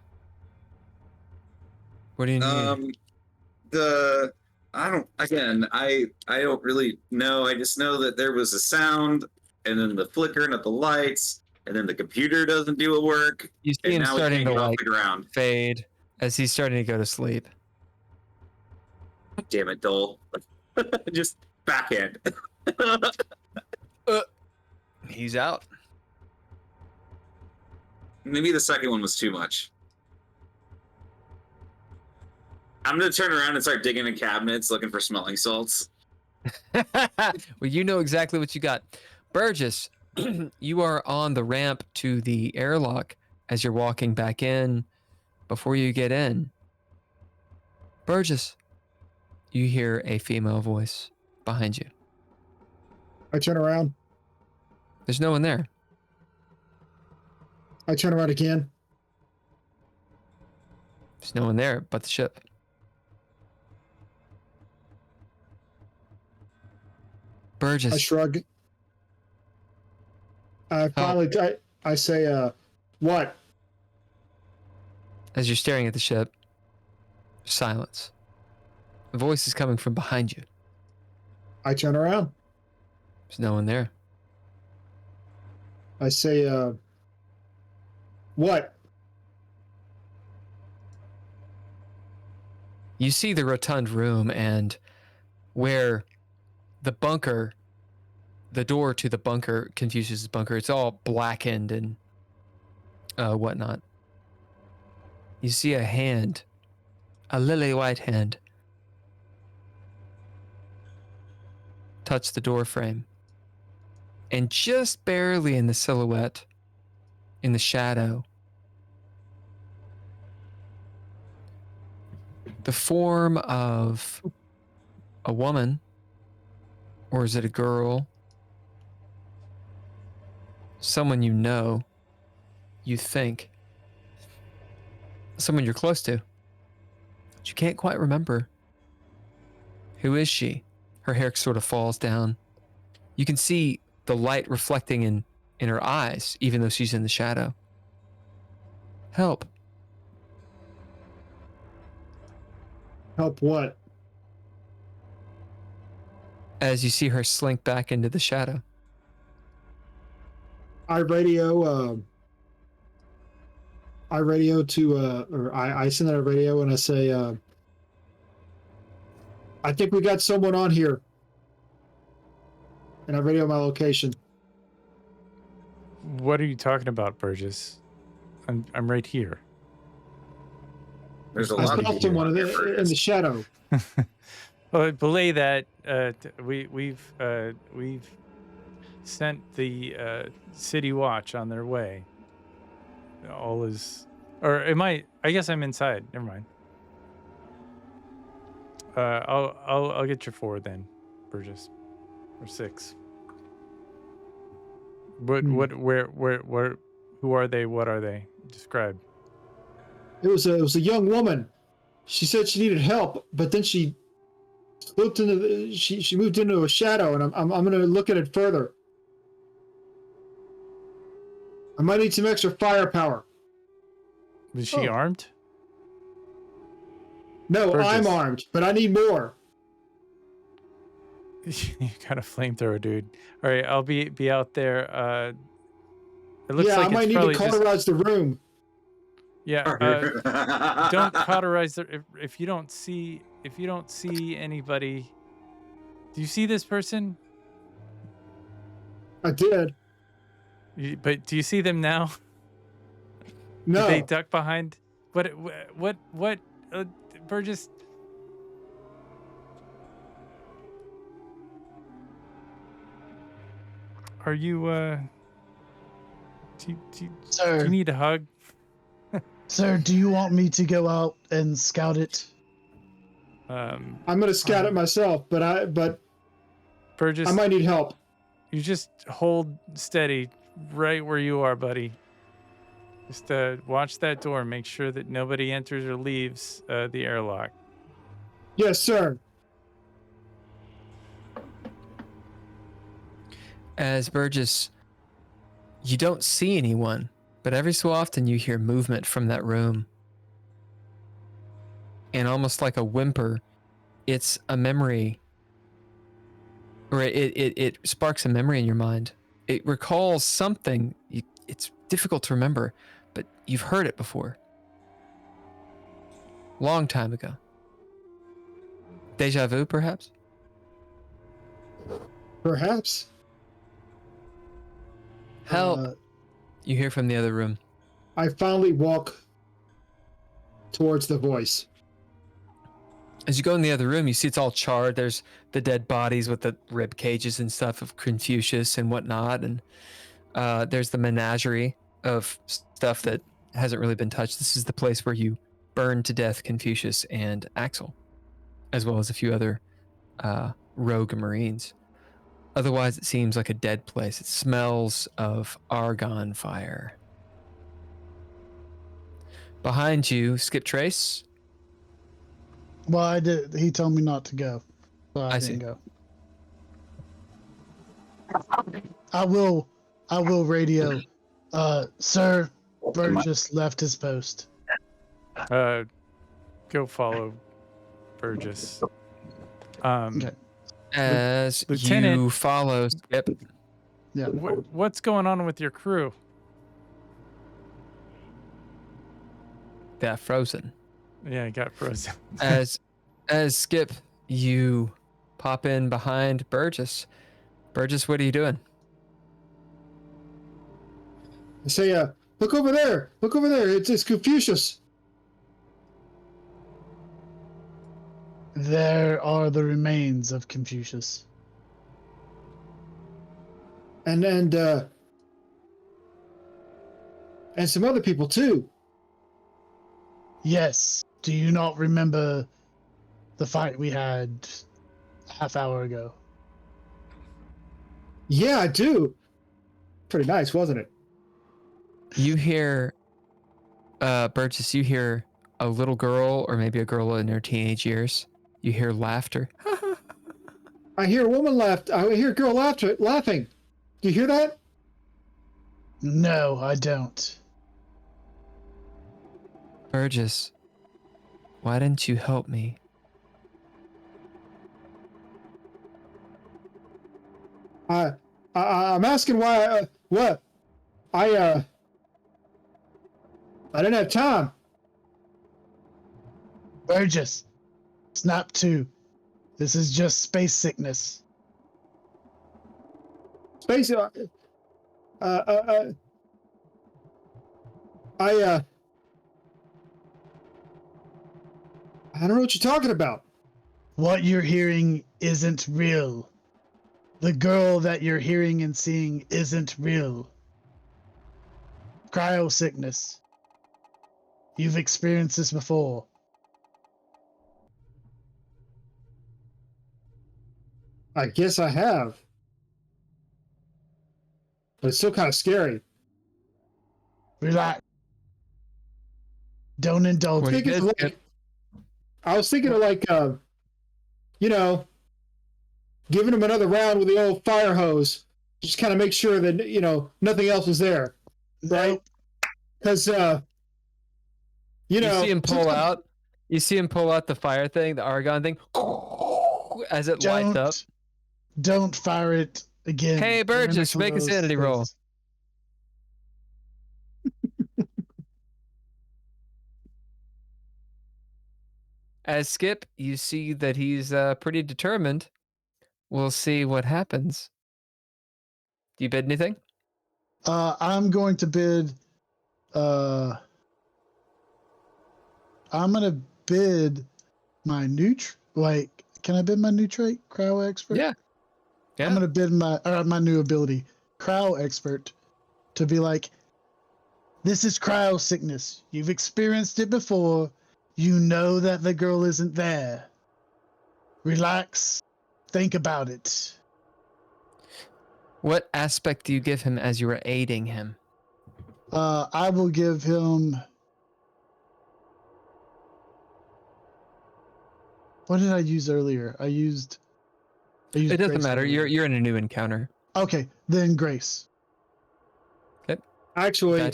What do you need? I don't really know. I just know that there was a sound, and then the flickering of the lights, and then the computer doesn't do a work, You see and him now he's starting to hanging off like the ground. fade as he's starting to go to sleep. Damn it, Dole. Just backhand. He's out. Maybe the second one was too much. I'm gonna turn around and start digging in cabinets looking for smelling salts. Well, you know exactly what you got. Burgess, you are on the ramp to the airlock as you're walking back in. Before you get in, Burgess, you hear a female voice behind you. I turn around. There's no one there. I turn around again. There's no one there but the ship. I Burgess, shrug. I finally, I say, what? as you're staring at the ship, silence. The voice is coming from behind you. I turn around. There's no one there. I say, what? You see the rotund room and where the bunker, the door to the bunker, Confucius' bunker, it's all blackened and whatnot. You see a hand, a lily white hand, touch the door frame. And just barely in the silhouette, in the shadow, the form of a woman, or is it a girl? Someone you know, you think. Someone you're close to, but you can't quite remember. Who is she? Her hair sort of falls down. You can see the light reflecting in her eyes, even though she's in the shadow. Help. Help what? As you see her slink back into the shadow. I radio to, or I send out a radio and I say, I think we got someone on here. And I radio my location. What are you talking about, Burgess? I'm right here. There's a I lot of saw people someone out in there for the this. shadow. belay that. We've sent the city watch on their way. All is, or am I? I guess I'm inside. Never mind. I'll get your 4 then, Burgess, or 6. What? Where? Who are they? What are they? Describe. It was a young woman. She said she needed help, but then she looked into she moved into a shadow, and I'm gonna look at it further. I might need some extra firepower. Was she armed? No, Burgess. I'm armed, but I need more. You got a flamethrower, dude. All right, I'll be out there. It looks Yeah, like I might it's need probably to just, cauterize the room. yeah. Don't cauterize the if you don't see anybody. Do you see this person? I did. But do you see them now? No. Did they duck behind? What? Burgess. Are you? Do Sir, you need a hug? sir, do you want me to go out and scout it? I'm gonna scout it myself, but Burgess, I might need help. you just hold steady right where you are, buddy. Just watch that door. Make sure that nobody enters or leaves the airlock. Yes, sir. As Burgess, you don't see anyone, but every so often you hear movement from that room. And almost like a whimper, it's a memory, or it sparks a memory in your mind. It recalls something. It's difficult to remember, but you've heard it before. Long time ago. Deja vu, perhaps? Perhaps. Help! You hear from the other room. I finally walk towards the voice. As you go in the other room, you see it's all charred. There's the dead bodies with the rib cages and stuff of Confucius and whatnot. And there's the menagerie of stuff that hasn't really been touched. This is the place where you burned to death Confucius and Axel, as well as a few other rogue Marines. Otherwise, it seems like a dead place. It smells of argon fire. Behind you, skip trace. Well, I did. He told me not to go, so I see. didn't go. I will radio. Sir, Burgess left his post. Go follow Burgess. Okay. As Lieutenant- you follow Skip, Yeah. What's going on with your crew? got frozen. Yeah, I got frozen. As Skip, you pop in behind Burgess. Burgess, what are you doing? I say, look over there. Look over there. It's Confucius. There are the remains of Confucius. And some other people too. Yes. Do you not remember the fight we had a half hour ago? Yeah, I do. Pretty nice, wasn't it? You hear, Burgess, you hear a little girl, or maybe a girl in her teenage years. You hear laughter. I hear a woman laugh. I hear a girl laughing. Do you hear that? No, I don't. Burgess, why didn't you help me? I'm asking why. What? I didn't have time. Burgess, snap 2. This is just space sickness. Space. I don't know what you're talking about. What you're hearing isn't real. The girl that you're hearing and seeing isn't real. Cryo sickness. You've experienced this before. I guess I have. But it's still kind of scary. Relax. Don't indulge. What do you Thinking get? I was thinking of like, you know, giving him another round with the old fire hose. Just kind of make sure that, you know, nothing else was there. Right? Because, you know. You see him pull out. You see him pull out the fire thing, the argon thing, as it lights up. Don't fire it again. Hey, Burgess, make a sanity roll. As Skip, you see that he's pretty determined. We'll see what happens. Do you bid anything? I'm going to bid. I'm gonna bid my Like, can I bid my new trait, Cryo Expert? Yeah. I'm gonna bid my new ability, Cryo Expert, to be like, this is cryo sickness. You've experienced it before. You know that the girl isn't there. Relax. Think about it. What aspect do you give him as you were aiding him? I will give him. What did I use earlier? I used It doesn't Grace matter. earlier. You're in a new encounter. Okay, then Grace, Actually,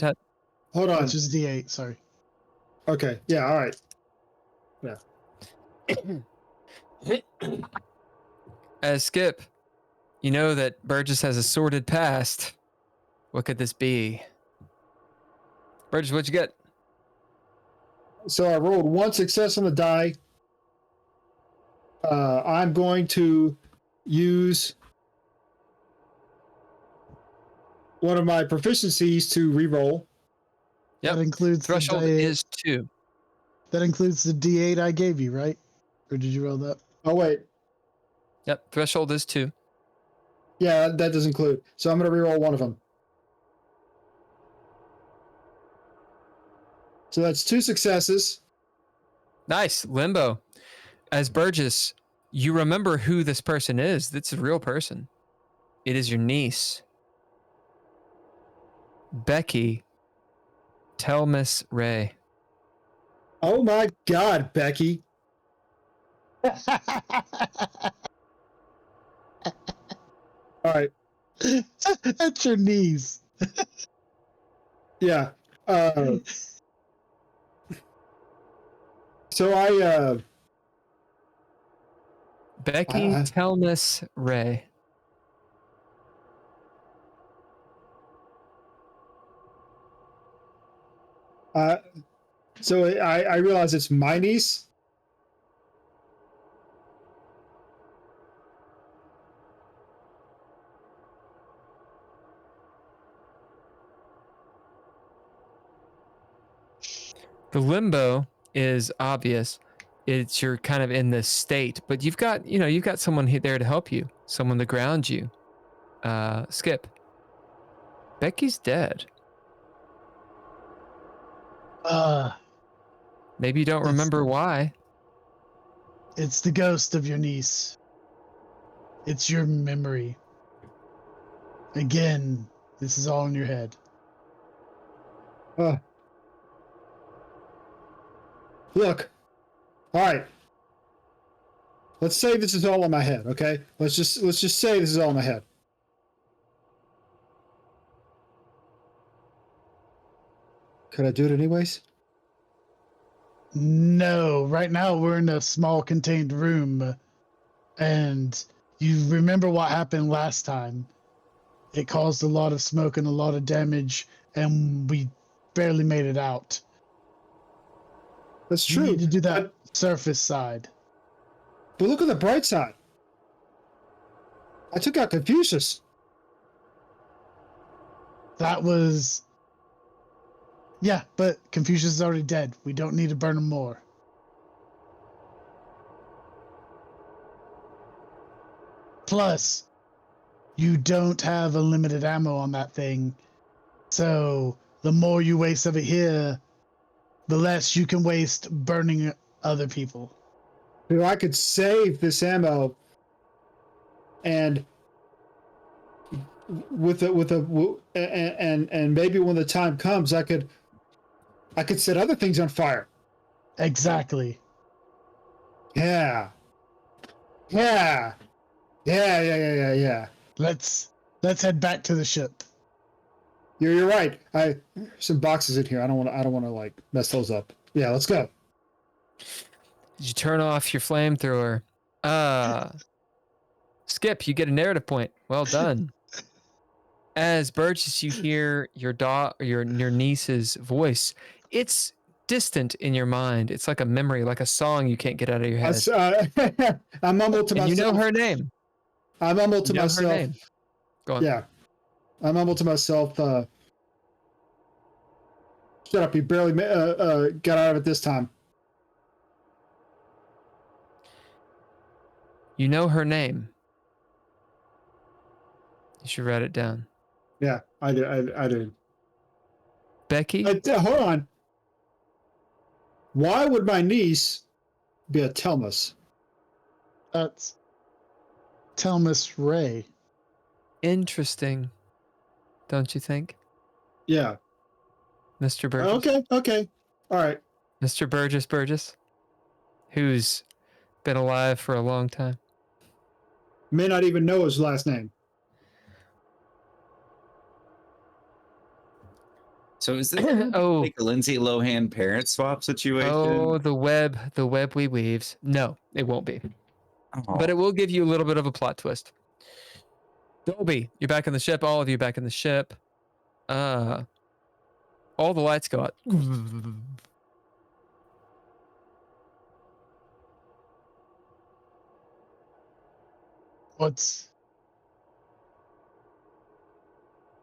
hold on. which is D8. Sorry. Okay. Yeah. All right. As Skip, you know that Burgess has a sordid past. What could this be? Burgess, what'd you get? So I rolled one success on the die. I'm going to use one of my proficiencies to re-roll. Yep. That includes Threshold the D8. is 2. That includes the D8 I gave you, right? Or did you roll that? Oh wait, Yep. Threshold is 2. yeah, that does include. So I'm going to re-roll one of them. So that's 2 successes. Nice. Limbo. As Burgess, you remember who this person is. It's a real person. It is your niece, Becky Telmis Ray. Oh my God, Becky. All right. That's your knees. Yeah. So I Becky Telmis Ray. so I realize it's my niece. The limbo is obvious. It's you're kind of in this state, but you've got someone there to help you, someone to ground you. Skip. Becky's dead. Maybe you don't remember why. It's the ghost of your niece. It's your memory. Again, this is all in your head. Look. All right. Let's say this is all in my head, okay? Let's just say this is all in my head. Could I do it anyways? No, right now we're in a small contained room, and you remember what happened last time. It caused a lot of smoke and a lot of damage, and we barely made it out. That's You true. need to do that surface side. But look at the bright side. I took out Confucius. That was... Yeah, but Confucius is already dead. We don't need to burn him more. Plus, you don't have unlimited ammo on that thing. So the more you waste of it here, the less you can waste burning other people. So I could save this ammo, and and maybe when the time comes, I could set other things on fire. Exactly. Yeah. Let's head back to the ship. You're right. Some boxes in here. I don't want to like mess those up. Yeah, let's go. Did you turn off your flamethrower? Skip, you get a narrative point. Well done. As Burgess, you hear your niece's voice. It's distant in your mind. It's like a memory, like a song you can't get out of your head. I mumble to And myself. you know her name. I mumble to You know her myself. name. Go on. Yeah. I mumble to myself. Shut up! You barely got out of it this time. You know her name. You should write it down. Yeah, I do. Becky? Hold on. Why would my niece be a Telmus? That's Telmus Ray. Interesting. Don't you think? Yeah. Mr. Burgess? Okay. All right. Mr. Burgess, who's been alive for a long time. May not even know his last name. So is this Oh. like a Lindsay Lohan parent swap situation? Oh, the web we weaves. No, it won't be. Oh. But it will give you a little bit of a plot twist. Dolby, you're back in the ship. All of you back in the ship. All the lights go out.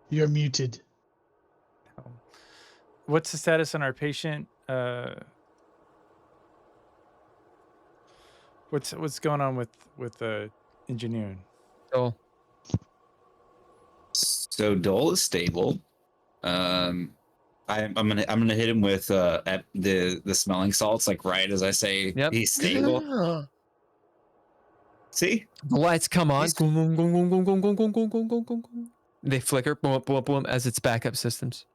You're muted. What's the status on our patient? What's going on with engineering? Dole. So Dole is stable. I'm gonna hit him with the smelling salts, like right as I say he's stable. See? The lights come on. They flicker, boom, boom, boom, as it's backup systems.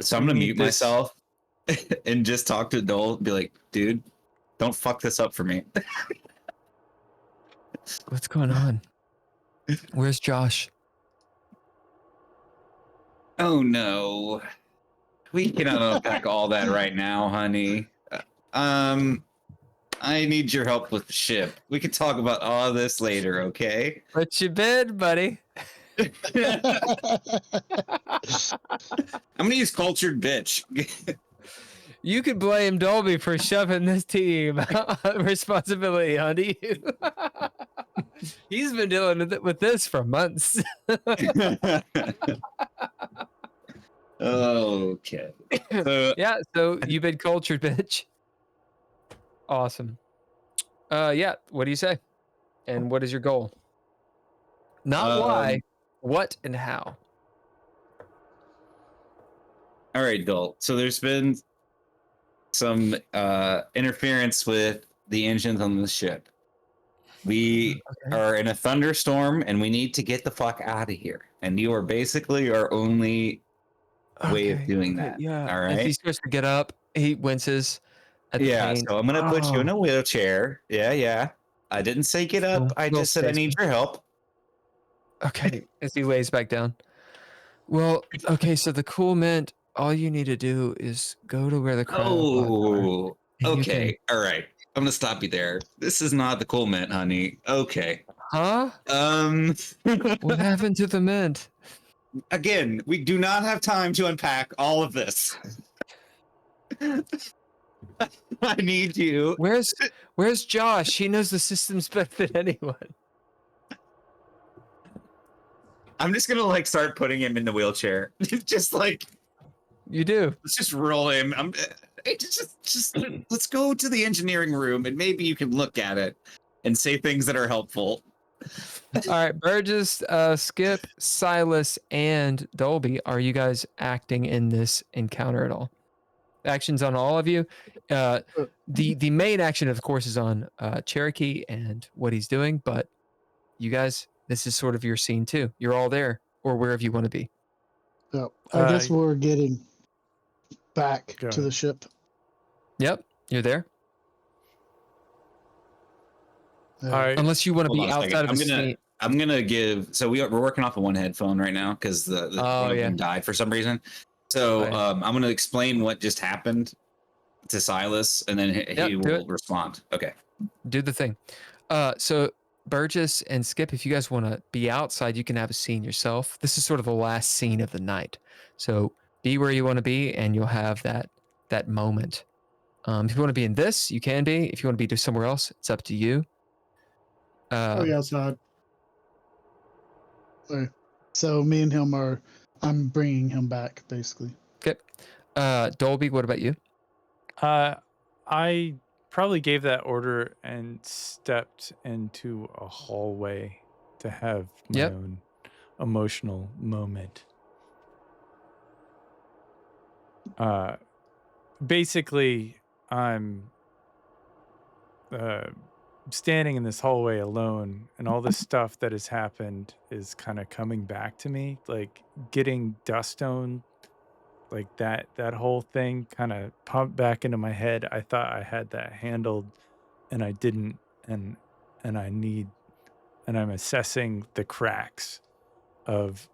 So I'm gonna mute myself and just talk to Dole and be like, dude, don't fuck this up for me. What's going on? Where's Josh? Oh no. We cannot unpack all that right now, honey. I need your help with the ship. We can talk about all this later, okay? Put your bed, buddy. I'm gonna use cultured bitch. You could blame Dolby for shoving this team responsibility onto you. He's been dealing with this for months. Okay. Yeah, so you've been cultured, bitch. Awesome. Yeah, what do you say? And what is your goal? Not why, what and how. All right, Dole. So there's been some interference with the engines on the ship. We are in a thunderstorm and we need to get the fuck out of here. And you are basically our only way of doing that. Yeah. All right. As he starts to get up, he winces. Yeah. So I'm going to put you in a wheelchair. Yeah. I didn't say get up. I just said I need your help. Okay. As he lays back down. Well, okay. So the cool mint, all you need to do is go to where the crowd. Oh, okay. All right. I'm gonna stop you there. This is not the cool mint, honey. Okay. Huh? What happened to the mint? Again, we do not have time to unpack all of this. I need you. Where's Josh? He knows the systems better than anyone. I'm just gonna start putting him in the wheelchair. Just you do. Let's just roll him. Just let's go to the engineering room and maybe you can look at it. and say things that are helpful. All right, Burgess, Skip, Silas, and Dolby. Are you guys acting in this encounter at all? Actions on all of you. The main action, of course, is on Cherokee and what he's doing. But you guys, this is sort of your scene too. You're all there, or wherever you want to be. So I guess we're getting back Go to the ahead. ship. Yep, you're there. All right. Unless you want to Hold be on a second. outside of the scene. I'm gonna give. So we're working off of one headphone right now because the one of them died for some reason. So Right. I'm gonna explain what just happened to Silas, and then he do will it. respond. Okay. Do the thing. So Burgess and Skip, if you guys want to be outside, you can have a scene yourself. This is sort of the last scene of the night. So be where you want to be, and you'll have that moment. If you want to be in this, you can be. If you want to be somewhere else, it's up to you. Oh, yeah, outside. So me and him I'm bringing him back, basically. Okay. Dolby, what about you? I probably gave that order and stepped into a hallway to have my own emotional moment. Basically, I'm standing in this hallway alone, and all this stuff that has happened is kind of coming back to me, like getting dust on, like that whole thing kind of pumped back into my head. I thought I had that handled, and I didn't, and I'm assessing the cracks of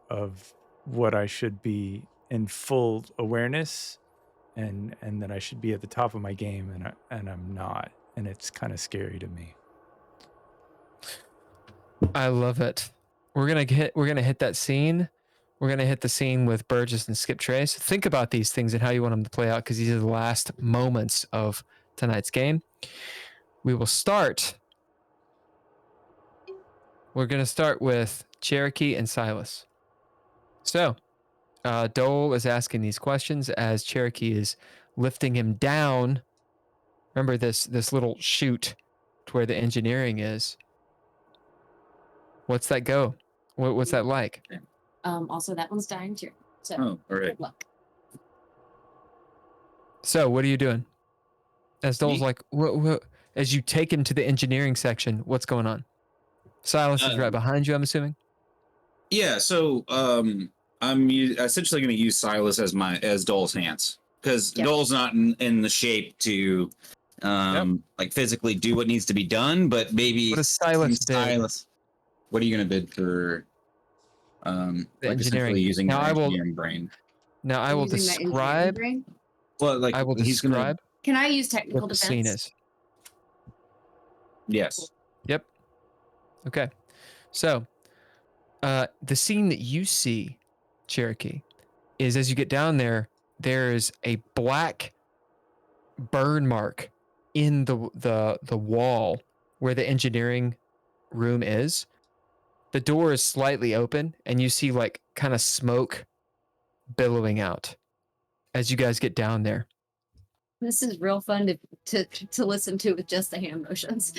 what I should be in full awareness, and that I should be at the top of my game, and I'm not, and it's kind of scary to me. I love it. We're gonna hit that scene. We're gonna hit the scene with Burgess and Skip Trace. Think about these things and how you want them to play out, because these are the last moments of tonight's game. We will start. We're gonna start with Cherokee and Silas. So, Dole is asking these questions as Cherokee is lifting him down. Remember this little chute to where the engineering is. What's that go? What's that like? Also, that one's dying too. So Oh, all right. good luck. So, what are you doing? As Dole's Me? like, what, as you take him to the engineering section, what's going on? Silas is right behind you, I'm assuming. Yeah. So I'm essentially going to use Silas as Dole's hands, because Dole's not in the shape to like physically do what needs to be done, but maybe What does Silas bid? What are you going to bid for? The like engineering. essentially using Now your I will- engineering brain. Now I will Using my engineering describe. brain? Well, like I will he's going to. describe Can I use technical what the defense? scene is. Yes. Yep. Okay. So, the scene that you see, Cherokee, is as you get down there, there is a black burn mark in the wall where the engineering room is. The door is slightly open, and you see like kind of smoke billowing out as you guys get down there. This is real fun to listen to with just the hand motions.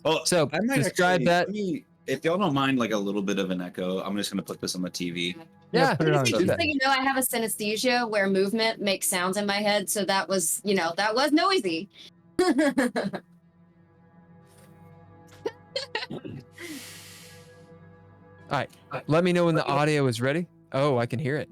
Well, So I might describe actually, that. let me- if y'all don't mind, like a little bit of an echo, I'm just going to put this on the TV. Yeah, put it on. do Just that. so you know, I have a synesthesia where movement makes sounds in my head, so that was noisy. All right. Let me know when the audio is ready. Oh, I can hear it.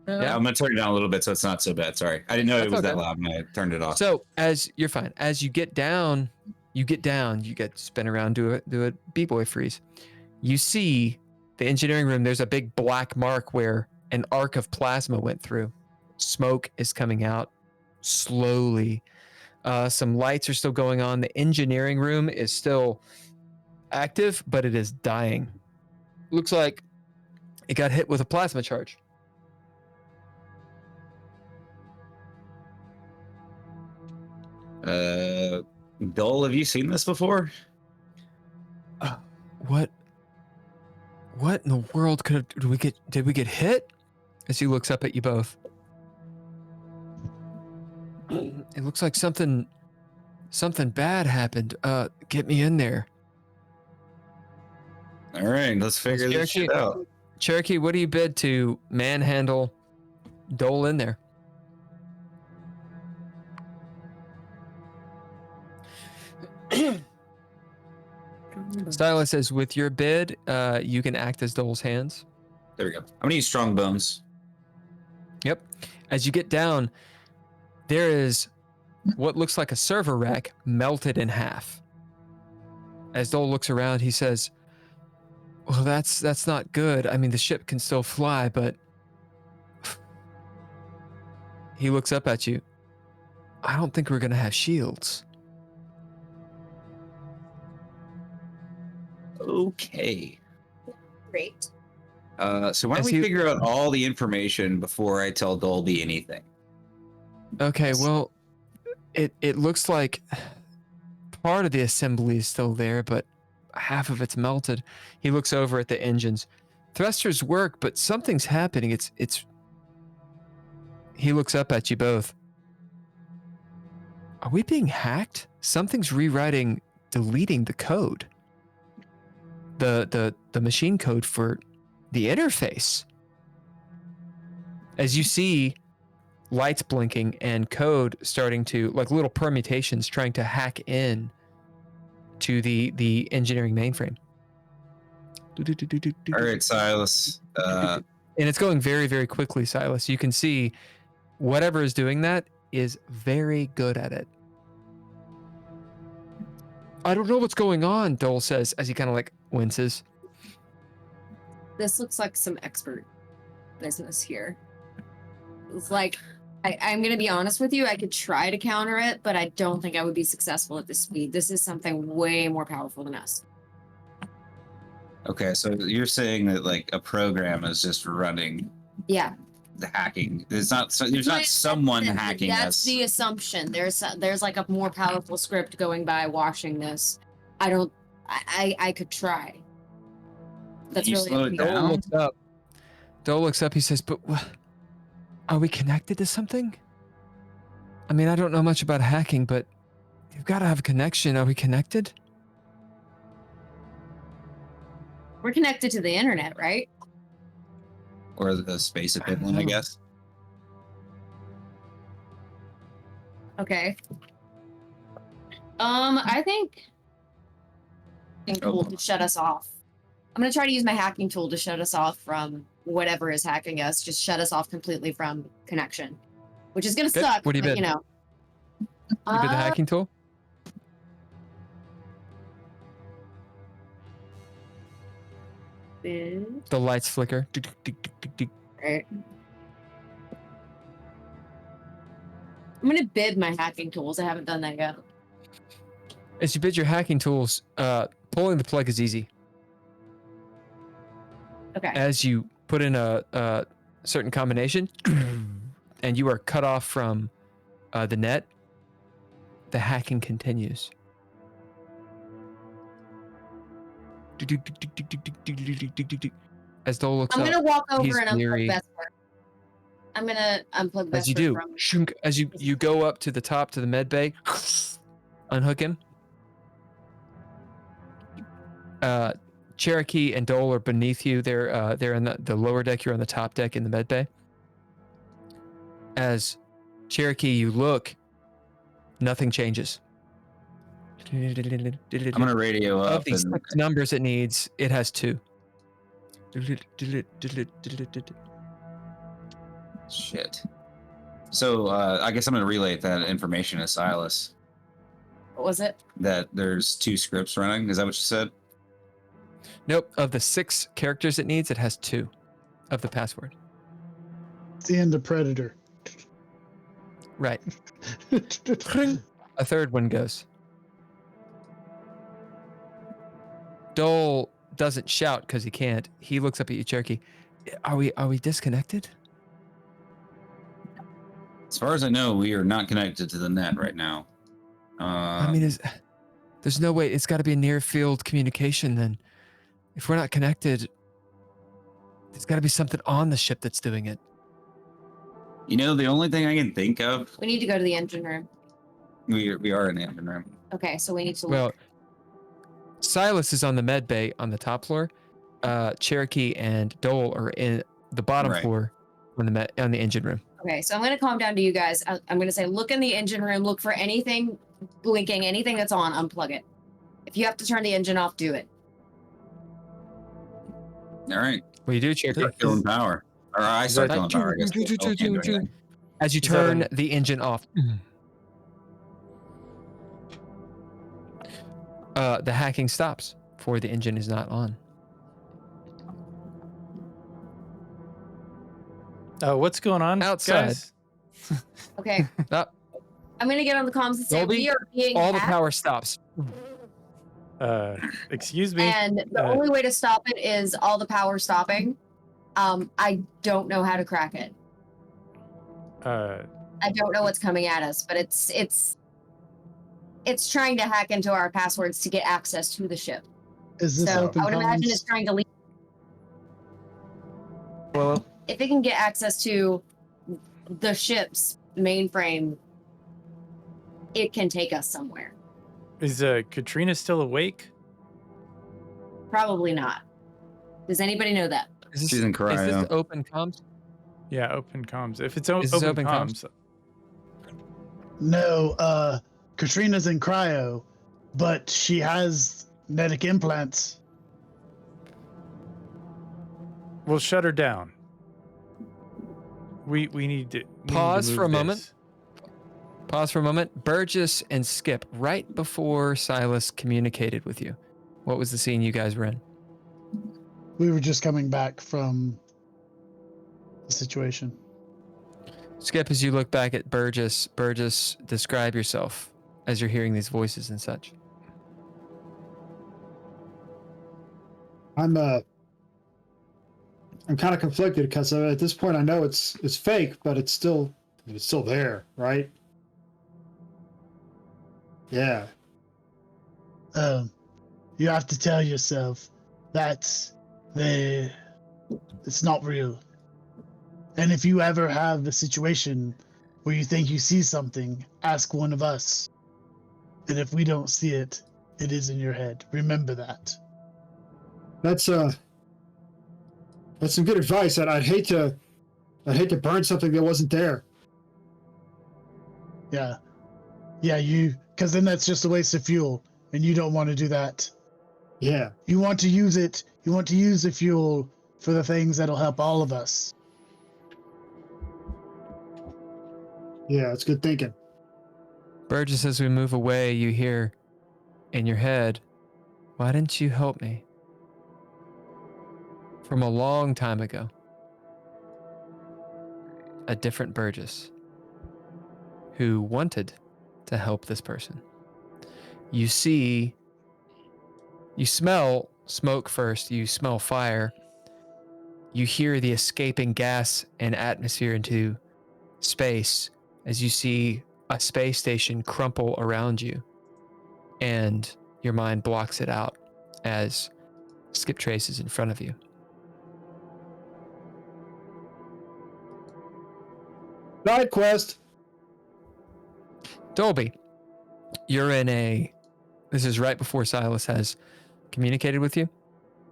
Yeah, I'm going to turn it down a little bit so it's not so bad. Sorry. I didn't know That's it was that okay. loud when I turned it off. So as you're fine, as you get down, you get spin around, do a b-boy freeze. You see the engineering room. There's a big black mark where an arc of plasma went through. Smoke is coming out slowly. Some lights are still going on. The engineering room is still active, but it is dying. Looks like it got hit with a plasma charge. Dole, have you seen this before? What in the world did we get hit? As he looks up at you both. It looks like something something bad happened. Get me in there. All right, let's figure this shit out. Cherokee, what do you bid to manhandle Dole in there? Stylus says, with your bid, you can act as Dole's hands. There we go. I'm gonna use strong bones. Yep. As you get down, there is what looks like a server rack melted in half. As Dole looks around, he says, well, that's not good. I mean, the ship can still fly, but... He looks up at you. I don't think we're going to have shields. Okay. Great. So why don't As we you- figure out all the information before I tell Dolby anything? Okay, well, it looks like part of the assembly is still there, but half of it's melted. He looks over at the engines. Thrusters work, but something's happening. It's. He looks up at you both. Are we being hacked? Something's rewriting, deleting the code. The machine code for the interface. As you see lights blinking and code starting to, like little permutations trying to hack in to the engineering mainframe. All right, Silas. And it's going very, very quickly, Silas. You can see whatever is doing that is very good at it. I don't know what's going on, Dole says as he kind of like winces. This looks like some expert business here. It's like, I'm going to be honest with you. I could try to counter it, but I don't think I would be successful at this speed. This is something way more powerful than us. Okay, so you're saying that like a program is just running Yeah. the hacking. There's not someone hacking That's us. the assumption. There's like a more powerful script going by watching this. I could try. That's You really slow up it to you. down? Dole looks up. He says, but are we connected to something? I mean, I don't know much about hacking, but you've got to have a connection. Are we connected? We're connected to the internet, right? Or the space equivalent, I guess. Okay. I think tool to shut us off. I'm gonna try to use my hacking tool to shut us off from whatever is hacking us. Just shut us off completely from connection, which is gonna Good. suck. What do you but, bid? you know. You bid the hacking tool? Bid. The lights flicker. Right. I'm gonna bid my hacking tools. I haven't done that yet. As you bid your hacking tools, pulling the plug is easy. Okay. As you put in a certain combination, and you are cut off from the net, the hacking continues. As Dole looks I'm up, gonna walk he's over and unplug leery. Vesper. I'm gonna unplug Vesper As you do, from. shunk, as you go up to the top to the med bay, unhook him. Cherokee and Dole are beneath you. They're in the lower deck. You're on the top deck in the med bay. As Cherokee, you look, nothing changes. I'm gonna radio Of up these and 6 numbers it needs, it has 2. shit. So I guess I'm gonna relay that information to Silas. What was it? That there's 2 scripts running. Is that what you said? Nope. Of the 6 characters it needs, it has 2 of the password. It's the end of Predator. Right. A third one goes. Dole doesn't shout because he can't. He looks up at you, Cherokee. Are we disconnected? As far as I know, we are not connected to the net right now. I mean, there's no way. It's got to be a near field communication then. If we're not connected, there's got to be something on the ship that's doing it. you know, the only thing I can think of. We need to go to the engine room. We are in the engine room. Okay, so we need to Well, look. Silas is on the med bay on the top floor. Cherokee and Dole are in the bottom Right. floor on the engine room. Okay, so I'm going to calm down to you guys. I'm going to say, look in the engine room, look for anything blinking, anything that's on, unplug it. If you have to turn the engine off, do it. All right. What do you do, Cherokee? Start feeling power. Or I start feeling power. I guess. Can't do anything. As you Is that turn the engine off, the hacking stops for the engine is not on. What's going on Outside. guys? Okay. Uh, I'm going to get on the comms and say, Dolby, we are being all the hacked, power stops. Excuse me. and the only way to stop it is all the power stopping. I don't know how to crack it. I don't know what's coming at us, but it's trying to hack into our passwords to get access to the ship. Is this So open I would imagine comms? it's trying to leak. Well, If it can get access to the ship's mainframe, it can take us somewhere. Is Katrina still awake? Probably not. Does anybody know that? is She's in this cryo. open comms? Yeah, open comms. If it's Is this open open comms? comms, No, Katrina's in cryo, but she has netic implants. we'll shut her down. We need to Pause for a move moment. this. Pause for a moment. Burgess and Skip, right before Silas communicated with you, what was the scene you guys were in? We were just coming back from the situation. Skip, as you look back at Burgess, describe yourself as you're hearing these voices and such. I'm kind of conflicted because at this point I know it's fake, but it's still there, right? Yeah. You have to tell yourself that it's not real. And if you ever have a situation where you think you see something, ask one of us. And if we don't see it, it is in your head. Remember that. That's some good advice. I'd hate to burn something that wasn't there. Yeah, because then that's just a waste of fuel, and you don't want to do that. Yeah. You want to use it. You want to use the fuel for the things that'll help all of us. Yeah, it's good thinking. Burgess, as we move away, you hear in your head, why didn't you help me? From a long time ago. A different Burgess who wanted to help this person. You smell smoke first, you smell fire. You hear the escaping gas and atmosphere into space as you see a space station crumple around you, and your mind blocks it out as Skip Trace is in front of you. Side quest. Dolby, you're this is right before Silas has communicated with you.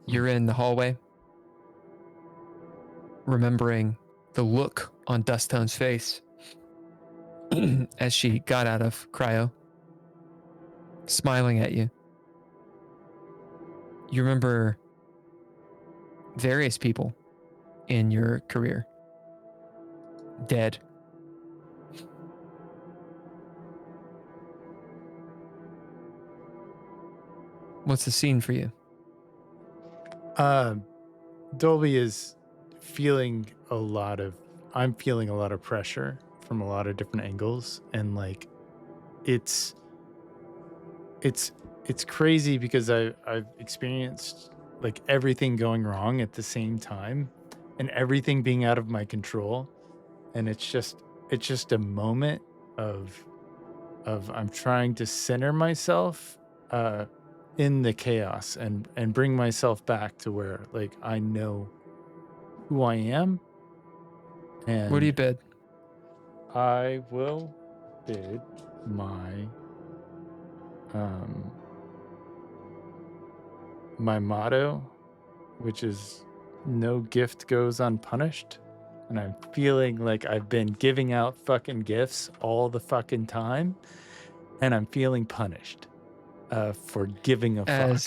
You're in the hallway, remembering the look on Dusttone's face as she got out of cryo, smiling at you. You remember various people in your career dead. What's the scene for you? Dolby is feeling I'm feeling a lot of pressure from a lot of different angles, and like it's crazy because I've experienced like everything going wrong at the same time and everything being out of my control, and it's just a moment of I'm trying to center myself in the chaos and bring myself back to where like I know who I am. And What do you bid? I will bid my my motto, which is no gift goes unpunished. And I'm feeling like I've been giving out fucking gifts all the fucking time, and I'm feeling punished for giving a fuck.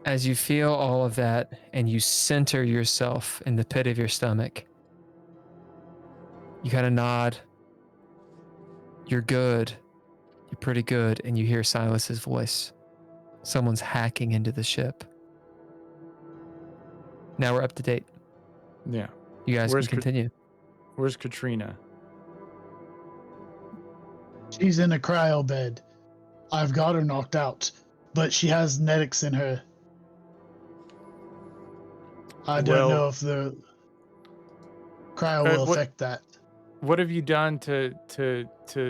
As you feel all of that and you center yourself in the pit of your stomach, you kind of nod. You're good. You're pretty good. And you hear Silas's voice. Someone's hacking into the ship. Now we're up to date. Yeah. You guys Where's can continue. Where's Katrina? She's in a cryo bed. I've got her knocked out, but she has netics in her. I don't know if the cryo will affect that. What have you done to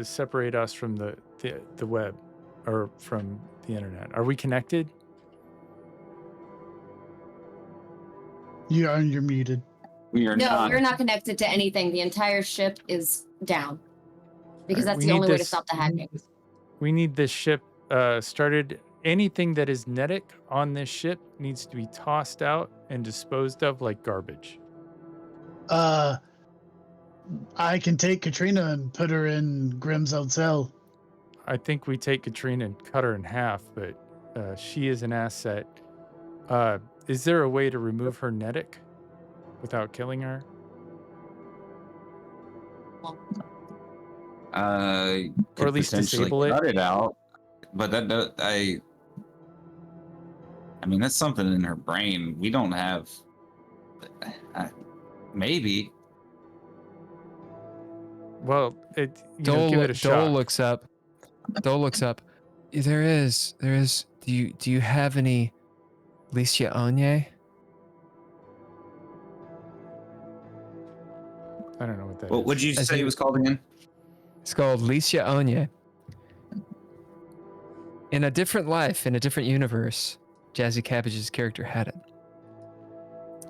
separate us from the web or from the internet? Are we connected? You're muted. We are No, not. you're not connected to anything. The entire ship is down. Because Alright, that's we the need only way to this- stop the hacking. We need this ship started. Anything that is netic on this ship needs to be tossed out and disposed of like garbage. I can take Katrina and put her in Grimm's old cell. I think we take Katrina and cut her in half, but she is an asset. Is there a way to remove her netic without killing her? Or at least disable it? Cut it out, but I mean, that's something in her brain. We don't have. Maybe. Well, give it a shot. Dole looks up. Dole looks up. There is. Do you have any Licia Onye? I don't know what that is. What would you say it was called again? It's called Licia Onye. In a different life, in a different universe, Jazzi Cabbage's character had it.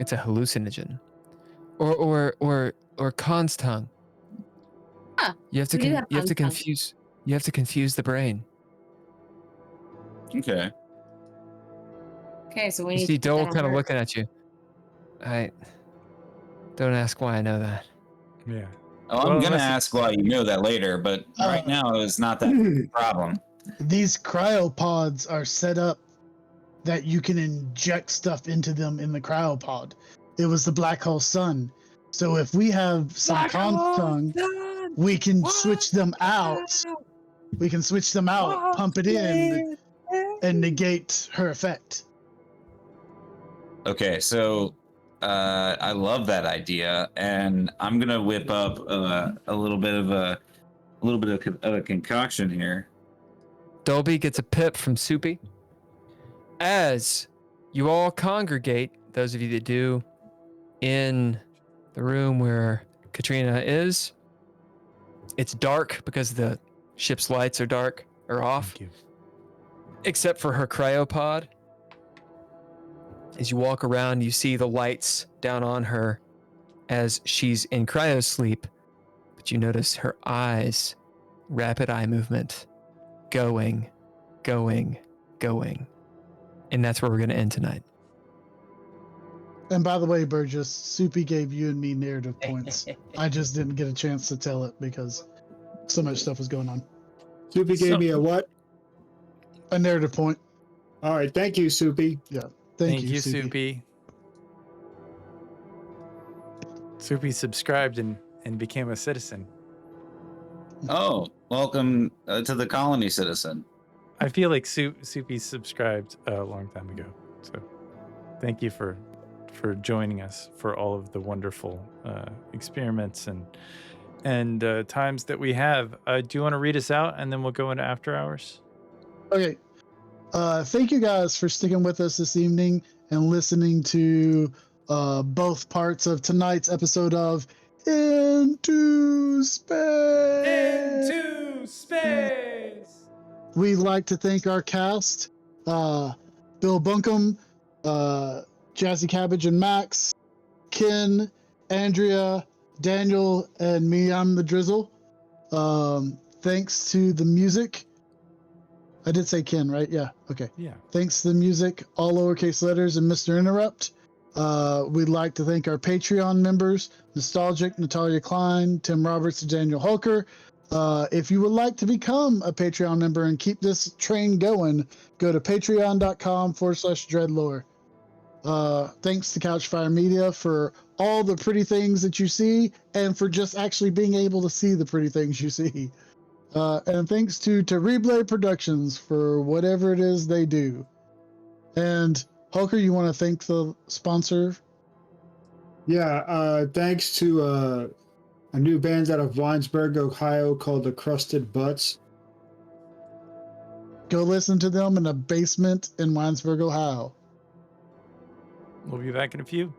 It's a hallucinogen, or Khan's tongue. Huh, You have to we do have you have to Khan's tongue. confuse. You have to confuse the brain. Okay. Okay, so we You need see to put that Dole on kind of her. looking at you. Don't ask why I know that. Yeah. Oh, Well, I'm gonna unless ask why you know that later, but right now it's not that problem. These cryopods are set up that you can inject stuff into them in the cryopod. It was the black hole sun. So if we have some tongue, we can switch them out. We can switch them out, pump it in, and negate her effect. Okay, so I love that idea, and I'm gonna whip up a little bit of a concoction here. Dolby gets a pip from Soupy. As you all congregate, those of you that do, in the room where Katrina is, it's dark because the ship's lights are off, Thank you. except for her cryopod. As you walk around, you see the lights down on her as she's in cryosleep, but you notice her eyes, rapid eye movement, going. And that's where we're going to end tonight. And by the way, Burgess, Soupy gave you and me narrative points. I just didn't get a chance to tell it because so much stuff was going on. Soupy gave me a what? A narrative point. All right, thank you, Soupy. Thank you, Soupy. Soupy subscribed and became a citizen. Oh, welcome to the colony, citizen. I feel like Soupy subscribed a long time ago. So thank you for joining us for all of the wonderful experiments and times that we have. Do you want to read us out and then we'll go into after hours? Okay. Thank you guys for sticking with us this evening and listening to both parts of tonight's episode of Into Space. Into space. We'd like to thank our cast, Bill Bunkum, Jazzi Cabbage and Max, Ken, Andrea, Daniel, and me, I'm the Drizzle. Thanks to the music. I did say Ken, right? Yeah. Okay. Yeah. Thanks to the music, all lowercase letters, and Mr. Interrupt. We'd like to thank our Patreon members, Nostalgic, Natalia Cline, Tim Roberts, and Daniel Holker. If you would like to become a Patreon member and keep this train going, go to patreon.com/DreadLore. Thanks to Couchfire Media for all the pretty things that you see and for just actually being able to see the pretty things you see. And thanks to Terrible Productions for whatever it is they do. And Holker, you want to thank the sponsor? Yeah, thanks to a new band out of Winesburg, Ohio called the Crusted Butts. Go listen to them in a basement in Winesburg, Ohio. We'll be back in a few.